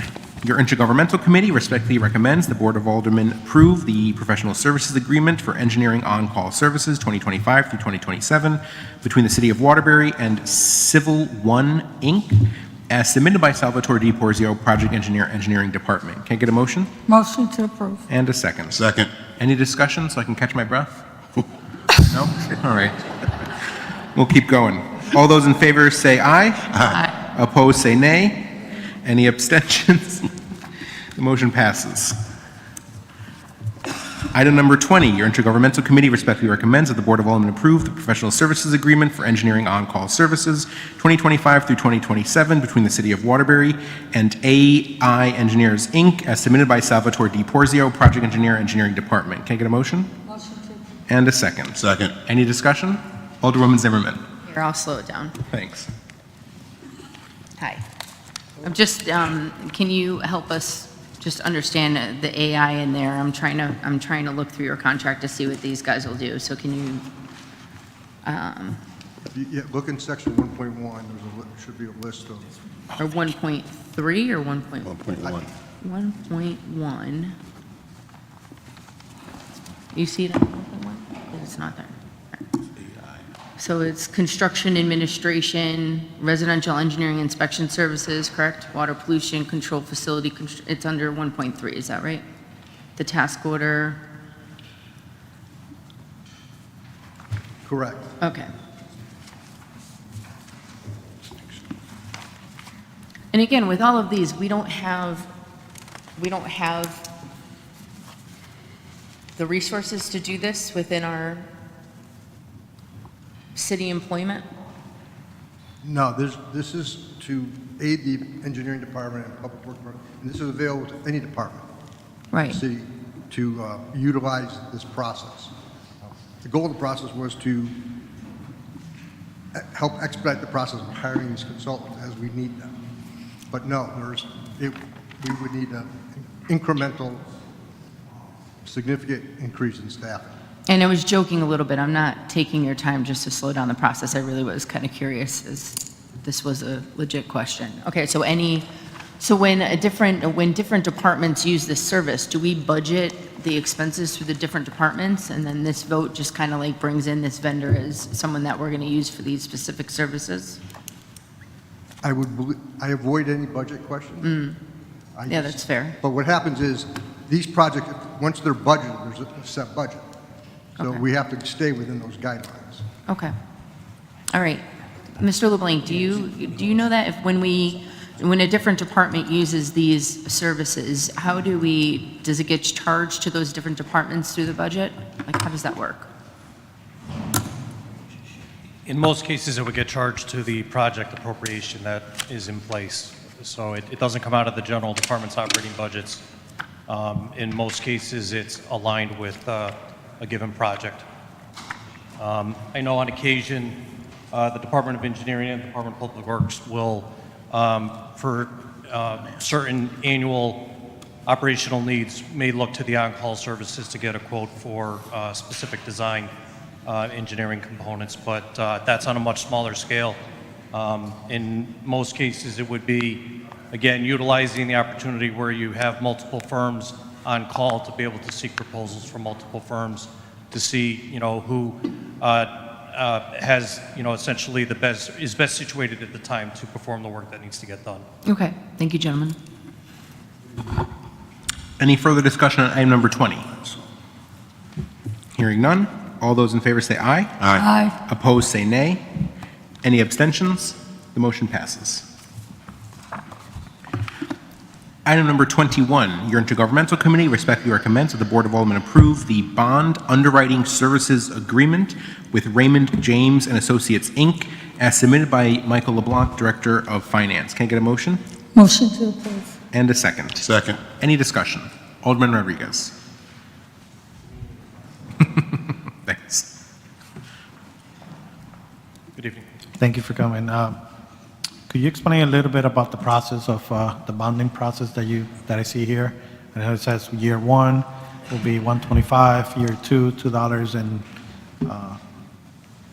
your intergovernmental committee respectfully recommends the Board of Aldermen approve the professional services agreement for engineering on-call services 2025 through 2027 between the City of Waterbury and Civil One, Inc., as submitted by Salvatore Di Porzio, Project Engineer, Engineering Department. Can I get a motion? Motion to approve. And a second. Second. Any discussion so I can catch my breath? No? All right. We'll keep going. All those in favor say aye. Aye. Opposed, say nay. Any abstentions? The motion passes. Item number 20, your intergovernmental committee respectfully recommends that the Board of Aldermen approve the professional services agreement for engineering on-call services 2025 through 2027 between the City of Waterbury and AI Engineers, Inc., as submitted by Salvatore Di Porzio, Project Engineer, Engineering Department. Can I get a motion? Motion to approve. And a second. Second. Any discussion? Alderwoman Zimmerman. Here, I'll slow it down. Thanks. Hi. I'm just, can you help us just understand the AI in there? I'm trying to look through your contract to see what these guys will do. So can you, Yeah, look in section 1.1, should be a list of. or 1.3 or 1.1? 1.1. 1.1. You see it on 1.1? Because it's not there. So it's construction administration, residential engineering inspection services, correct? Water pollution control facility, it's under 1.3, is that right? The task order, Correct. okay. And again, with all of these, we don't have the resources to do this within our city employment? No, this is to aid the engineering department and public works department, and this is available to any department. Right. in the city to utilize this process. The goal of the process was to help expedite the process of hiring these consultants as we need them. But no, we would need an incremental, significant increase in staffing. And I was joking a little bit. I'm not taking your time just to slow down the process. I really was kind of curious, as this was a legit question. Okay, so when different departments use this service, do we budget the expenses through the different departments, and then this vote just kind of like brings in this vendor as someone that we're going to use for these specific services? I avoid any budget questions. Yeah, that's fair. But what happens is, these projects, once they're budgeted, there's a set budget. So Okay. we have to stay within those guidelines. Okay. All right. Mr. LeBlanc, do you know that when a different department uses these services, does it get charged to those different departments through the budget? Like, how does that work? In most cases, it would get charged to the project appropriation that is in place. So it doesn't come out of the general department's operating budgets. In most cases, it's aligned with a given project. I know on occasion, the Department of Engineering and the Department of Public Works will, for certain annual operational needs, may look to the on-call services to get a quote for specific design engineering components, but that's on a much smaller scale. In most cases, it would be, again, utilizing the opportunity where you have multiple firms on call to be able to seek proposals from multiple firms to see, who has, essentially is best situated at the time to perform the work that needs to get done. Okay. Thank you, gentlemen. Any further discussion on item number 20? Hearing none. All those in favor say aye. Aye. Opposed, say nay. Any abstentions? The motion passes. Item number 21, your intergovernmental committee respectfully recommends that the Board of Aldermen approve the bond underwriting services agreement with Raymond James and Associates, Inc., as submitted by Michael LeBlanc, Director of Finance. Can I get a motion? Motion to approve. And a second. Second. Any discussion? Alderman Rodriguez. Thanks. Good evening. Thank you for coming. Could you explain a little bit about the process of the bonding process that I see here? I know it says year one will be $125, year two, $2 and,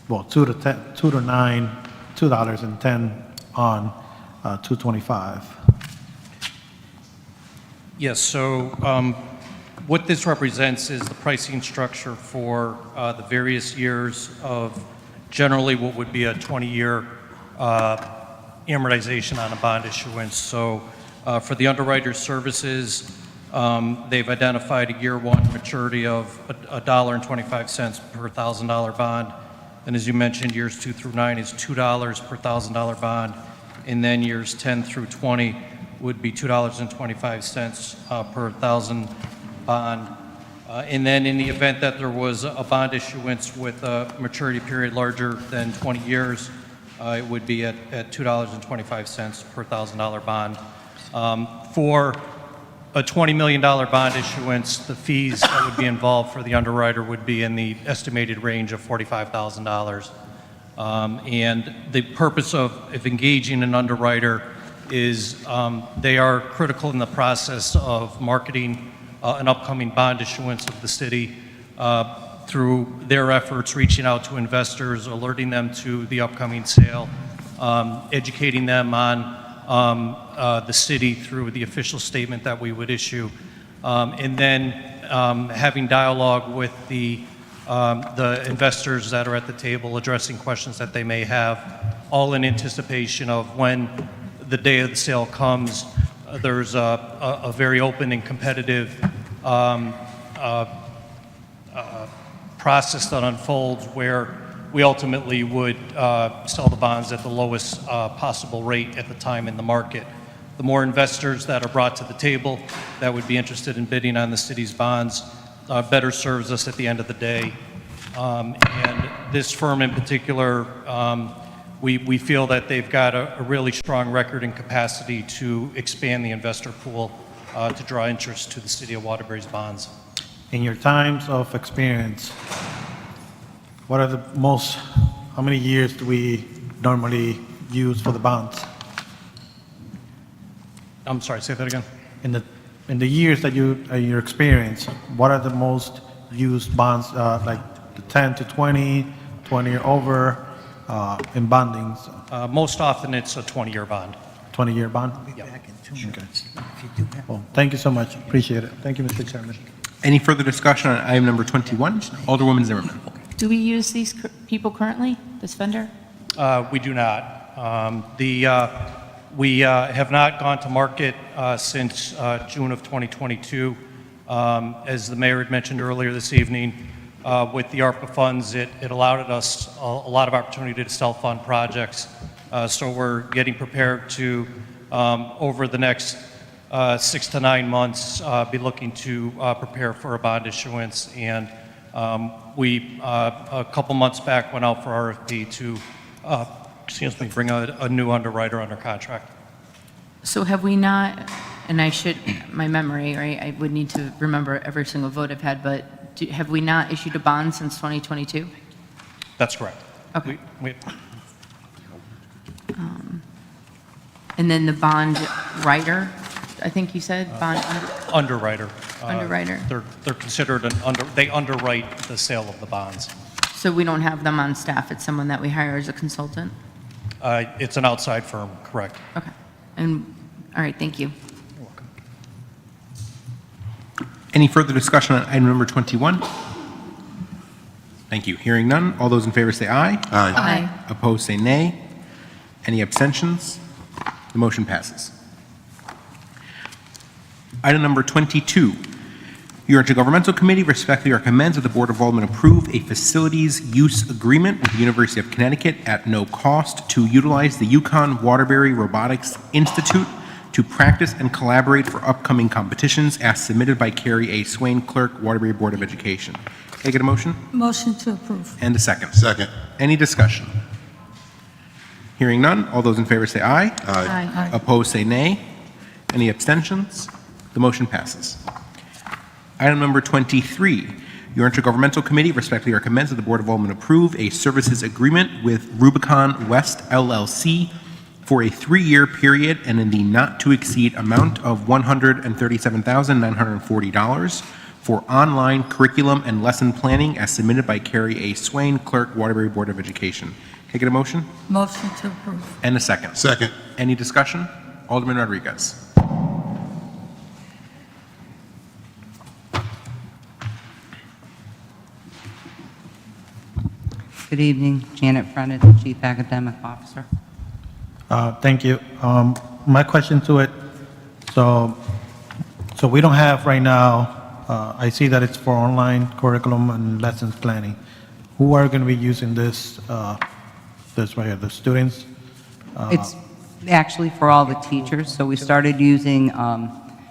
well, 2 to 9, $2 and 10 on $225. Yes, so what this represents is the pricing structure for the various years of generally what would be a 20-year amortization on a bond issuance. So for the underwriter's services, they've identified a year one maturity of $1.25 per $1,000 bond. And as you mentioned, years 2 through 9 is $2 per $1,000 bond. And then years 10 through 20 would be $2.25 per 1,000 bond. And then in the event that there was a bond issuance with a maturity period larger than 20 years, it would be at $2.25 per $1,000 bond. For a $20 million bond issuance, the fees that would be involved for the underwriter would be in the estimated range of $45,000. And the purpose of engaging an underwriter is they are critical in the process of marketing an upcoming bond issuance of the city through their efforts, reaching out to investors, alerting them to the upcoming sale, educating them on the city through the official statement that we would issue, and then having dialogue with the the investors that are at the table addressing questions that they may have, all in anticipation of when the day of the sale comes. There's a very open and competitive process that unfolds where we ultimately would sell the bonds at the lowest possible rate at the time in the market. The more investors that are brought to the table that would be interested in bidding on the city's bonds better serves us at the end of the day. And this firm in particular, we feel that they've got a really strong record and capacity to expand the investor pool to draw interest to the city of Waterbury's bonds. In your times of experience, what are the most, how many years do we normally use for the bonds? I'm sorry, say that again. In the years that your experience, what are the most used bonds, like the 10 to 20, 20 or over, in bondings? Most often it's a 20-year bond. 20-year bond? Okay. Well, thank you so much. Appreciate it. Thank you, Mr. Chairman. Any further discussion on item number 21? Alderwoman Zimmerman. Do we use these people currently, this vendor? We do not. We have not gone to market since June of 2022. As the mayor had mentioned earlier this evening, with the ARPA funds, it allowed us a lot of opportunity to self-fund projects. So we're getting prepared to, over the next 6 to 9 months, be looking to prepare for a bond issuance. And we, a couple months back, went out for RFP to bring a new underwriter under contract. So have we not, and my memory, right, I would need to remember every single vote I've had, but have we not issued a bond since 2022? That's correct. Okay. And then the bond writer, I think you said, Underwriter. Underwriter. They're considered they underwrite the sale of the bonds. So we don't have them on staff, it's someone that we hire as a consultant? It's an outside firm, correct. Okay. And, all right, thank you. Any further discussion on item number 21? Thank you. Hearing none, all those in favor say aye. Aye. Aye. Opposed say nay. Any abstentions? The motion passes. Item number 22. Your Intergovernmental Committee respectfully recommends that the Board of Aldermen approve a facilities use agreement with the University of Connecticut at no cost to utilize the Yukon Waterbury Robotics Institute to practice and collaborate for upcoming competitions as submitted by Carrie A. Swain, Clerk, Waterbury Board of Education. Can I get a motion? Motion to approve. And a second. Second. Any discussion? Hearing none, all those in favor say aye. Aye. Opposed say nay. Any abstentions? The motion passes. Item number 23, your Intergovernmental Committee respectfully recommends that the Board of Aldermen approve a services agreement with Rubicon West LLC for a 3-year period and in the not-to-exceed amount of $137,940 for online curriculum and lesson planning as submitted by Carrie A. Swain, Clerk, Waterbury Board of Education. Can I get a motion? Motion to approve. And a second. Second. Any discussion? Alderman Rodriguez. Good evening, Janet Frenette, Chief Academic Officer. Thank you. My question to it, so we don't have right now, I see that it's for online curriculum and lessons planning. Who are going to be using this right here, the students? It's actually for all the teachers. So we started using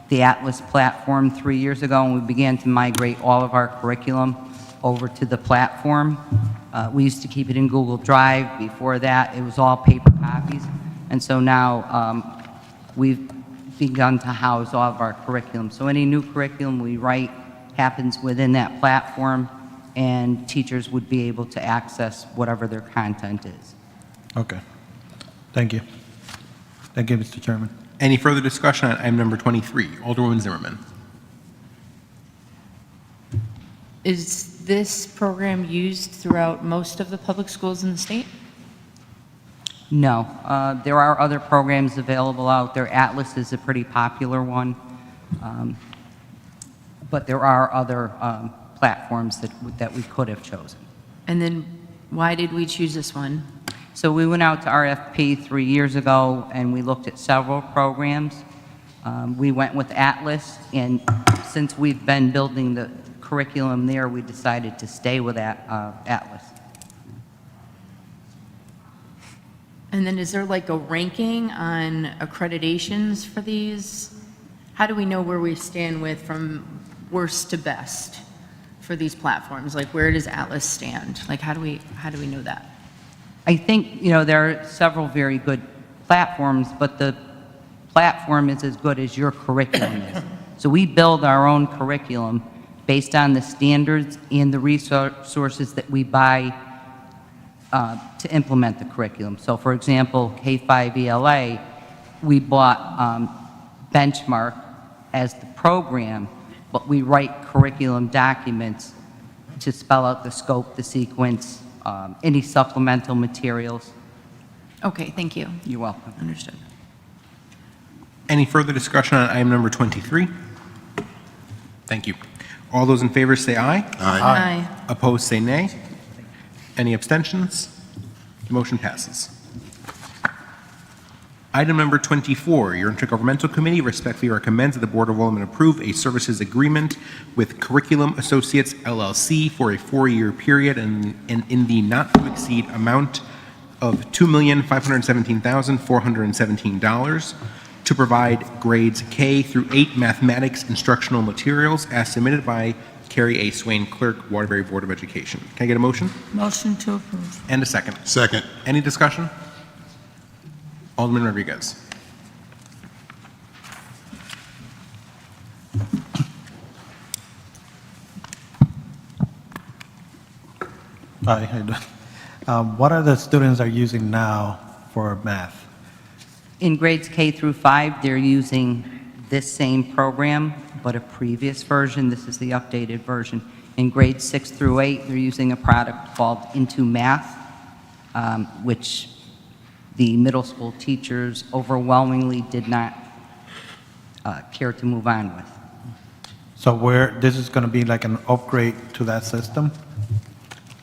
the Atlas platform 3 years ago, and we began to migrate all of our curriculum over to the platform. We used to keep it in Google Drive. Before that, it was all paper copies. And so now we've begun to house all of our curriculum. So any new curriculum we write happens within that platform, and teachers would be able to access whatever their content is. Okay. Thank you. Thank you, Mr. Chairman. Any further discussion on item number 23? Alderwoman Zimmerman. Is this program used throughout most of the public schools in the state? No. There are other programs available out there. Atlas is a pretty popular one. But there are other platforms that we could have chosen. And then why did we choose this one? So we went out to RFP 3 years ago, and we looked at several programs. We went with Atlas, and since we've been building the curriculum there, we decided to stay with Atlas. And then is there like a ranking on accreditations for these? How do we know where we stand with from worst to best for these platforms? Like, where does Atlas stand? Like, how do we know that? I think, there are several very good platforms, but the platform is as good as your curriculum is. So we build our own curriculum based on the standards and the resources that we buy to implement the curriculum. So for example, K-5 ELA, we bought Benchmark as the program, but we write curriculum documents to spell out the scope, the sequence, any supplemental materials. Okay, thank you. You're welcome. Understood. Any further discussion on item number 23? Thank you. All those in favor say aye. Aye. Opposed, say nay. Any abstentions? The motion passes. Item number 24, your Intergovernmental Committee respectfully recommends that the Board of Aldermen approve a services agreement with Curriculum Associates LLC for a 4-year period and in the not-to-exceed amount of $2,517,417 to provide grades K through 8 mathematics instructional materials as submitted by Carrie A. Swain, Clerk, Waterbury Board of Education. Can I get a motion? Motion to approve. And a second. Second. Any discussion? Alderman Rodriguez. Hi, how you doing? What are the students are using now for math? In grades K through 5, they're using this same program, but a previous version. This is the updated version. In grades 6 through 8, they're using a product called Into Math, which the middle school teachers overwhelmingly did not care to move on with. So this is going to be like an upgrade to that system?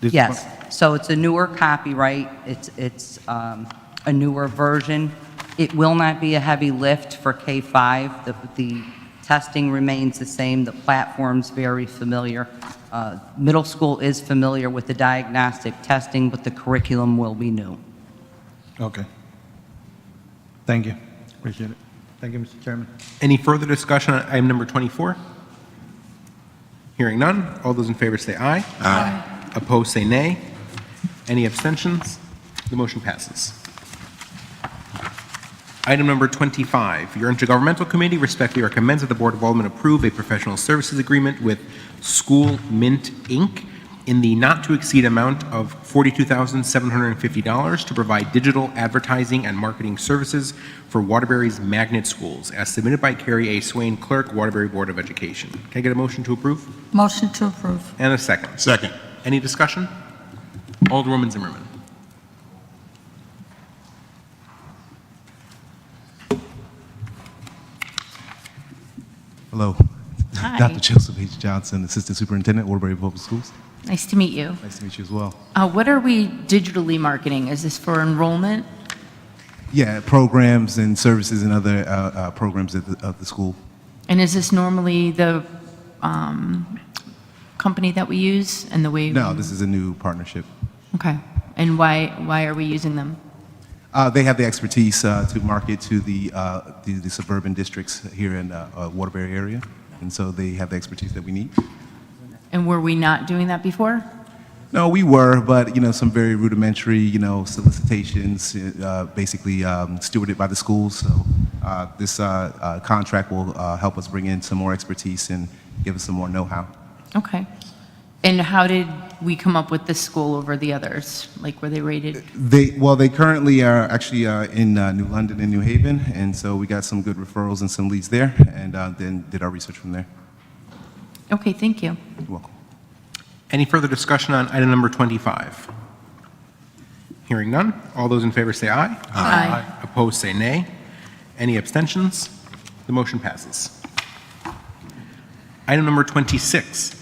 Yes, so it's a newer copyright, it's a newer version. It will not be a heavy lift for K-5. The testing remains the same, the platform's very familiar. Middle school is familiar with the diagnostic testing, but the curriculum will be new. Okay. Thank you. Appreciate it. Thank you, Mr. Chairman. Any further discussion on item number 24? Hearing none, all those in favor say aye. Aye. Opposed, say nay. Any abstentions? The motion passes. Item number 25, your Intergovernmental Committee respectfully recommends that the Board of Aldermen approve a professional services agreement with School Mint, Inc. in the not-to-exceed amount of $42,750 to provide digital advertising and marketing services for Waterbury's magnet schools, as submitted by Carrie A. Swain, Clerk, Waterbury Board of Education. Can I get a motion to approve? Motion to approve. And a second. Second. Any discussion? Alderwoman Zimmerman. Hello. Hi. Dr. Joseph H. Johnson, Assistant Superintendent, Waterbury Public Schools. Nice to meet you. Nice to meet you as well. What are we digitally marketing? Is this for enrollment? Yeah, programs and services and other programs at the school. And is this normally the company that we use and the way? No, this is a new partnership. Okay. And why are we using them? They have the expertise to market to the suburban districts here in Waterbury area, and so they have the expertise that we need. And were we not doing that before? No, we were, but some very rudimentary, solicitations, basically stewarded by the schools. So this contract will help us bring in some more expertise and give us some more know-how. Okay. And how did we come up with this school over the others? Like, were they rated? They currently are actually in New London and New Haven, and so we got some good referrals and some leads there, and then did our research from there. Okay, thank you. You're welcome. Any further discussion on item number 25? Hearing none, all those in favor say aye. Aye. Opposed, say nay. Any abstentions? The motion passes. Item number 26,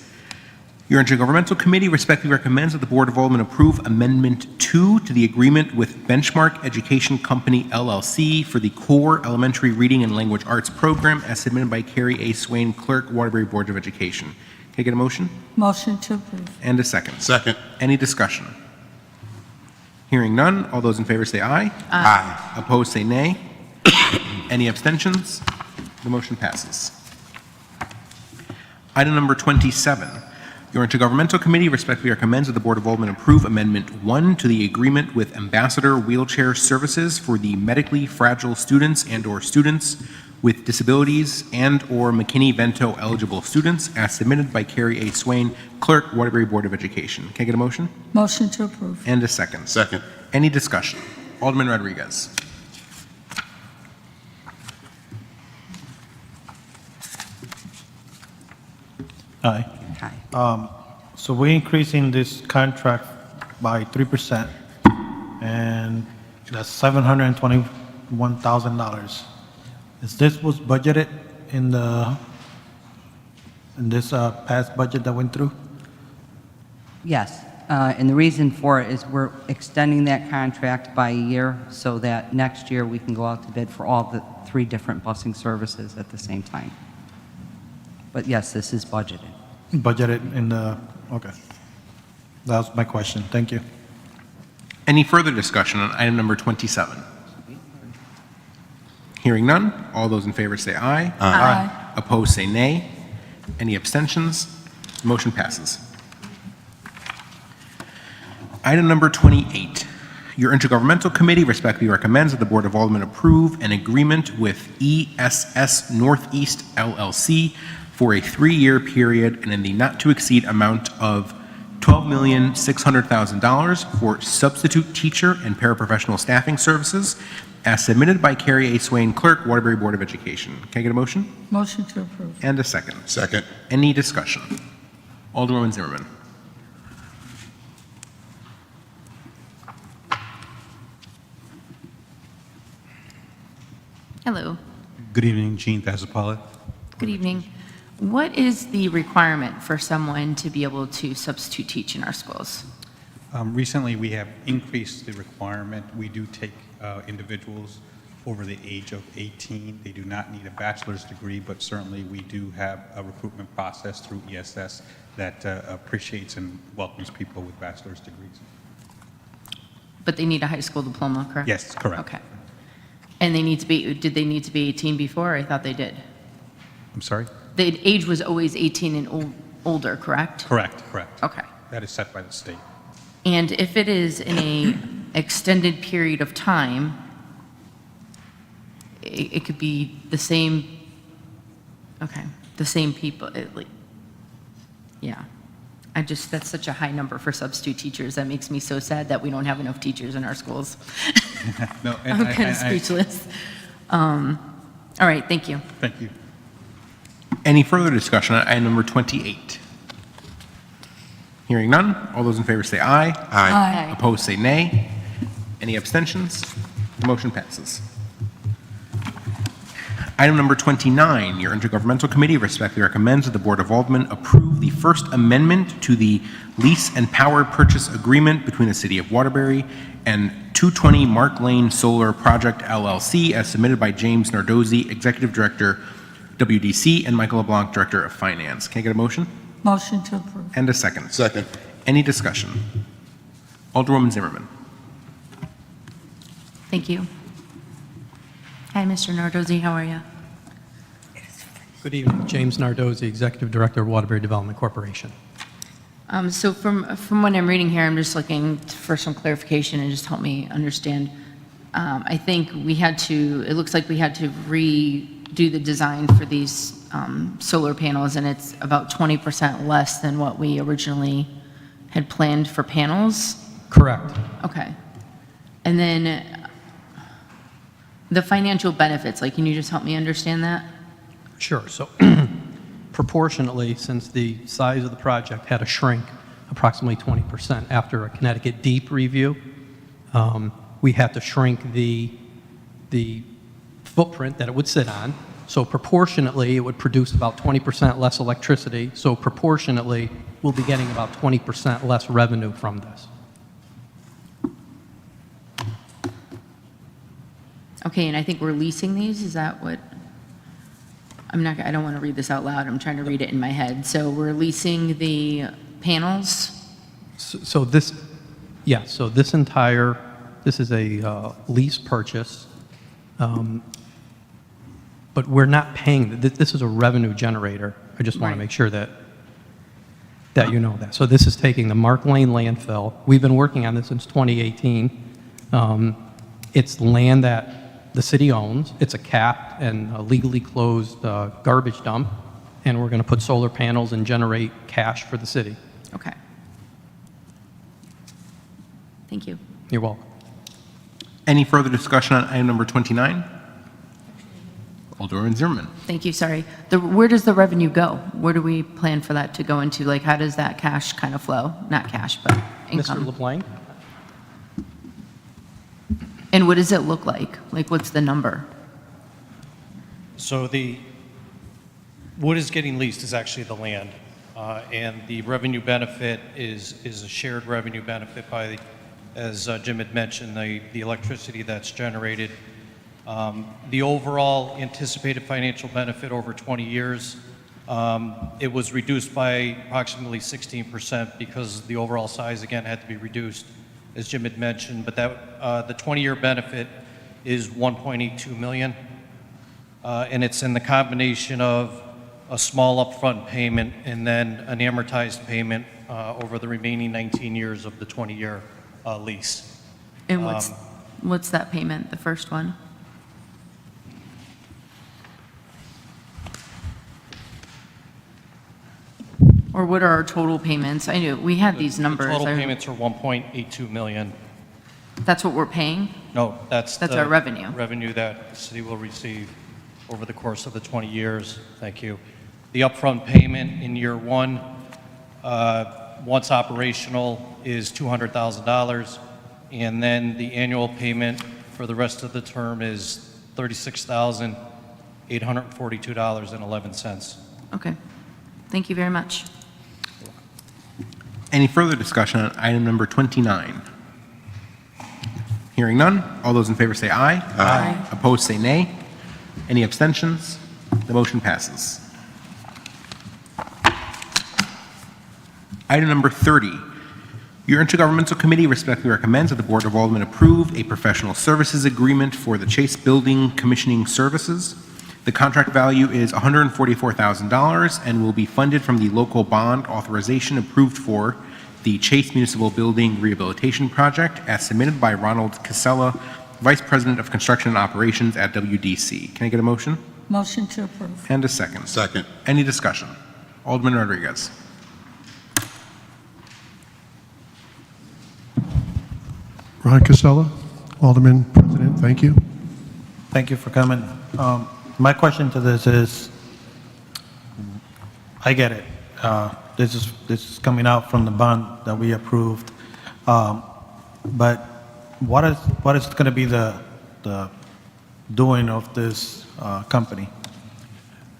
Your Intergovernmental Committee respectfully recommends that the Board of Aldermen approve Amendment 2 to the agreement with Benchmark Education Company, LLC for the Core Elementary Reading and Language Arts Program as submitted by Carrie A. Swain, Clerk, Waterbury Board of Education. Can I get a motion? Motion to approve. And a second. Second. Any discussion? Hearing none, all those in favor say aye. Aye. Opposed say nay. Any abstentions? The motion passes. Item number 27. Your Intergovernmental Committee respectfully recommends that the Board of Aldermen approve Amendment 1 to the agreement with Ambassador Wheelchair Services for the medically fragile students and/or students with disabilities and/or McKinney-Vento eligible students as submitted by Carrie A. Swain, Clerk, Waterbury Board of Education. Can I get a motion? Motion to approve. And a second. Second. Any discussion? Alderman Rodriguez. Hi. So we're increasing this contract by 3%, and that's $721,000. Is this was budgeted in this past budget that went through? Yes, and the reason for it is we're extending that contract by a year so that next year we can go out to bid for all the 3 different busing services at the same time. But yes, this is budgeted. Budgeted in the, okay. That was my question. Thank you. Any further discussion on item number 27? Hearing none, all those in favor say aye. Aye. Opposed say nay. Any abstentions? Motion passes. Item number 28. Your Intergovernmental Committee respectfully recommends that the Board of Aldermen approve an agreement with ESS Northeast LLC for a 3-year period and in the not-to-exceed amount of $12,600,000 for substitute teacher and paraprofessional staffing services as submitted by Carrie A. Swain, Clerk, Waterbury Board of Education. Can I get a motion? Motion to approve. And a second. Second. Any discussion? Alderwoman Zimmerman. Hello. Good evening, Gene Thazapala. Good evening. What is the requirement for someone to be able to substitute teach in our schools? Recently, we have increased the requirement. We do take individuals over the age of 18. They do not need a bachelor's degree, but certainly we do have a recruitment process through ESS that appreciates and welcomes people with bachelor's degrees. But they need a high school diploma, correct? Yes, correct. Okay. And they need to be, did they need to be 18 before? I thought they did. I'm sorry? The age was always 18 and older, correct? Correct, correct. Okay. That is set by the state. And if it is in a extended period of time, it could be the same, okay, the same people, yeah. That's such a high number for substitute teachers. That makes me so sad that we don't have enough teachers in our schools. No, I'm kind of speechless. All right, thank you. Thank you. Any further discussion on item number 28? Hearing none, all those in favor say aye. Aye. Opposed say nay. Any abstentions? The motion passes. Item number 29, your Intergovernmental Committee respectfully recommends that the Board of Aldermen approve the First Amendment to the Lease and Power Purchase Agreement between the City of Waterbury and 220 Mark Lane Solar Project LLC as submitted by James Nardozzi, Executive Director, WDC, and Michael LeBlanc, Director of Finance. Can I get a motion? Motion to approve. And a second. Second. Any discussion? Alderwoman Zimmerman. Thank you. Hi, Mr. Nardozzi, how are you? Good evening. James Nardozzi, Executive Director of Waterbury Development Corporation. So from what I'm reading here, I'm just looking for some clarification and just help me understand. I think it looks like we had to redo the design for these solar panels, and it's about 20% less than what we originally had planned for panels? Correct. Okay. And then the financial benefits, can you just help me understand that? Sure. So proportionately, since the size of the project had to shrink approximately 20% after a Connecticut deep review, we had to shrink the footprint that it would sit on. So proportionately, it would produce about 20% less electricity. So proportionately, we'll be getting about 20% less revenue from this. Okay, and I think we're leasing these, is that what? I don't want to read this out loud, I'm trying to read it in my head. So we're leasing the panels? So this, yeah, so this is a lease purchase, but we're not paying, this is a revenue generator. I just want to make sure that you know that. So this is taking the Mark Lane landfill. We've been working on this since 2018. It's land that the city owns. It's a capped and a legally closed garbage dump, and we're going to put solar panels and generate cash for the city. Okay. Thank you. You're welcome. Any further discussion on item number 29? Alderman Zimmerman. Thank you, sorry. Where does the revenue go? Where do we plan for that to go into? Like, how does that cash kind of flow? Not cash, but income. Mr. LeBlanc? And what does it look like? Like, what's the number? So what is getting leased is actually the land, and the revenue benefit is a shared revenue benefit by, as Jim had mentioned, the electricity that's generated. The overall anticipated financial benefit over 20 years, it was reduced by approximately 16% because the overall size, again, had to be reduced, as Jim had mentioned, but the 20-year benefit is $1.82 million, and it's in the combination of a small upfront payment and then an amortized payment over the remaining 19 years of the 20-year lease. And what's that payment, the first one? Or what are our total payments? I knew we had these numbers. The total payments are $1.82 million. That's what we're paying? No, that's our revenue. Revenue that the city will receive over the course of the 20 years. Thank you. The upfront payment in year one, once operational, is $200,000, and then the annual payment for the rest of the term is $36,842.11. Okay. Thank you very much. Any further discussion on item number 29? Hearing none, all those in favor say aye. Aye. Opposed say nay. Any abstentions? The motion passes. Item number 30. Your Intergovernmental Committee respectfully recommends that the Board of Aldermen approve a professional services agreement for the Chase Building Commissioning Services. The contract value is $144,000 and will be funded from the local bond authorization approved for the Chase Municipal Building Rehabilitation Project as submitted by Ronald Casella, Vice President of Construction and Operations at WDC. Can I get a motion? Motion to approve. And a second. Second. Any discussion? Alderman Rodriguez. Ron Casella, Alderman, President, thank you. Thank you for coming. My question to this is, I get it. This is coming out from the bond that we approved. But what is going to be the doing of this company?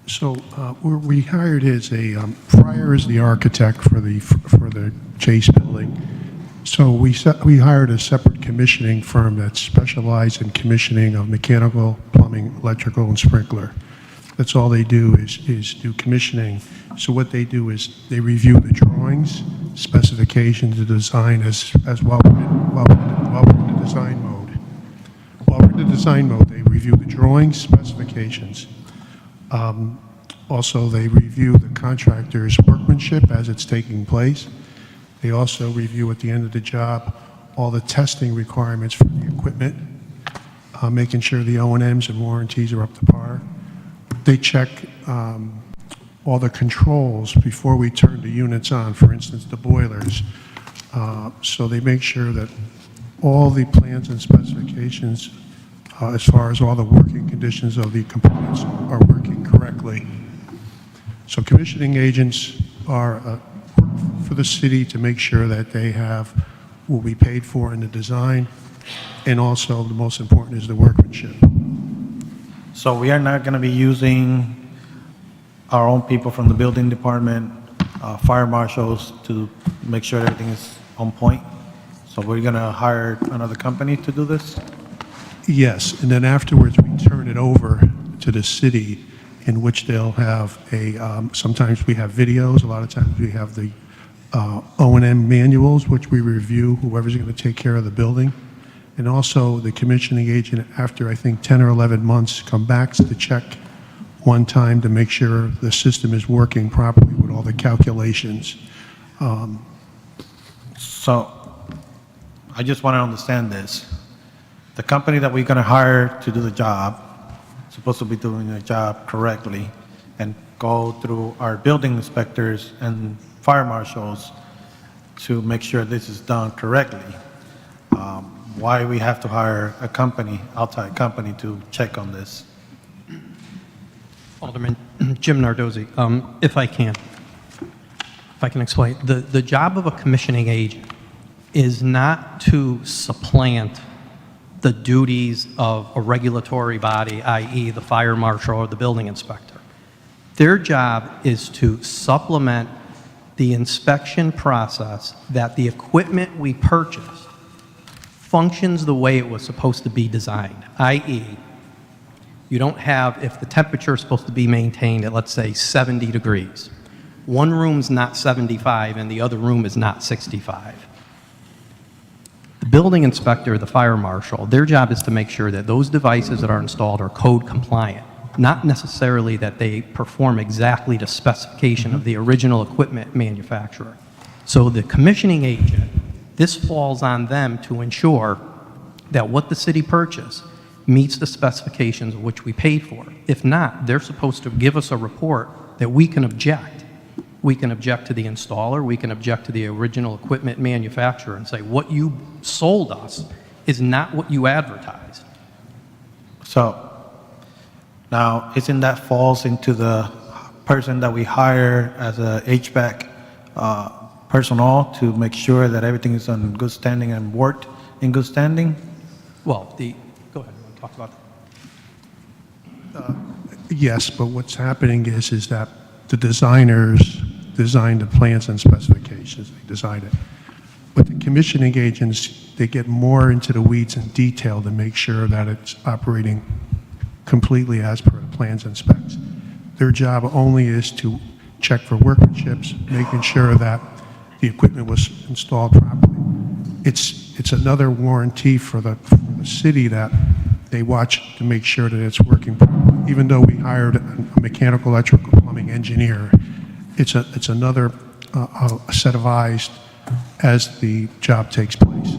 So we hired Fryer as the architect for the Chase building. So we hired a separate commissioning firm that specialized in commissioning of mechanical, plumbing, electrical, and sprinkler. That's all they do is do commissioning. So what they do is they review the drawings, specifications, the design as well. While we're in the design mode. While we're in the design mode, they review the drawings, specifications. Also, they review the contractor's workmanship as it's taking place. They also review at the end of the job all the testing requirements for the equipment, making sure the O&Ms and warranties are up to par. They check all the controls before we turn the units on, for instance, the boilers. So they make sure that all the plans and specifications, as far as all the working conditions of the components, are working correctly. So commissioning agents are work for the city to make sure that they will be paid for in the design, and also the most important is the workmanship. So we are not going to be using our own people from the building department fire marshals to make sure everything is on point. So we're going to hire another company to do this? Yes, and then afterwards, we turn it over to the city, in which they'll have sometimes we have videos, a lot of times we have the O&M manuals, which we review, whoever's going to take care of the building. And also, the commissioning agent, after I think 10 or 11 months, come back to check one time to make sure the system is working properly with all the calculations. So I just want to understand this. The company that we're going to hire to do the job is supposed to be doing the job correctly and go through our building inspectors and fire marshals to make sure this is done correctly. Why we have to hire a company, outside company, to check on this? Alderman Jim Nardozzi, if I can explain. The job of a commissioning agent is not to supplant the duties of a regulatory body, i.e. the fire marshal or the building inspector. Their job is to supplement the inspection process that the equipment we purchased functions the way it was supposed to be designed, i.e. you don't have, if the temperature is supposed to be maintained at, let's say, 70 degrees, one room's not 75 and the other room is not 65. The building inspector, the fire marshal, their job is to make sure that those devices that are installed are code compliant, not necessarily that they perform exactly to specification of the original equipment manufacturer. So the commissioning agent, this falls on them to ensure that what the city purchased meets the specifications of which we paid for. If not, they're supposed to give us a report that we can object. We can object to the installer, we can object to the original equipment manufacturer and say, what you sold us is not what you advertised. So now, isn't that falls into the person that we hire as a HVAC personnel to make sure that everything is in good standing and worked in good standing? Well, go ahead, talk about that. Yes, but what's happening is that the designers design the plans and specifications, they design it. But the commissioning agents, they get more into the weeds and detail to make sure that it's operating completely as per the plans and specs. Their job only is to check for workmanships, making sure that the equipment was installed properly. It's another warranty for the city that they watch to make sure that it's working properly. Even though we hired a mechanical, electrical, plumbing engineer, it's another a set of eyes as the job takes place.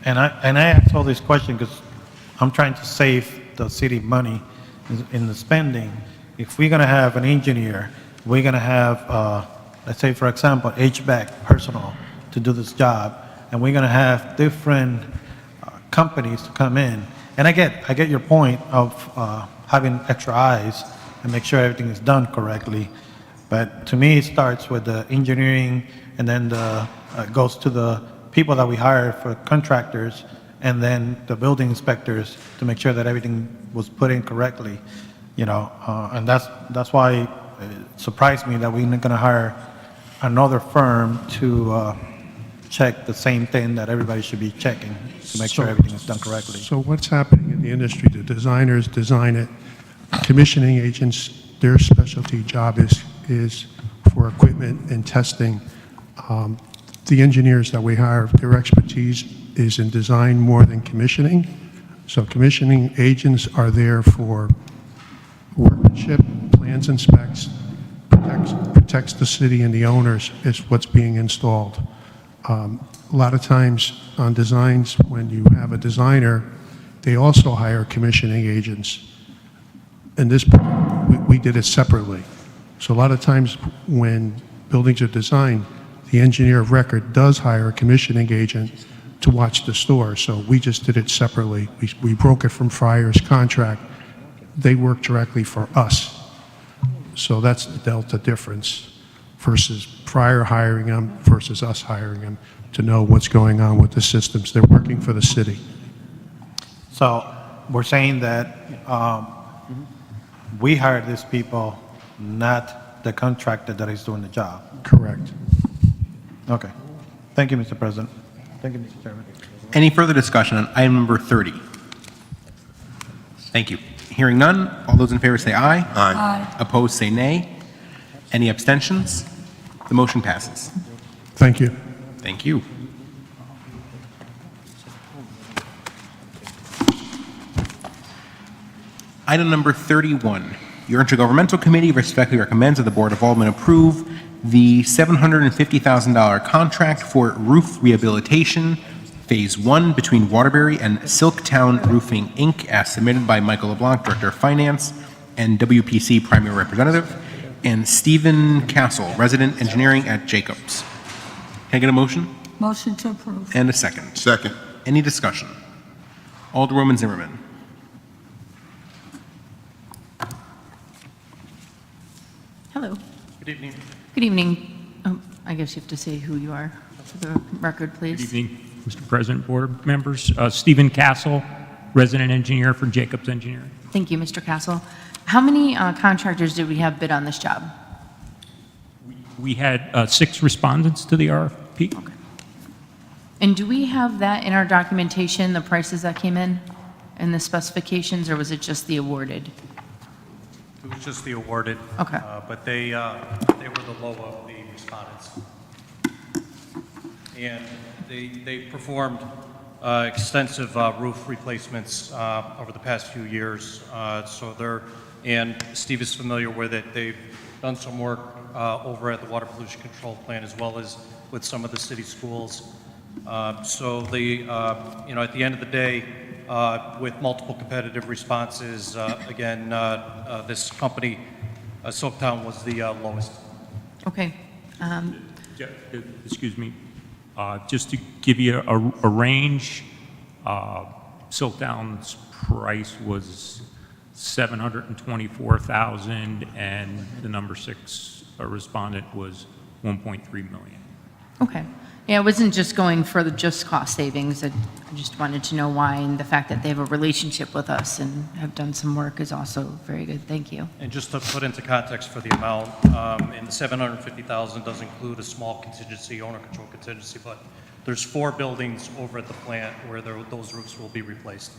And I ask all this question because I'm trying to save the city money in the spending. If we're going to have an engineer, we're going to have, let's say, for example, HVAC personnel to do this job, and we're going to have different companies to come in. And I get your point of having extra eyes and make sure everything is done correctly. But to me, it starts with the engineering, and then goes to the people that we hire for contractors, and then the building inspectors to make sure that everything was put in correctly. And that's why it surprised me that we're not going to hire another firm to check the same thing that everybody should be checking to make sure everything is done correctly. So what's happening in the industry, the designers design it, commissioning agents, their specialty job is for equipment and testing. The engineers that we hire, their expertise is in design more than commissioning. So commissioning agents are there for workmanship, plans and specs, protects the city and the owners is what's being installed. A lot of times on designs, when you have a designer, they also hire commissioning agents. And this, we did it separately. So a lot of times when buildings are designed, the engineer of record does hire a commissioning agent to watch the store. So we just did it separately. We broke it from Friar's contract. They work directly for us. So that's the delta difference versus Friar hiring them versus us hiring them to know what's going on with the systems. They're working for the city. So we're saying that we hire these people, not the contractor that is doing the job. Correct. Okay. Thank you, Mr. President. Thank you, Mr. Chairman. Any further discussion on item number 30? Thank you. Hearing none, all those in favor say aye. Aye. Opposed, say nay. Any abstentions? The motion passes. Thank you. Thank you. Item number 31, your Intergovernmental Committee respectfully recommends that the Board of Aldermen approve the $750,000 contract for roof rehabilitation, Phase 1, between Waterbury and Silktown Roofing, Inc., as submitted by Michael LeBlanc, Director of Finance and WPC Primary Representative, and Stephen Castle, Resident Engineering at Jacobs. Can I get a motion? Motion to approve. And a second. Second. Any discussion? Alderwoman Zimmerman. Hello. Good evening. Good evening. Oh, I guess you have to say who you are for the record, please. Good evening, Mr. President, board members. Stephen Castle, resident engineer for Jacobs Engineering. Thank you, Mr. Castle. How many contractors did we have bid on this job? We had 6 respondents to the RFP. Okay. And do we have that in our documentation, the prices that came in and the specifications, or was it just the awarded? It was just the awarded. Okay. But they were the low of the respondents. And they performed extensive roof replacements over the past few years. And Steve is familiar with it. They've done some work over at the Water Pollution Control Plant as well as with some of the city schools. At the end of the day, with multiple competitive responses, this company, Silktown, was the lowest. Okay. Excuse me. Just to give you a range, Silktown's price was $724,000, and the number 6 respondent was $1.3 million. Okay. Yeah, it wasn't just going for just cost savings. I just wanted to know why, and the fact that they have a relationship with us and have done some work is also very good. Thank you. And just to put into context for the amount, and the $750,000 does include a small contingency, owner control contingency, but there's 4 buildings over at the plant where those roofs will be replaced.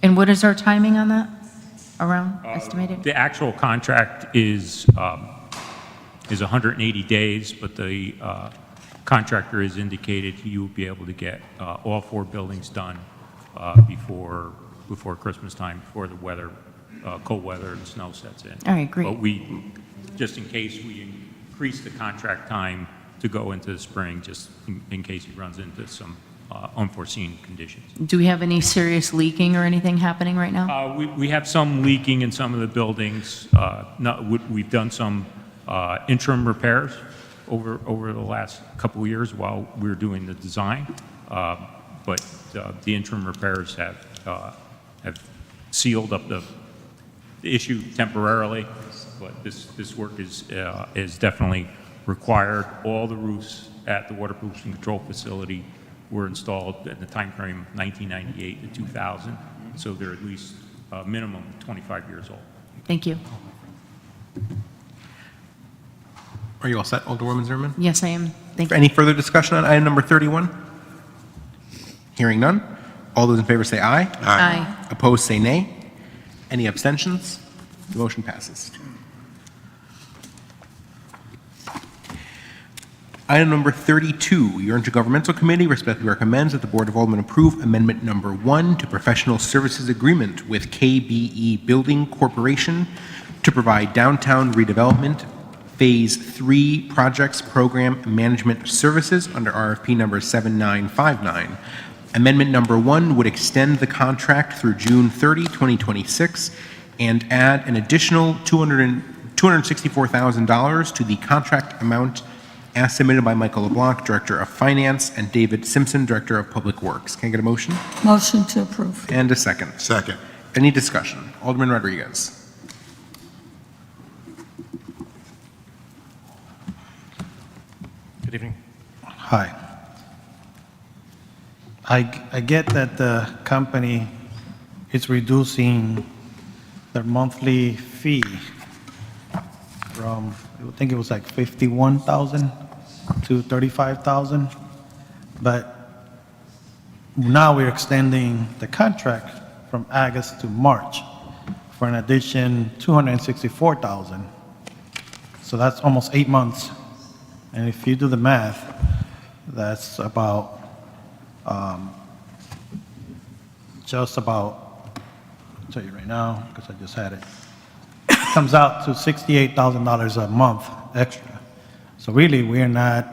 And what is our timing on that? Around estimated? The actual contract is 180 days, but the contractor has indicated he will be able to get all 4 buildings done before Christmas time, before the weather, cold weather and snow sets in. All right, great. But just in case, we increase the contract time to go into the spring, just in case he runs into some unforeseen conditions. Do we have any serious leaking or anything happening right now? We have some leaking in some of the buildings. We've done some interim repairs over the last couple of years while we were doing the design, but the interim repairs have sealed up the issue temporarily. But this work is definitely required. All the roofs at the water pollution control facility were installed in the time frame 1998 to 2000, so they're at least minimum 25 years old. Thank you. Are you all set, Alderwoman Zimmerman? Yes, I am. Thank you. Any further discussion on item number 31? Hearing none. All those in favor say aye. Aye. Opposed, say nay. Any abstentions? The motion passes. Item number 32, your Intergovernmental Committee respectfully recommends that the Board of Aldermen approve Amendment Number 1 to Professional Services Agreement with KBE Building Corporation to provide downtown redevelopment Phase 3 Projects Program Management Services under RFP number 7959. Amendment number 1 would extend the contract through June 30, 2026, and add an additional $264,000 to the contract amount as submitted by Michael LeBlanc, Director of Finance, and David Simpson, Director of Public Works. Can I get a motion? Motion to approve. And a second. Second. Any discussion? Alderman Rodriguez. Good evening. Hi. I get that the company is reducing their monthly fee from, I think it was like 51,000 to 35,000. But now we're extending the contract from August to March for an addition 264,000. So that's almost 8 months. And if you do the math, that's about, just about, I'll tell you right now, because I just had it, comes out to $68,000 a month extra. So really, we're not,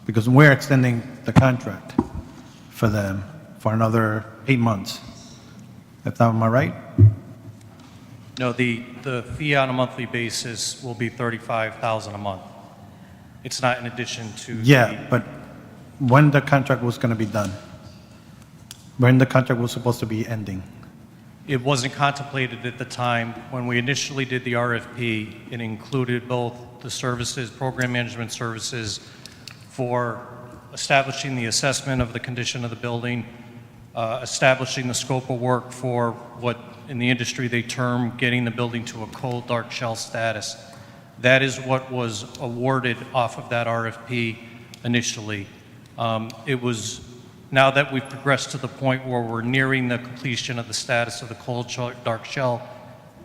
because we're extending the contract for them for another 8 months. Am I right? No, the fee on a monthly basis will be $35,000 a month. It's not in addition to. Yeah, but when the contract was going to be done? When the contract was supposed to be ending? It wasn't contemplated at the time. When we initially did the RFP, it included both the services, program management services for establishing the assessment of the condition of the building, establishing the scope of work for what in the industry they term getting the building to a cold dark shell status. That is what was awarded off of that RFP initially. It was, now that we've progressed to the point where we're nearing the completion of the status of the cold dark shell,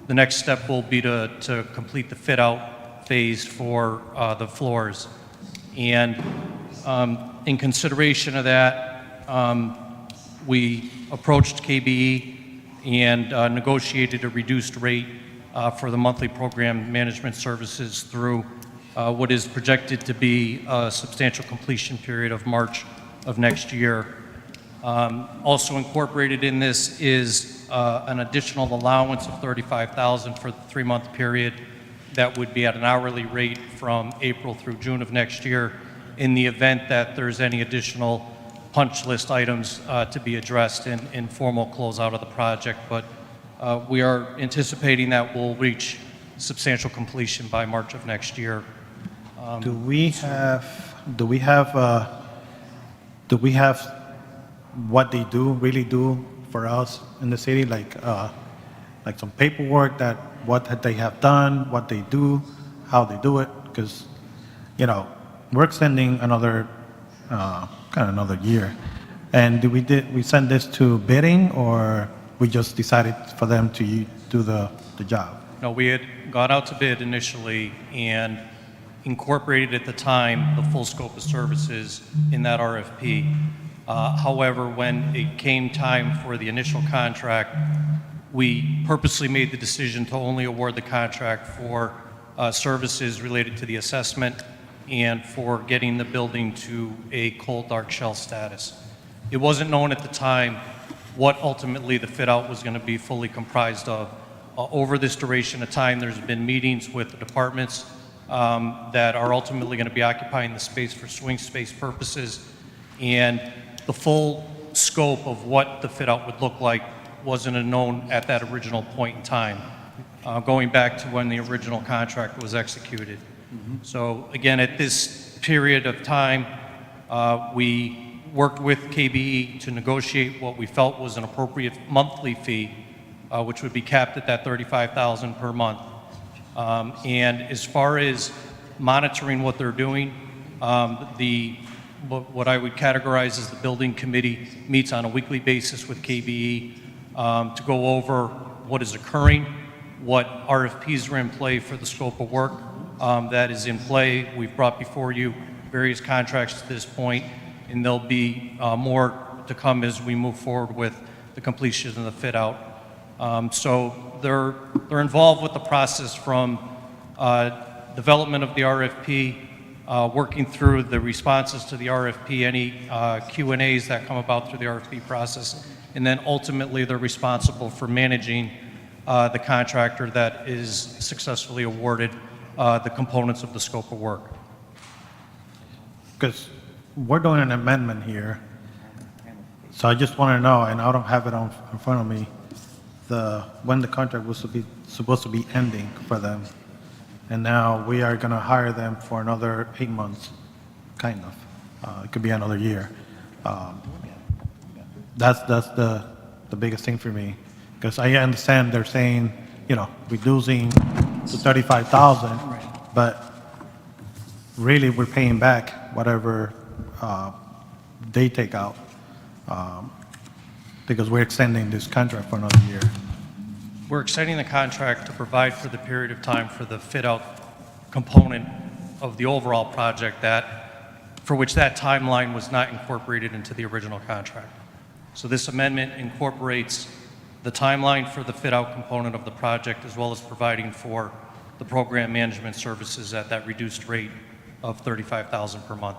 the next step will be to complete the fit out phase for the floors. And in consideration of that, we approached KBE and negotiated a reduced rate for the monthly program management services through what is projected to be a substantial completion period of March of next year. Also incorporated in this is an additional allowance of $35,000 for the 3-month period that would be at an hourly rate from April through June of next year in the event that there's any additional punch list items to be addressed in formal closeout of the project. But we are anticipating that we'll reach substantial completion by March of next year. Do we have what they really do for us in the city, like some paperwork that what they have done, what they do, how they do it? Because, you know, we're extending another another year. And we send this to bidding, or we just decided for them to do the job? No, we had gone out to bid initially and incorporated at the time the full scope of services in that RFP. However, when it came time for the initial contract, we purposely made the decision to only award the contract for services related to the assessment and for getting the building to a cold dark shell status. It wasn't known at the time what ultimately the fit out was going to be fully comprised of. Over this duration of time, there's been meetings with the departments that are ultimately going to be occupying the space for swing space purposes, and the full scope of what the fit out would look like wasn't known at that original point in time, going back to when the original contract was executed. So again, at this period of time, we worked with KBE to negotiate what we felt was an appropriate monthly fee, which would be capped at that $35,000 per month. And as far as monitoring what they're doing, what I would categorize as the building committee meets on a weekly basis with KBE to go over what is occurring, what RFPs are in play for the scope of work that is in play. We've brought before you various contracts to this point, and there'll be more to come as we move forward with the completion of the fit out. So they're involved with the process from development of the RFP, working through the responses to the RFP, any Q&As that come about through the RFP process, and then ultimately they're responsible for managing the contractor that is successfully awarded the components of the scope of work. Because we're doing an amendment here, so I just want to know, and I don't have it in front of me, when the contract was supposed to be ending for them, and now we are going to hire them for another 8 months, kind of. It could be another year. That's the biggest thing for me, because I understand they're saying, you know, reducing to 35,000, but really, we're paying back whatever they take out, because we're extending this contract for another year. We're extending the contract to provide for the period of time for the fit-out component of the overall project for which that timeline was not incorporated into the original contract. So this amendment incorporates the timeline for the fit-out component of the project, as well as providing for the program management services at that reduced rate of $35,000 per month.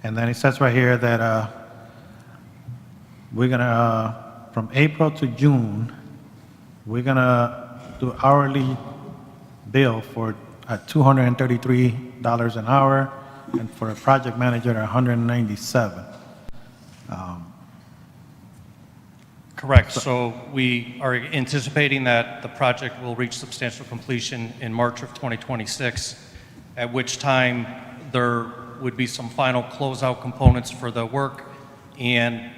And then it says right here that we're gonna, from April to June, we're gonna do hourly bill for at $233 an hour, and for a project manager, $197. Correct. So we are anticipating that the project will reach substantial completion in March of 2026, at which time there would be some final closeout components for the work and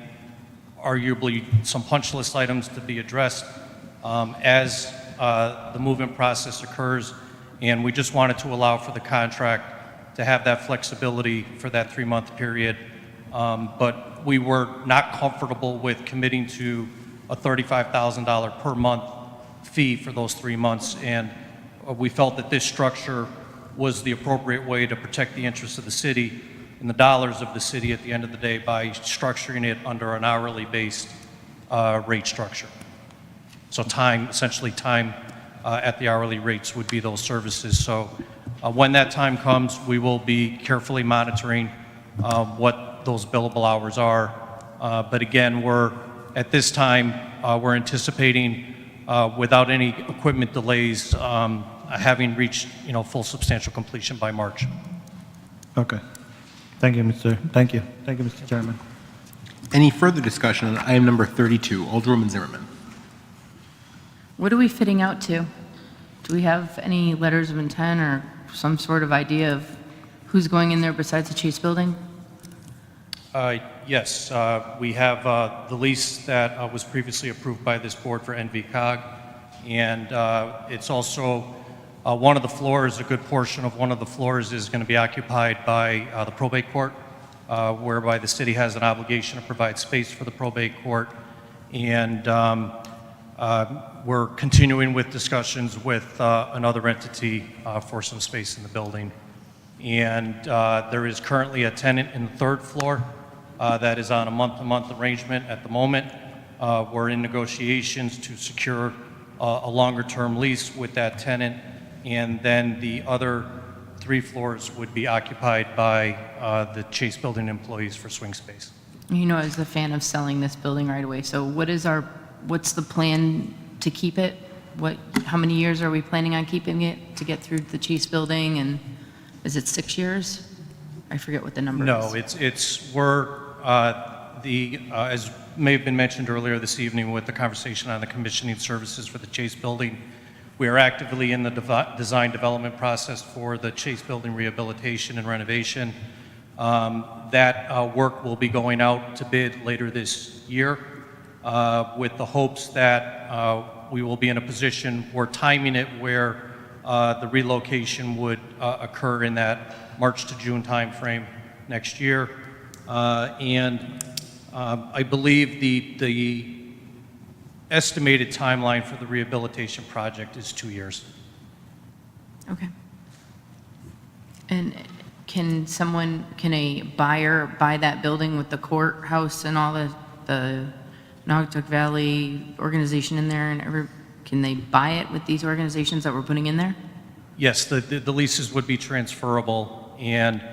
arguably some punch list items to be addressed as the movement process occurs. And we just wanted to allow for the contract to have that flexibility for that 3-month period. But we were not comfortable with committing to a $35,000 per month fee for those 3 months. And we felt that this structure was the appropriate way to protect the interests of the city and the dollars of the city at the end of the day by structuring it under an hourly based rate structure. So essentially time at the hourly rates would be those services. So when that time comes, we will be carefully monitoring what those billable hours are. But again, at this time, we're anticipating without any equipment delays, having reached, full substantial completion by March. Okay. Thank you, Thank you, Mr. Chairman. Any further discussion on item number 32? Alderwoman Zimmerman. What are we fitting out to? Do we have any letters of intent or some sort of idea of who's going in there besides the Chase Building? Yes, we have the lease that was previously approved by this board for NVCOG, and it's also one of the floors, a good portion of one of the floors is going to be occupied by the probate court, whereby the city has an obligation to provide space for the probate court. And we're continuing with discussions with another entity for some space in the building. And there is currently a tenant in the 3rd floor that is on a month-to-month arrangement at the moment. We're in negotiations to secure a longer-term lease with that tenant, and then the other 3 floors would be occupied by the Chase Building employees for swing space. I was a fan of selling this building right away. So what's the plan to keep it? How many years are we planning on keeping it to get through the Chase Building? And is it 6 years? I forget what the number is. No, as may have been mentioned earlier this evening with the conversation on the commissioning services for the Chase Building, we are actively in the design development process for the Chase Building rehabilitation and renovation. That work will be going out to bid later this year with the hopes that we will be in a position, we're timing it where the relocation would occur in that March to June timeframe next year. And I believe the estimated timeline for the rehabilitation project is 2 years. Okay. And can a buyer buy that building with the courthouse and all the Naugatuck Valley organization in there, and can they buy it with these organizations that we're putting in there? Yes, the leases would be transferable, and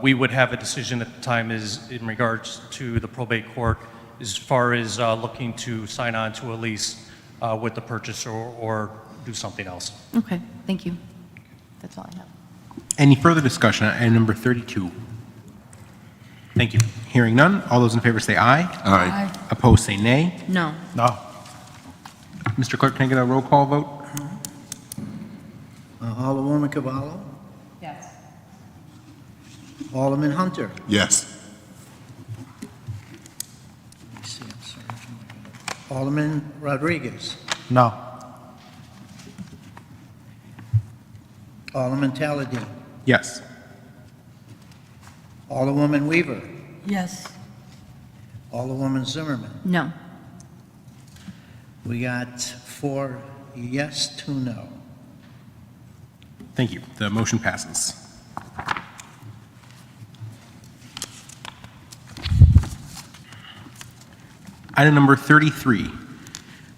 we would have a decision at the time in regards to the probate court as far as looking to sign on to a lease with the purchaser or do something else. Okay, thank you. That's all I have. Any further discussion on item number 32? Thank you. Hearing none, all those in favor say aye. Aye. Opposed say nay. No. No. Mr. Clerk, can I get a roll call vote? Alderwoman Cavallo, Yes. Alderman Hunter, Yes. Alderman Rodriguez, No. Alderman Taladine. Yes. Alderwoman Weaver. Yes. Alderwoman Zimmerman. No. We got 4 yes, 2 no. Thank you. The motion passes. Item number 33.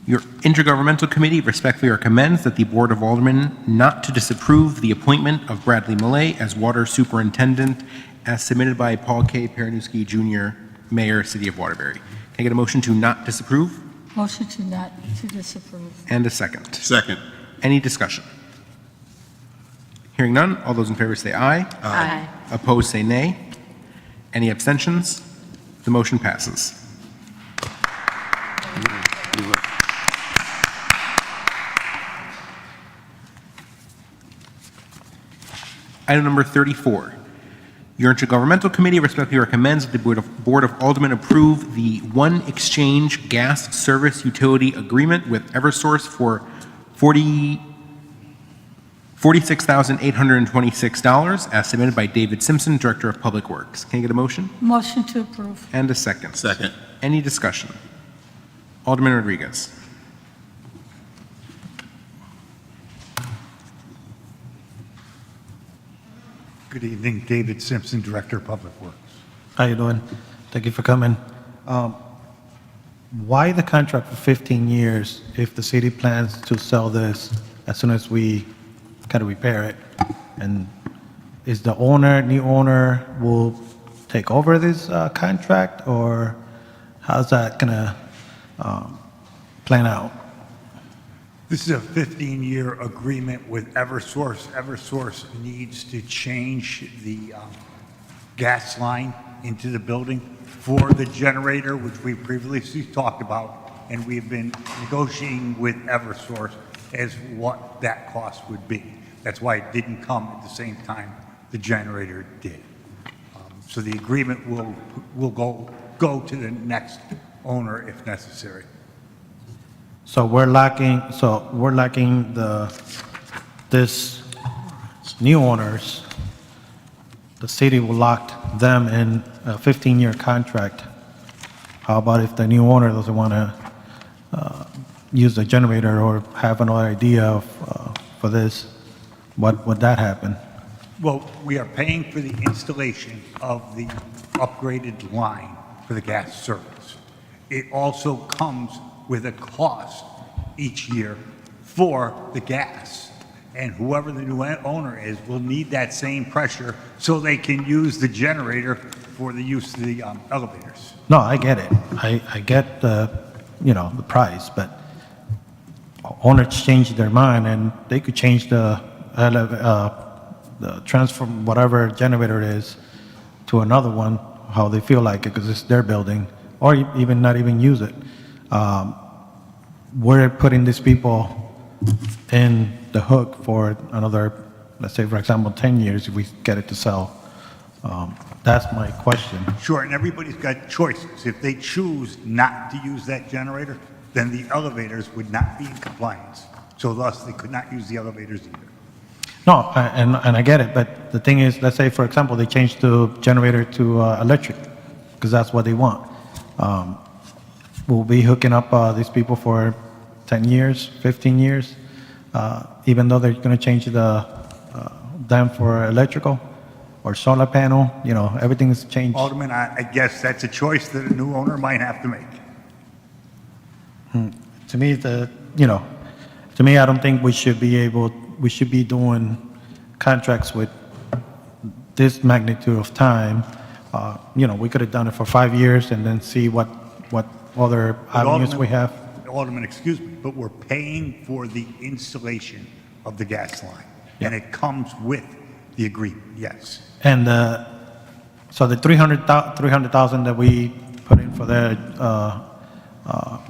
Your Intergovernmental Committee respectfully recommends that the Board of Aldermen not to disapprove the appointment of Bradley Millay as Water Superintendent as submitted by Paul K. Peranowski Jr., Mayor, City of Waterbury. Can I get a motion to not disapprove? Motion to not to disapprove. And a second. Second. Any discussion? Hearing none, all those in favor say aye. Aye. Opposed say nay. Any abstentions? The motion passes. Item number 34. Your Intergovernmental Committee respectfully recommends that the Board of Aldermen approve the One Exchange Gas Service Utility Agreement with Eversource for $46,826 as submitted by David Simpson, Director of Public Works. Can I get a motion? Motion to approve. And a second. Second. Any discussion? Alderman Rodriguez. Good evening, David Simpson, Director of Public Works. How you doing? Thank you for coming. Why the contract for 15 years if the city plans to sell this as soon as we kind of repair it? And is the new owner will take over this contract, or how's that gonna plan out? This is a 15-year agreement with Eversource. Eversource needs to change the gas line into the building for the generator, which we previously talked about, and we have been negotiating with Eversource as what that cost would be. That's why it didn't come at the same time the generator did. So the agreement will go to the next owner if necessary. So we're lacking this new owners. The city will lock them in a 15-year contract. How about if the new owner doesn't want to use the generator or have another idea for this? What would that happen? Well, we are paying for the installation of the upgraded line for the gas service. It also comes with a cost each year for the gas. And whoever the new owner is will need that same pressure so they can use the generator for the use of the elevators. No, I get it. I get the price, but owners change their mind and they could change the transfer, whatever generator it is, to another one, how they feel like it, because it's their building, or even not even use it. We're putting these people in the hook for another, let's say, for example, 10 years if we get it to sell. That's my question. Sure, and everybody's got choices. If they choose not to use that generator, then the elevators would not be in compliance. So thus, they could not use the elevators either. No, and I get it, but the thing is, let's say, for example, they change the generator to electric, because that's what they want. We'll be hooking up these people for 10 years, 15 years, even though they're going to change them for electrical or solar panel. Everything's changed. Alderman, I guess that's a choice that a new owner might have to make. To me, I don't think we should be doing contracts with this magnitude of time. We could have done it for 5 years and then see what other avenues we have. Alderman, excuse me, but we're paying for the installation of the gas line, and it comes with the agreement, yes. And so the $300,000 that we put in for the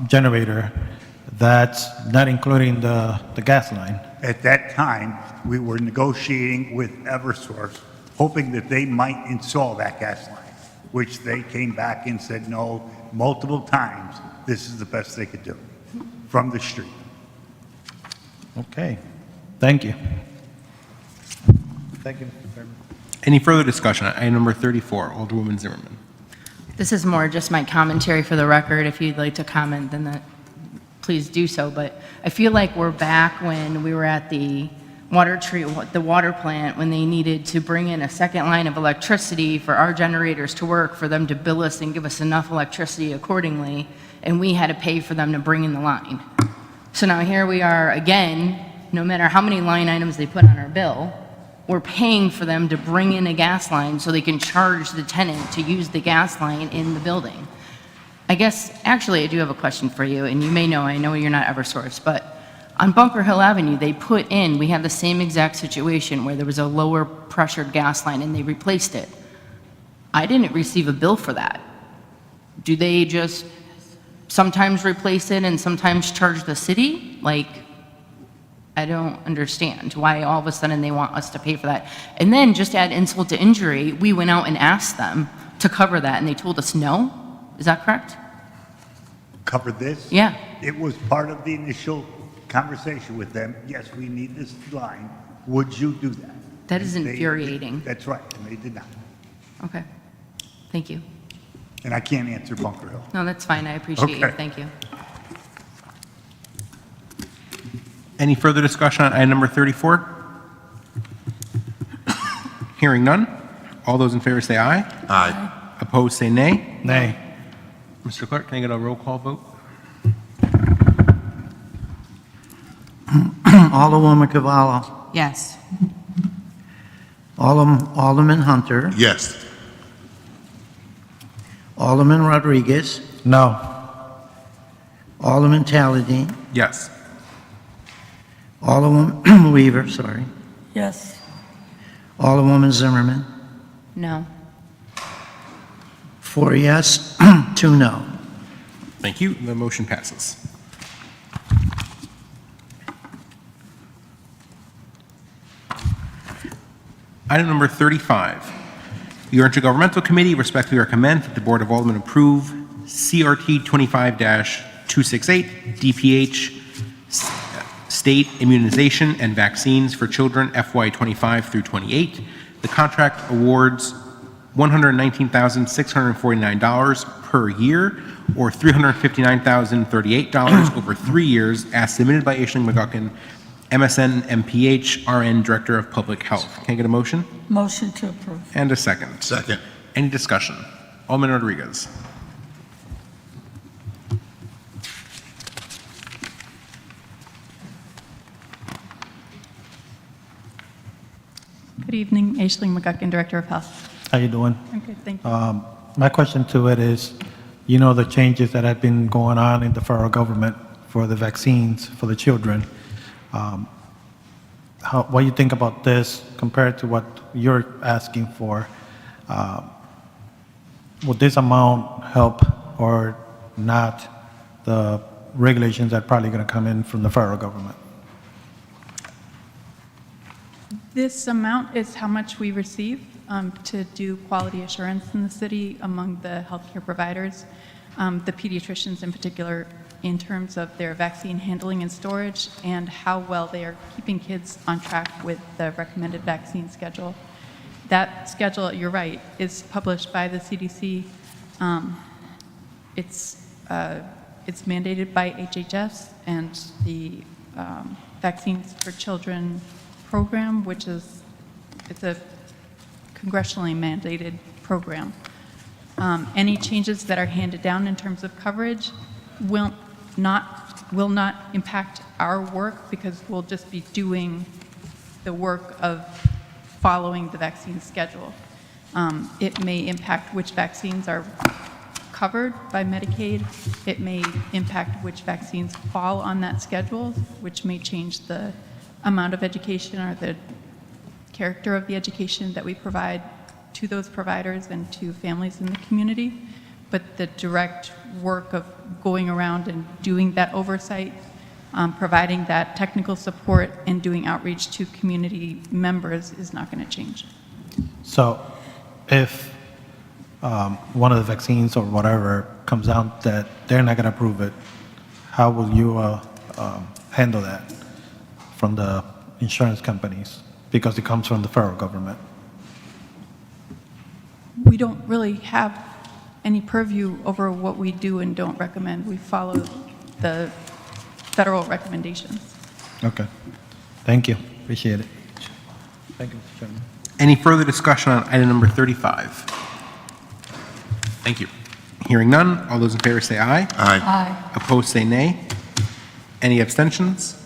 generator, that's not including the gas line. At that time, we were negotiating with Eversource, hoping that they might install that gas line, which they came back and said no multiple times. This is the best they could do from the street. Okay, thank you. Thank you, Mr. Chairman. Any further discussion on item number 34? Alderwoman Zimmerman. This is more just my commentary for the record. If you'd like to comment, then that, please do so. But I feel like we're back when we were at the water plant, when they needed to bring in a second line of electricity for our generators to work, for them to bill us and give us enough electricity accordingly, and we had to pay for them to bring in the line. So now here we are again, no matter how many line items they put on our bill, we're paying for them to bring in a gas line so they can charge the tenant to use the gas line in the building. I guess, actually, I do have a question for you, and you may know, I know you're not Eversource, but on Bunker Hill Avenue, we had the same exact situation where there was a lower pressured gas line and they replaced it. I didn't receive a bill for that. Do they just sometimes replace it and sometimes charge the city? Like, I don't understand why all of a sudden they want us to pay for that. And then, just to add insult to injury, we went out and asked them to cover that and they told us no. Is that correct? Cover this? Yeah. It was part of the initial conversation with them. Yes, we need this line. Would you do that? That is And they- infuriating. That's right, and they did not. Okay. Thank you. And I can't answer Bunker Hill. No, that's fine. I appreciate you. Okay. Thank you. Any further discussion on item number 34? Hearing none. All those in favor say aye. Aye. Opposed, say nay. Nay. Mr. Clerk, can I get a roll call vote? Alderwoman Cavallo. Yes. Alderman Hunter. Yes. Alderman Rodriguez. No. Alderman Taladine. Yes. Alderwoman Weaver, sorry. Yes. Alderwoman Zimmerman. No. 4 yes, 2 no. Thank you. The motion passes. Item number 35. The Intergovernmental Committee respectfully recommends that the Board of Aldermen approve CRT 25-268 DPH State Immunization and Vaccines for Children FY 25 through 28. The contract awards $119,649 per year, or $359,038 over 3 years, as submitted by Aisling McGuckin, MSN MPH RN Director of Public Health. Can I get a motion? Motion to approve. And a second. Second. Any discussion? Alderman Rodriguez. Good evening, Aisling McGuckin, Director of Health. How you doing? I'm good, thank you. My question to it is, you know, the changes that have been going on in the federal government for the vaccines for the children. What do you think about this compared to what you're asking for? Would this amount help or not the regulations that are probably going to come in from the federal government? This amount is how much we receive to do quality assurance in the city among the healthcare providers, the pediatricians in particular, in terms of their vaccine handling and storage and how well they are keeping kids on track with the recommended vaccine schedule. That schedule, you're right, is published by the CDC. It's mandated by HHS and the Vaccines for Children program, which is, it's a congressionally mandated program. Any changes that are handed down in terms of coverage will not impact our work because we'll just be doing the work of following the vaccine schedule. It may impact which vaccines are covered by Medicaid. It may impact which vaccines fall on that schedule, which may change the amount of education or the character of the education that we provide to those providers and to families in the community. But the direct work of going around and doing that oversight, providing that technical support and doing outreach to community members is not going to change. So if one of the vaccines or whatever comes out that they're not going to approve it, how will you handle that from the insurance companies? because it comes from the federal government. We don't really have any purview over what we do and don't recommend. We follow the federal recommendations. Okay. Thank you. Appreciate it. Thank you, Mr. Chairman. Any further discussion on item number 35? Thank you. Hearing none, all those in favor say aye. Aye. Aye. Opposed, say nay. Any abstentions?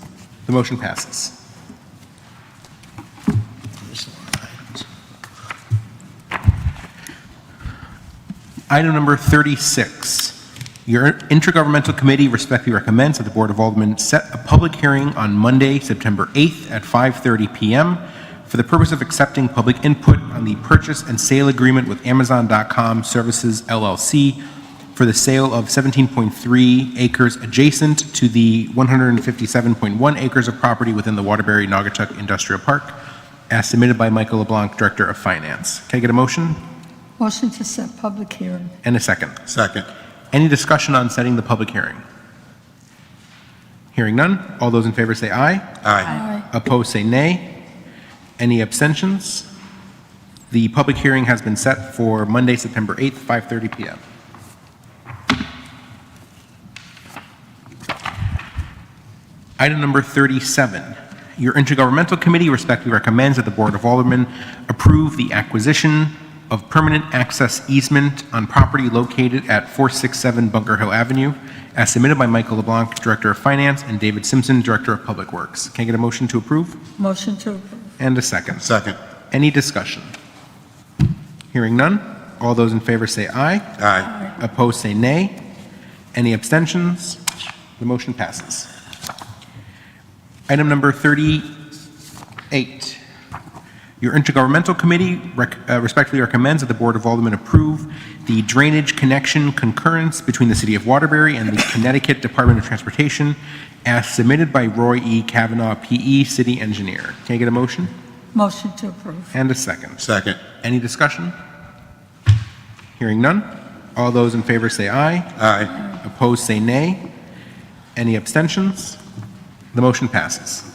The motion passes. Item number 36. Your intergovernmental committee respectfully recommends that the Board of Aldermen set a public hearing on Monday, September 8th at 5:30 p.m. for the purpose of accepting public input on the purchase and sale agreement with Amazon.com Services LLC for the sale of 17.3 acres adjacent to the 157.1 acres of property within the Waterbury Naugatuck Industrial Park, as submitted by Michael LeBlanc, Director of Finance. Can I get a motion Motion to set public hearing. and a second? Second. Any discussion on setting the public hearing? Hearing none, all those in favor say aye. Aye. Opposed, say nay. Any abstentions? The public hearing has been set for Monday, September 8th, 5:30 p.m. Item number 37. Your intergovernmental committee respectfully recommends that the Board of Aldermen approve the acquisition of permanent access easement on property located at 467 Bunker Hill Avenue, as submitted by Michael LeBlanc, Director of Finance, and David Simpson, Director of Public Works. Can I get a motion to approve? Motion to approve. And a second. Second. Any discussion? Hearing none, all those in favor say aye. Aye. Opposed, say nay. Any abstentions? The motion passes. Item number 38. Your intergovernmental committee respectfully recommends that the Board of Aldermen approve the drainage connection concurrence between the City of Waterbury and the Connecticut Department of Transportation as submitted by Roy E. Kavanaugh, P.E., City Engineer. Can I get a motion? Motion to approve. And a second. Second. Any discussion? Hearing none. All those in favor say aye. Aye. Opposed, say nay. Any abstentions? The motion passes.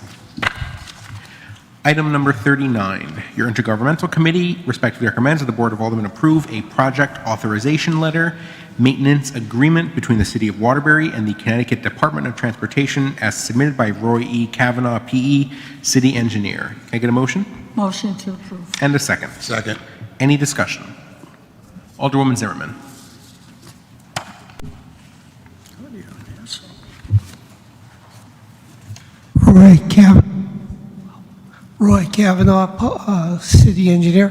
Item number 39. Your intergovernmental committee respectfully recommends that the Board of Aldermen approve a project authorization letter maintenance agreement between the City of Waterbury and the Connecticut Department of Transportation as submitted by Roy E. Kavanaugh, P.E., City Engineer. Can I get a motion? Motion to approve. And a second. Second. Any discussion? Alderwoman Zimmerman. Roy Kavanaugh, City Engineer.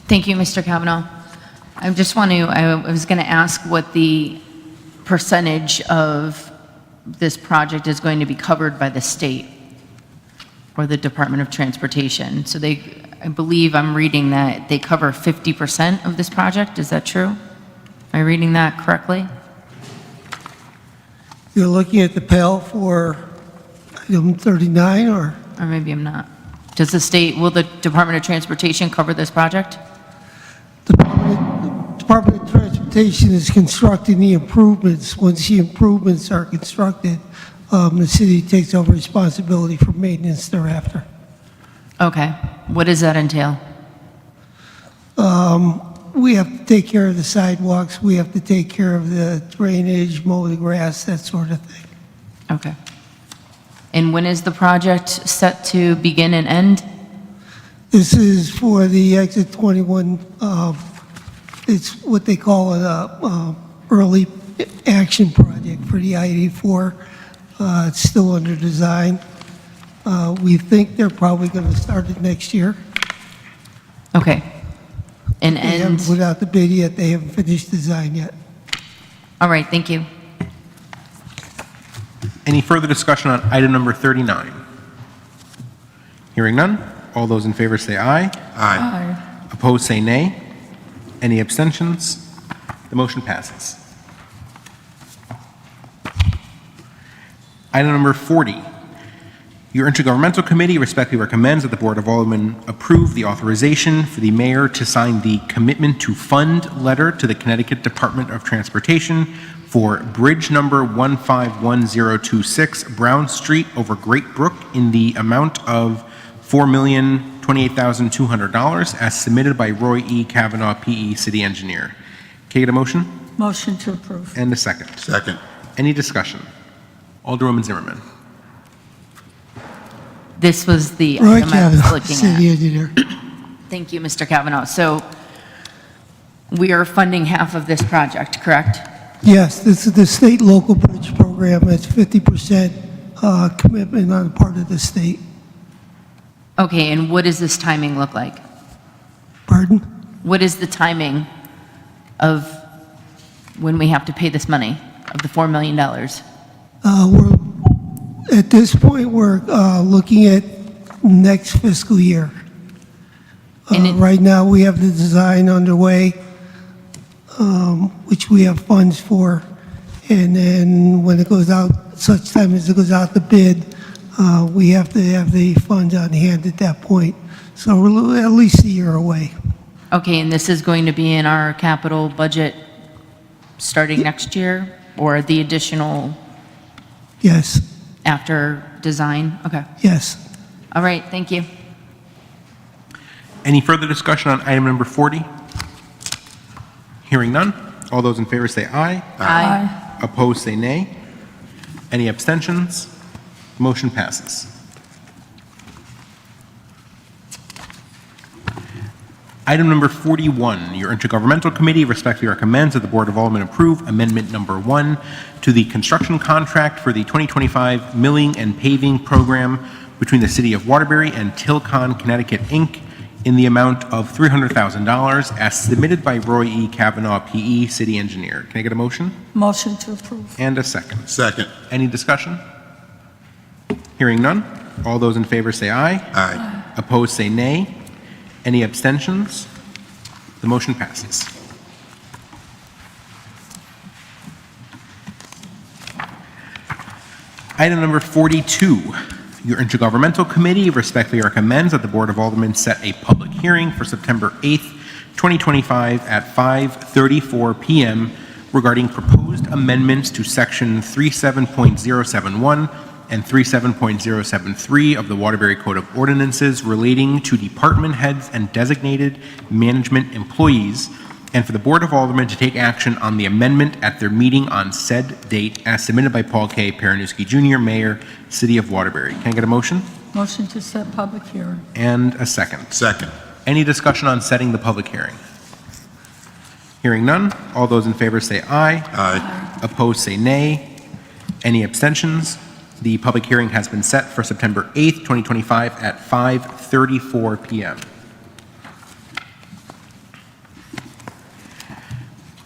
Thank you, Mr. Kavanaugh. I was going to ask what the percentage of this project is going to be covered by the state or the Department of Transportation. So I believe I'm reading that they cover 50% of this project. Is that true? Am I reading that correctly? You're looking at the PAL for item 39, or? Or maybe I'm not. Will the Department of Transportation cover this project? Department of Transportation is constructing the improvements. Once the improvements are constructed, the city takes over responsibility for maintenance thereafter. Okay. What does that entail? We have to take care of the sidewalks, we have to take care of the drainage, mow the grass, that sort of thing. Okay. And when is the project set to begin and end? This is for the Exit 21, it's what they call an early action project for the I-84. It's still under design. We think they're probably going to start it next year. Okay. And They haven't put out the bid yet, they haven't finished design yet. all right, thank you. Any further discussion on item number 39? Hearing none, all those in favor say aye. Aye. Opposed, say nay. Any abstentions? The motion passes. Item number 40. Your intergovernmental committee respectfully recommends that the Board of Aldermen approve the authorization for the mayor to sign the commitment to fund letter to the Connecticut Department of Transportation for bridge number 151026 Brown Street over Great Brook in the amount of $4,028,200 as submitted by Roy E. Kavanaugh, PE, City Engineer. Can I get a motion? Motion to approve. And a second. Second. Any discussion? Alderwoman Zimmerman. This was the Roy item I was Kavanaugh, looking City at. Engineer. Thank you, Mr. Kavanaugh. So we are funding half of this project, correct? Yes, this is the state local bridge program. It's 50% commitment on the part of the state. Okay, and what does this timing look like? Pardon? What is the timing of when we have to pay this money, of the $4 million? At this point, we're looking at next fiscal year. Right now, we have the design underway, which we have funds for. And then when it goes out, such time as it goes out to bid, we have to have the funds on hand at that point. So we're at least a year away. Okay, and this is going to be in our capital budget starting next year, or the additional Yes, after design? Okay. yes. All right, thank you. Any further discussion on item number 40? Hearing none. All those in favor say aye. Aye. Opposed, say nay. Any abstentions? Motion passes. Item number 41, your Intergovernmental Committee respectfully recommends that the Board of Aldermen approve Amendment Number 1 to the construction contract for the 2025 milling and paving program between the City of Waterbury and Tilcon, Connecticut, Inc. in the amount of $300,000 as submitted by Roy E. Kavanaugh, PE, City Engineer. Can I get a motion? Motion to approve. And a second. Second. Any discussion? Hearing none. All those in favor say aye. Aye. Opposed, say nay. Any abstentions? The motion passes. Item number 42, your Intergovernmental Committee respectfully recommends that the Board of Aldermen set a public hearing for September 8th, 2025 at 5:34 p.m. regarding proposed amendments to Section 37.071 and 37.073 of the Waterbury Code of Ordinances relating to department heads and designated management employees, and for the Board of Aldermen to take action on the amendment at their meeting on said date as submitted by Paul K. Paranuski Jr., Mayor, City of Waterbury. Can I get a motion? Motion to set public hearing. And a second. Second. Any discussion on setting the public hearing? Hearing none. All those in favor say aye. Aye. Opposed say nay. Any abstentions? The public hearing has been set for September 8th, 2025 at 5:34 p.m.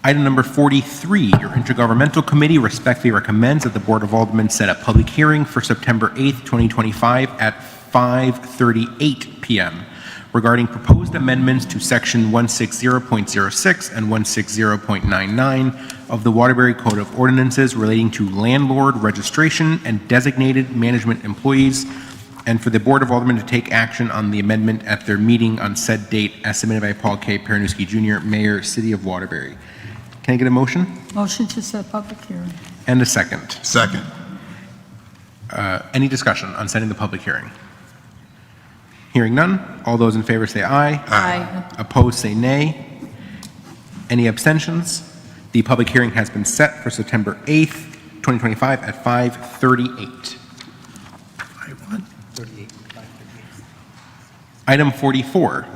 Item number 43, your Intergovernmental Committee respectfully recommends that the Board of Aldermen set a public hearing for September 8th, 2025 at 5:38 p.m. regarding proposed amendments to Section 160.06 and 160.99 of the Waterbury Code of Ordinances relating to landlord registration and designated management employees, and for the Board of Aldermen to take action on the amendment at their meeting on said date as submitted by Paul K. Paranuski Jr., Mayor, City of Waterbury. Can I get a motion? Motion to set public hearing. And a second. Second. Any discussion on setting the public hearing? Hearing none. All those in favor say aye. Aye. Opposed say nay. Any abstentions? The public hearing has been set for September 8th, 2025 at 5:38. Item 44.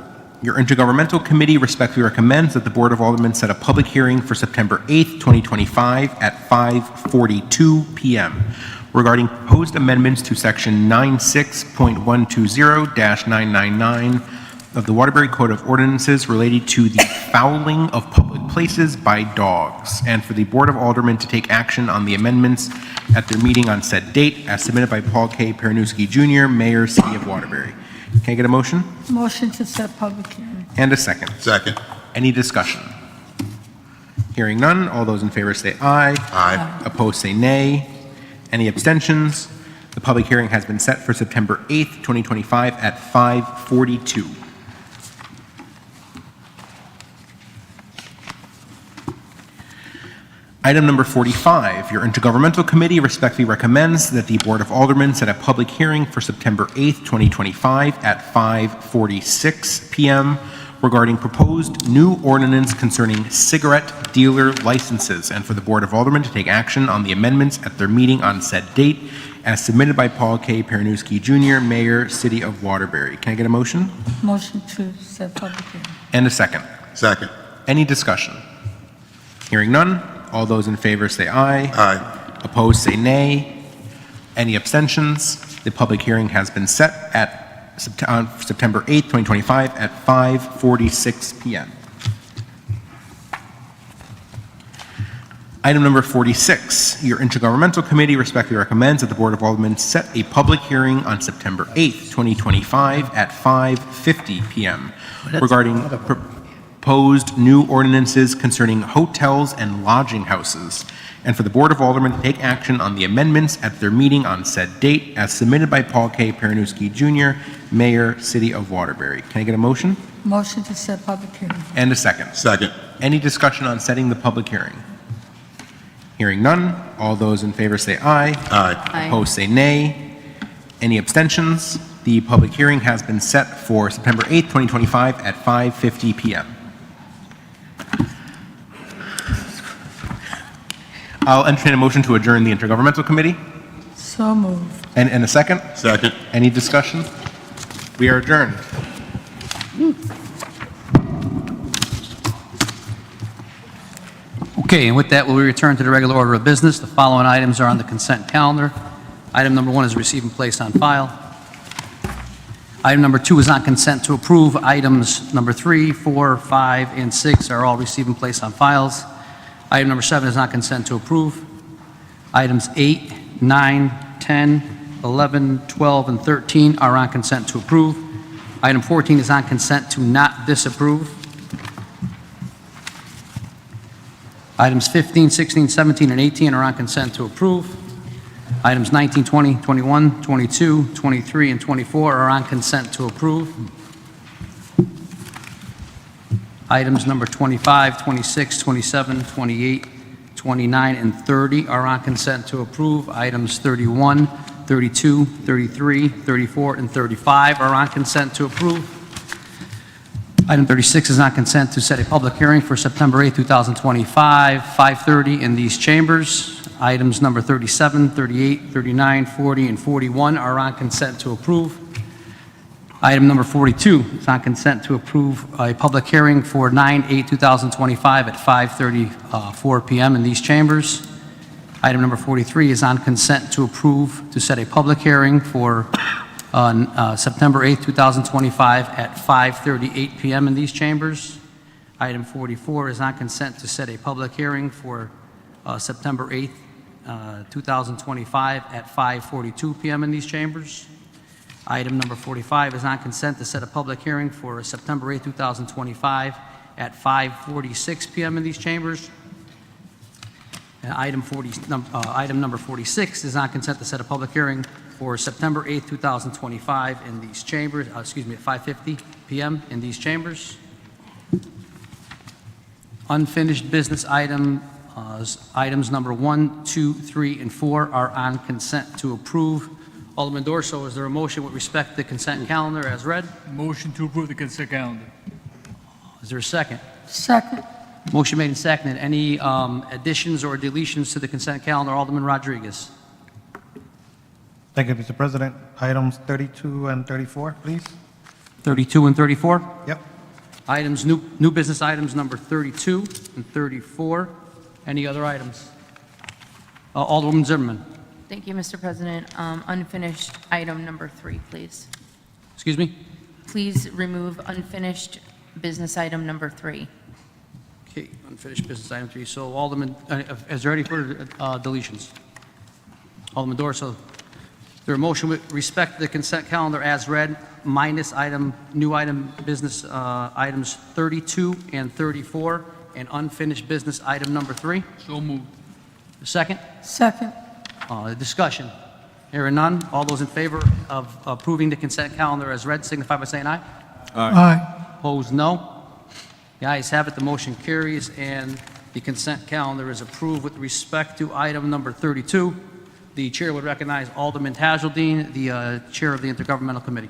Your Intergovernmental Committee respectfully recommends that the Board of Aldermen set a public hearing for September 8th, 2025 at 5:42 p.m. regarding proposed amendments to Section 96.120-999 of the Waterbury Code of Ordinances related to the fouling of public places by dogs, and for the Board of Aldermen to take action on the amendments at their meeting on said date as submitted by Paul K. Paranuski Jr., Mayor, City of Waterbury. Can I get a motion? Motion to set public hearing. And a second. Second. Any discussion? Hearing none. All those in favor say aye. Aye. Opposed say nay. Any abstentions? The public hearing has been set for September 8th, 2025 at 5:42. Item number 45, your intergovernmental committee respectfully recommends that the Board of Aldermen set a public hearing for September 8th, 2025 at 5:46 p.m. regarding proposed new ordinance concerning cigarette dealer licenses, and for the Board of Aldermen to take action on the amendments at their meeting on said date as submitted by Paul K. Peranowski Jr., Mayor, City of Waterbury. Can I get a motion? Motion to set public hearing. And a second. Second. Any discussion? Hearing none, all those in favor say aye. Aye. Opposed say nay. Any abstentions? The public hearing has been set at September 8th, 2025 at 5:46 p.m. Item number 46, your intergovernmental committee respectfully recommends that the Board of Aldermen set a public hearing on September 8th, 2025 at 5:50 p.m. regarding proposed new ordinances concerning hotels and lodging houses, and for the Board of Aldermen to take action on the amendments at their meeting on said date as submitted by Paul K. Peranowski Jr., Mayor, City of Waterbury. Can I get a motion? Motion to set public hearing. And a second. Second. Any discussion on setting the public hearing? Hearing none, all those in favor say aye. Aye. Opposed say nay. Any abstentions? The public hearing has been set for September 8th, 2025 at 5:50 p.m. I'll entertain a motion to adjourn the Intergovernmental Committee. So moved. And a second? Second. Any discussion? We are adjourned. Okay, and with that, we'll return to the regular order of business. The following items are on the consent calendar. Item number 1 is receive and place on file. Item number 2 is on consent to approve. Items number 3, 4, 5, and 6 are all receive and place on files. Item number 7 is on consent to approve. Items 8, 9, 10, 11, 12, and 13 are on consent to approve. Item 14 is on consent to not disapprove. Items 15, 16, 17, and 18 are on consent to approve. Items 19, 20, 21, 22, 23, and 24 are on consent to approve. Items number 25, 26, 27, 28, 29, and 30 are on consent to approve. Items 31, 32, 33, 34, and 35 are on consent to approve. Item 36 is on consent to set a public hearing for September 8, 2025, 5:30 in these chambers. Items number 37, 38, 39, 40, and 41 are on consent to approve. Item number 42 is on consent to approve a public hearing for 9/8/2025 at 5:34 p.m. in these chambers. Item number 43 is on consent to approve to set a public hearing for September 8, 2025 at 5:38 p.m. in these chambers. Item 44 is on consent to set a public hearing for September 8, 2025 at 5:42 p.m. in these chambers. Item number 45 is on consent to set a public hearing for September 8, 2025 at 5:46 p.m. in these chambers. And item number 46 is on consent to set a public hearing for September 8, 2025 in these chambers, at 5:50 p.m. in these chambers. Unfinished business items number 1, 2, 3, and 4 are on consent to approve. Alderman Dorso, is there a motion with respect to the consent calendar as read? Motion to approve the consent calendar. Is there a second? Second. Motion made and seconded. Any additions or deletions to the consent calendar? Alderman Rodriguez. Thank you, Mr. President. Items 32 and 34, please. 32 and 34? Yep. Items, new business items number 32 and 34. Any other items? Alderwoman Zimmerman. Thank you, Mr. President. Unfinished item number 3, please. Excuse me? Please remove unfinished business item number 3. Okay, unfinished business item 3. So Alderman, is there any further deletions? Alderman Dorso, is there a motion with respect to the consent calendar as read, minus new item business items 32 and 34, and unfinished business item number 3? So moved. Second? Second. Discussion. Hearing none. All those in favor of approving the consent calendar as read signify by saying aye. Aye. Opposed, no. The ayes have it. The motion carries. And The consent calendar is approved with respect to item number 32. The chair would recognize Alderman Hazeldine, the chair of the Intergovernmental Committee.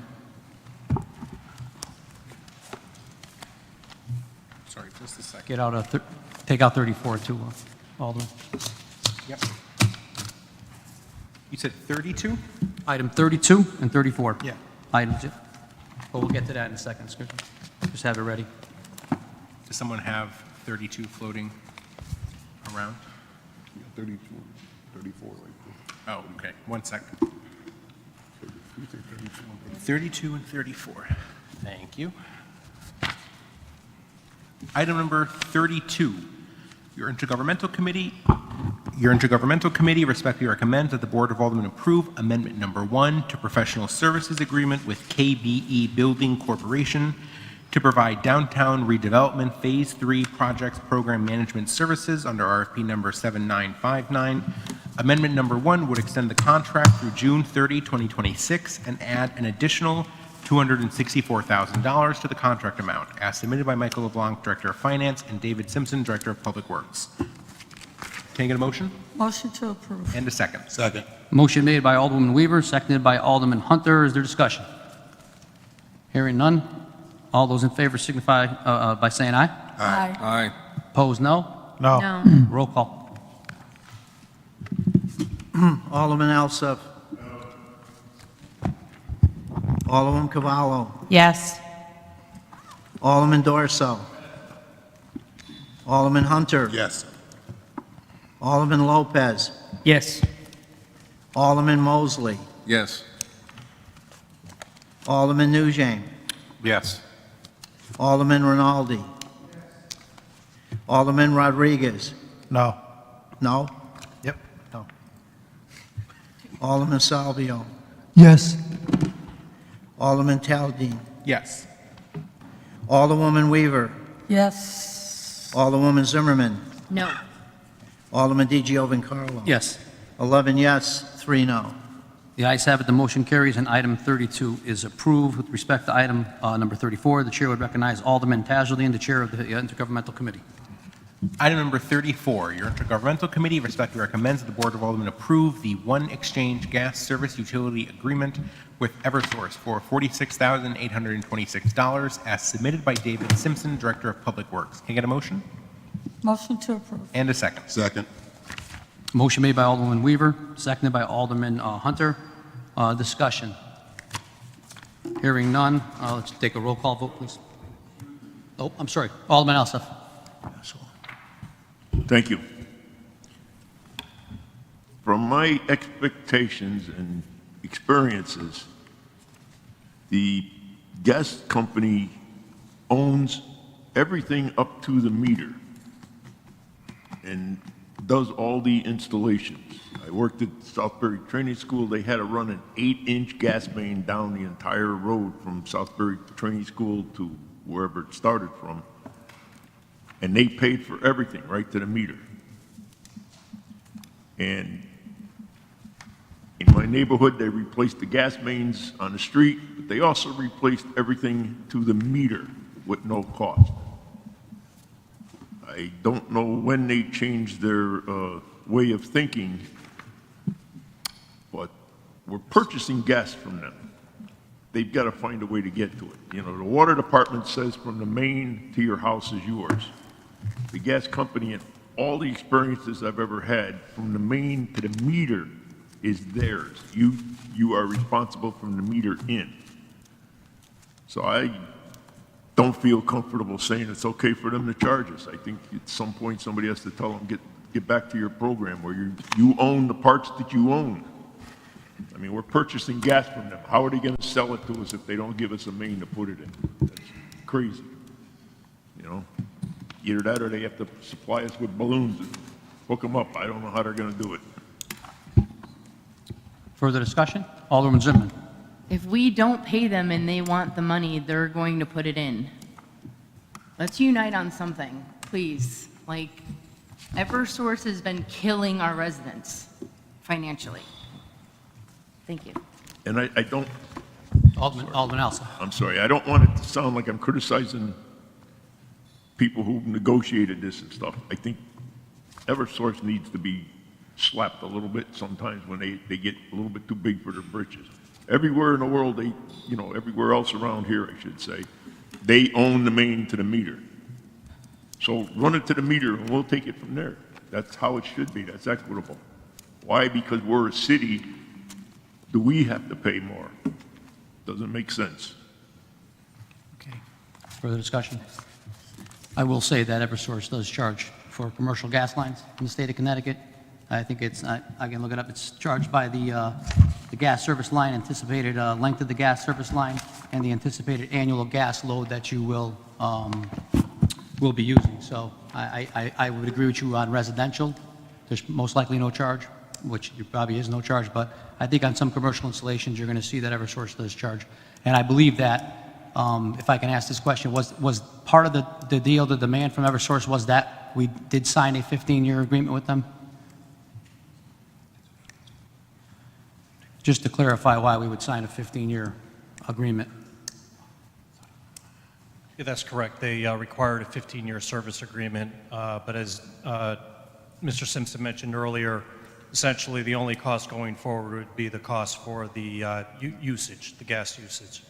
Sorry, just a second. Get out take out 34 too, Alderman. Yep. You said 32? Item 32 and 34. Yeah. Items, yeah. But we'll get to that in a second. Just have it ready. Does someone have 32 floating around? 32, 34, like Oh, okay. 1 second. 32 and 34. Thank you. Item number 32. Your Intergovernmental Committee respectfully recommends that the Board of Aldermen approve Amendment Number 1 to Professional Services Agreement with KBE Building Corporation to provide downtown redevelopment Phase 3 projects program management services under RFP number 7959. Amendment number 1 would extend the contract through June 30, 2026, and add an additional $264,000 to the contract amount, as submitted by Michael LeBlanc, Director of Finance, and David Simpson, Director of Public Works. Can I get a motion? Motion to approve. And a second. Second. Motion made by Alderman Weaver, seconded by Alderman Hunter. Is there discussion? Hearing none. All those in favor signify by saying aye. Aye. Aye. Opposed, no. No. No. Roll call. Alderman Alsop. Alderman Cavallo. Yes. Alderman Dorso. Alderman Hunter. Yes. Alderman Lopez. Yes. Alderman Mosley. Yes. Alderman Nugent. Yes. Alderman Rinaldi. Alderman Rodriguez. No. No? Yep. No. Alderman Salvio. Yes. Alderman Taldine. Yes. Alderwoman Weaver. Yes. Alderwoman Zimmerman. No. Alderman DiGiovincarlo. Yes. 11 yes, 3 no. The ayes have it. The motion carries, and item 32 is approved. With respect to item number 34, the chair would recognize Alderman Hazeldine, the chair of the Intergovernmental Committee. Item number 34, your Intergovernmental Committee respectfully recommends that the Board of Aldermen approve the One Exchange Gas Service Utility Agreement with Eversource for $46,826, as submitted by David Simpson, Director of Public Works. Can I get a motion? Motion to approve. And a second. Second. Motion made by Alderman Weaver, seconded by Alderman Hunter. Discussion. Hearing none. Let's take a roll call vote, please. Oh, I'm sorry. Alderman Alsop. Thank you. From my expectations and experiences, the gas company owns everything up to the meter and does all the installations. I worked at Southbury Training School. They had to run an 8-inch gas main down the entire road from Southbury Training School to wherever it started from. And they paid for everything right to the meter. And in my neighborhood, they replaced the gas mains on the street, but they also replaced everything to the meter with no cost. I don't know when they changed their way of thinking, but we're purchasing gas from them. They've got to find a way to get to it. You know, the water department says from the main to your house is yours. The gas company, and all the experiences I've ever had, from the main to the meter is theirs. You are responsible from the meter in. So I don't feel comfortable saying it's okay for them to charge us. I think at some point somebody has to tell them, get back to your program where you own the parts that you own. I mean, we're purchasing gas from them. How are they going to sell it to us if they don't give us a main to put it in? That's crazy, you know? Either that or they have to supply us with balloons and hook them up. I don't know how they're going to do it. Further discussion? Alderman Zimmerman. If we don't pay them and they want the money, they're going to put it in. Let's unite on something, please. Like, Eversource has been killing our residents financially. Thank you. And I don't, Alderman Alsop. I'm sorry, I don't want it to sound like I'm criticizing people who negotiated this and stuff. I think Eversource needs to be slapped a little bit sometimes when they get a little bit too big for their britches. Everywhere in the world, everywhere else around here, I should say, they own the main to the meter. So run it to the meter and we'll take it from there. That's how it should be. That's equitable. Why? Because we're a city, do we have to pay more? Doesn't make sense. Okay. Further discussion? I will say that Eversource does charge for commercial gas lines in the state of Connecticut. I think it's, I can look it up, it's charged by the gas service line, anticipated length of the gas service line, and the anticipated annual gas load that you will be using. So I would agree with you on residential. There's most likely no charge, which there probably is no charge, but I think on some commercial installations, you're going to see that Eversource does charge. And I believe that, if I can ask this question, was part of the deal, the demand from Eversource was that we did sign a 15-year agreement with them? Just to clarify why we would sign a 15-year agreement. Yeah, that's correct. They required a 15-year service agreement, but as Mr. Simpson mentioned earlier, essentially the only cost going forward would be the cost for the usage, the gas usage.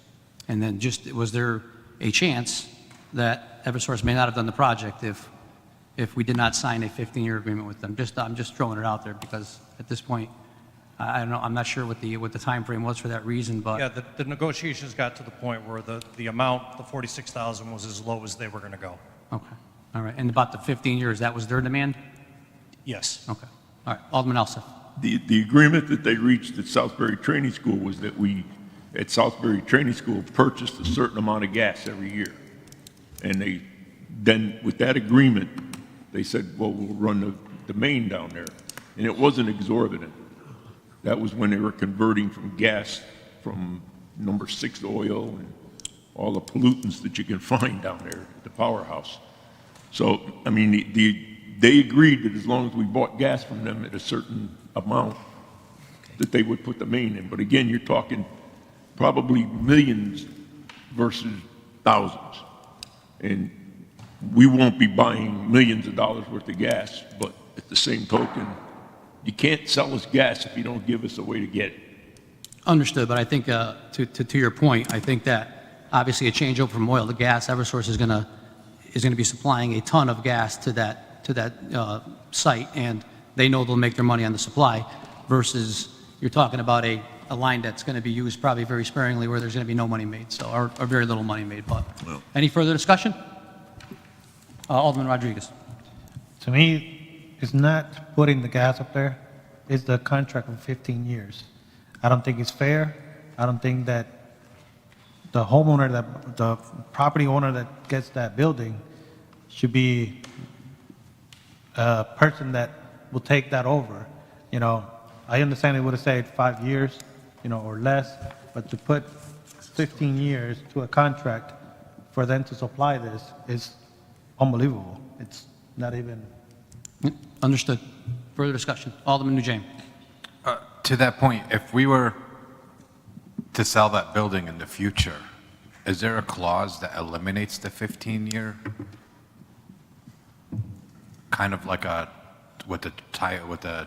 And then just, was there a chance that Eversource may not have done the project if we did not sign a 15-year agreement with them? I'm just throwing it out there because at this point, I don't know, I'm not sure what the time frame was for that reason, but... Yeah, the negotiations got to the point where the amount, the $46,000, was as low as they were going to go. Okay, all right. And about the 15 years, that was their demand? Yes. Okay, all right. Alderman Elsa. The agreement that they reached at Southbury Training School was that we, at Southbury Training School, purchased a certain amount of gas every year. And then with that agreement, they said, well, we'll run the main down there. And it wasn't exorbitant. That was when they were converting from gas from number 6 oil and all the pollutants that you can find down there at the powerhouse. So, I mean, they agreed that as long as we bought gas from them at a certain amount, that they would put the main in. But again, you're talking probably millions versus thousands. And we won't be buying millions of dollars worth of gas, but at the same token, you can't sell us gas if you don't give us a way to get it. Understood, but I think to your point, I think that obviously a changeover from oil to gas, Eversource is going to be supplying a ton of gas to that site, and they know they'll make their money on the supply. Versus you're talking about a line that's going to be used probably very sparingly, where there's going to be no money made, so or very little money made. But any further discussion? Alderman Rodriguez. To me, it's not putting the gas up there, it's the contract of 15 years. I don't think it's fair. I don't think that the homeowner, the property owner that gets that building should be a person that will take that over. You know, I understand it would have said 5 years, or less, but to put 15 years to a contract for them to supply this is unbelievable. It's not even... Understood. Further discussion. Alderman Nugent. To that point, if we were to sell that building in the future, is there a clause that eliminates the 15-year? Kind of like with the title, the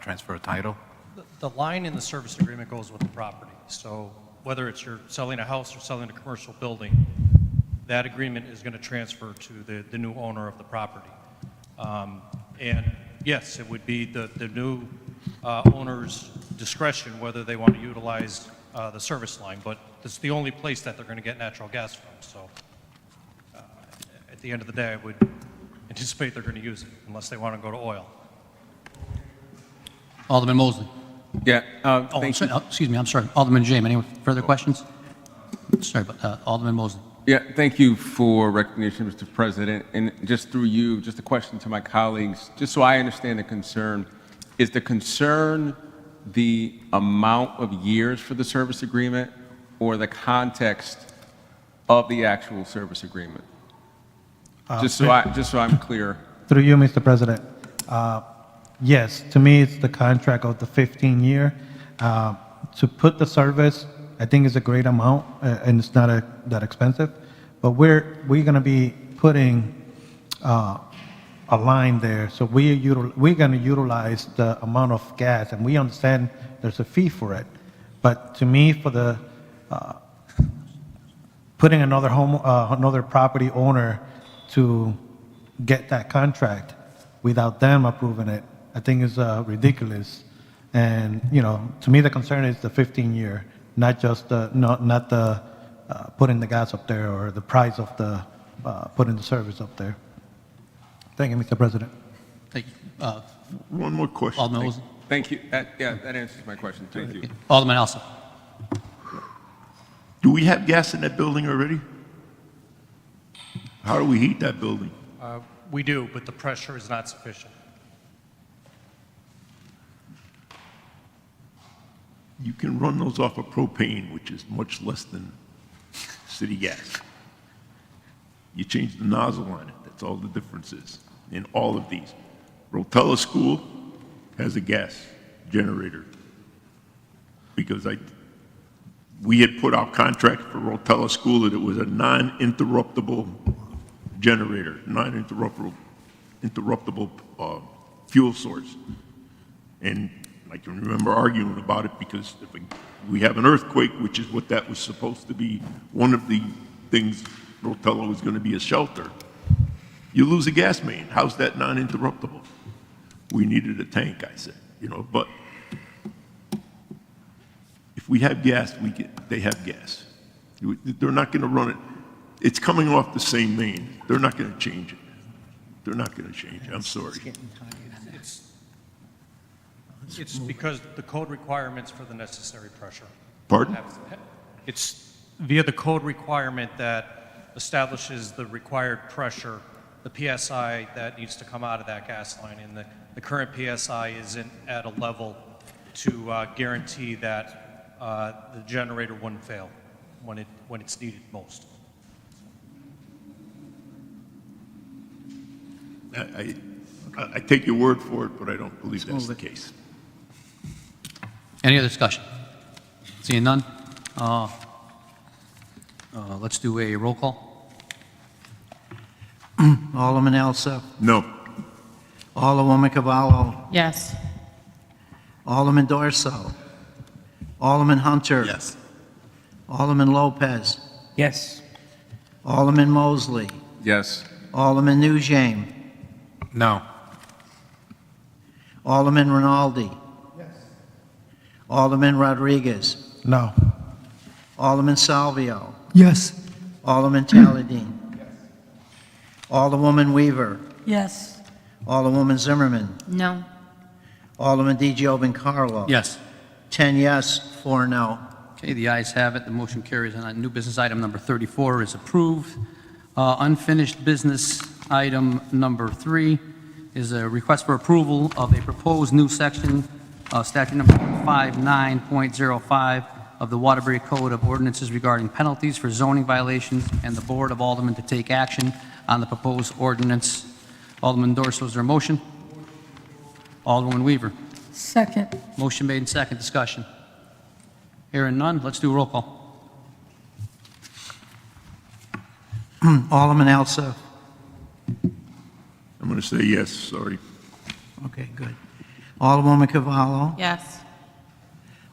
transfer of title? The line in the service agreement goes with the property. So whether it's you're selling a house or selling a commercial building, that agreement is going to transfer to the new owner of the property. And yes, it would be the new owner's discretion whether they want to utilize the service line, but it's the only place that they're going to get natural gas from. So at the end of the day, I would anticipate they're going to use it unless they want to go to oil. Alderman Mosley. Yeah. Excuse me, I'm sorry. Alderman James, any further questions? Sorry, but Alderman Mosley. Yeah, thank you for recognition, Mr. President. And just through you, just a question to my colleagues, just so I understand the concern. Is the concern the amount of years for the service agreement or the context of the actual service agreement? Just so I'm clear. Through you, Mr. President. Yes, to me, it's the contract of the 15-year. To put the service, I think is a great amount, and it's not that expensive. But we're going to be putting a line there, so we're going to utilize the amount of gas, and we understand there's a fee for it. But to me, for the, putting another property owner to get that contract without them approving it, I think is ridiculous. And, to me, the concern is the 15-year, not just not the putting the gas up there or the price of the putting the service up there. Thank you, Mr. President. Thank you. One more question. Alderman Olson. Thank you. That answers my question. Thank you. Alderman Elsa. Do we have gas in that building already? How do we heat that building? We do, but the pressure is not sufficient. You can run those off of propane, which is much less than city gas. You change the nozzle on it. That's all the difference is in all of these. Rotella School has a gas generator because we had put out contract for Rotella School that it was a non-interruptible generator, non-interruptible fuel source. And I can remember arguing about it because if we have an earthquake, which is what that was supposed to be, one of the things Rotella was going to be a shelter, you lose a gas main. How's that non-interruptible? We needed a tank, I said, but if we have gas, they have gas. They're not going to run it. It's coming off the same main. They're not going to change it. They're not going to change it. I'm sorry. It's because the code requirements for the necessary pressure. Pardon? It's via the code requirement that establishes the required pressure, the PSI that needs to come out of that gas line, and the current PSI isn't at a level to guarantee that the generator wouldn't fail when it's needed most. I take your word for it, but I don't believe that's the case. Any other discussion? Seeing none? Let's do a roll call. Alderman Elsa. No. Alderwoman Cavallo. Yes. Alderman Dorso. Alderman Hunter. Yes. Alderman Lopez. Yes. Alderman Mosley. Yes. Alderman Nugent. No. Alderman Rinaldi. Yes. Alderman Rodriguez. No. Alderman Salvio. Yes. Alderman Taladine. Yes. Alderwoman Weaver. Yes. Alderwoman Zimmerman. No. Alderman DiGiovincarlo. Yes. 10 yes, 4 no. Okay, the ayes have it. The motion carries. And new business item number 34 is approved. Unfinished business item number 3 is a request for approval of a proposed new section, statute number 59.05 of the Waterbury Code of Ordinances regarding penalties for zoning violations, and the Board of Aldermen to take action on the proposed ordinance. Alderman Dorso, is there a motion? Alderwoman Weaver. Second. Motion made and second. Discussion. Hearing none, let's do a roll call. Alderman Elsa. I'm going to say yes, sorry. Okay, good. Alderwoman Cavallo. Yes.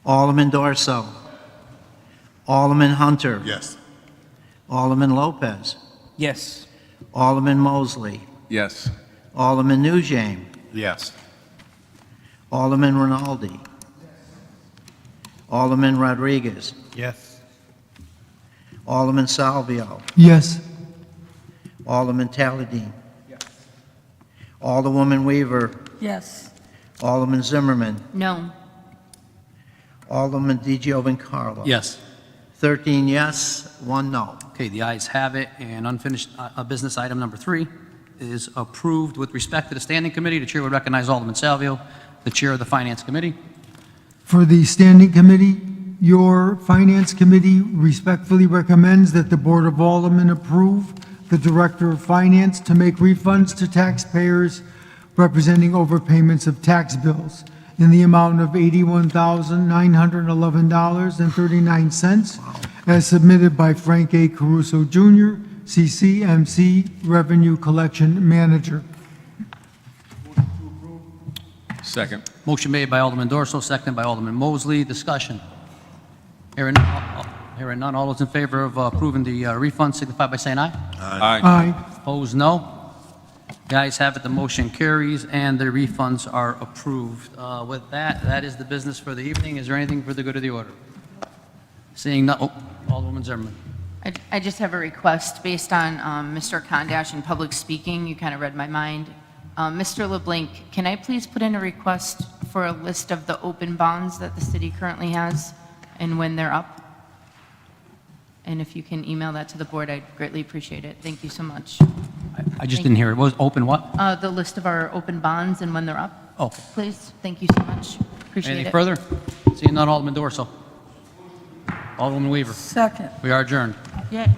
Alderman Dorso. Alderman Hunter. Yes. Alderman Lopez. Yes. Alderman Mosley. Yes. Alderman Nugent. Yes. Alderman Rinaldi. Alderman Rodriguez. Yes. Alderman Salvio. Yes. Alderman Taladine. Alderwoman Weaver. Yes. Alderman Zimmerman. No. Alderman DiGiovincarlo. Yes. 13 yes, 1 no. Okay, the ayes have it, and unfinished business item number 3 is approved. With respect to the Standing Committee, the Chair would recognize Alderman Salvio, the Chair of the Finance Committee. For the Standing Committee, your Finance Committee respectfully recommends that the Board of Aldermen approve the Director of Finance to make refunds to taxpayers representing overpayments of tax bills in the amount of $81,911.39 as submitted by Frank A. Caruso Jr., CCMC Revenue Collection Manager. Second. Motion made by Alderman Dorso, seconded by Alderman Mosley. Discussion. Hearing none. All those in favor of approving the refund signify by saying aye. Aye. Aye. Opposed, no. The ayes have it, the motion carries, and the refunds are approved. With that, that is the business for the evening. Is there anything for the good of the order? Seeing none, Alderwoman Zimmerman. I just have a request based on Mr. Kondash and public speaking. You kind of read my mind. Mr. LeBlanc, can I please put in a request for a list of the open bonds that the city currently has and when they're up? And if you can email that to the board, I'd greatly appreciate it. Thank you so much. I just didn't hear it. What was open what? The list of our open bonds and when they're up. Okay. Please, thank you so much. Appreciate Anything it. further? Seeing none, Alderman Dorso. Alderman Weaver. Second. We are adjourned. Yeah.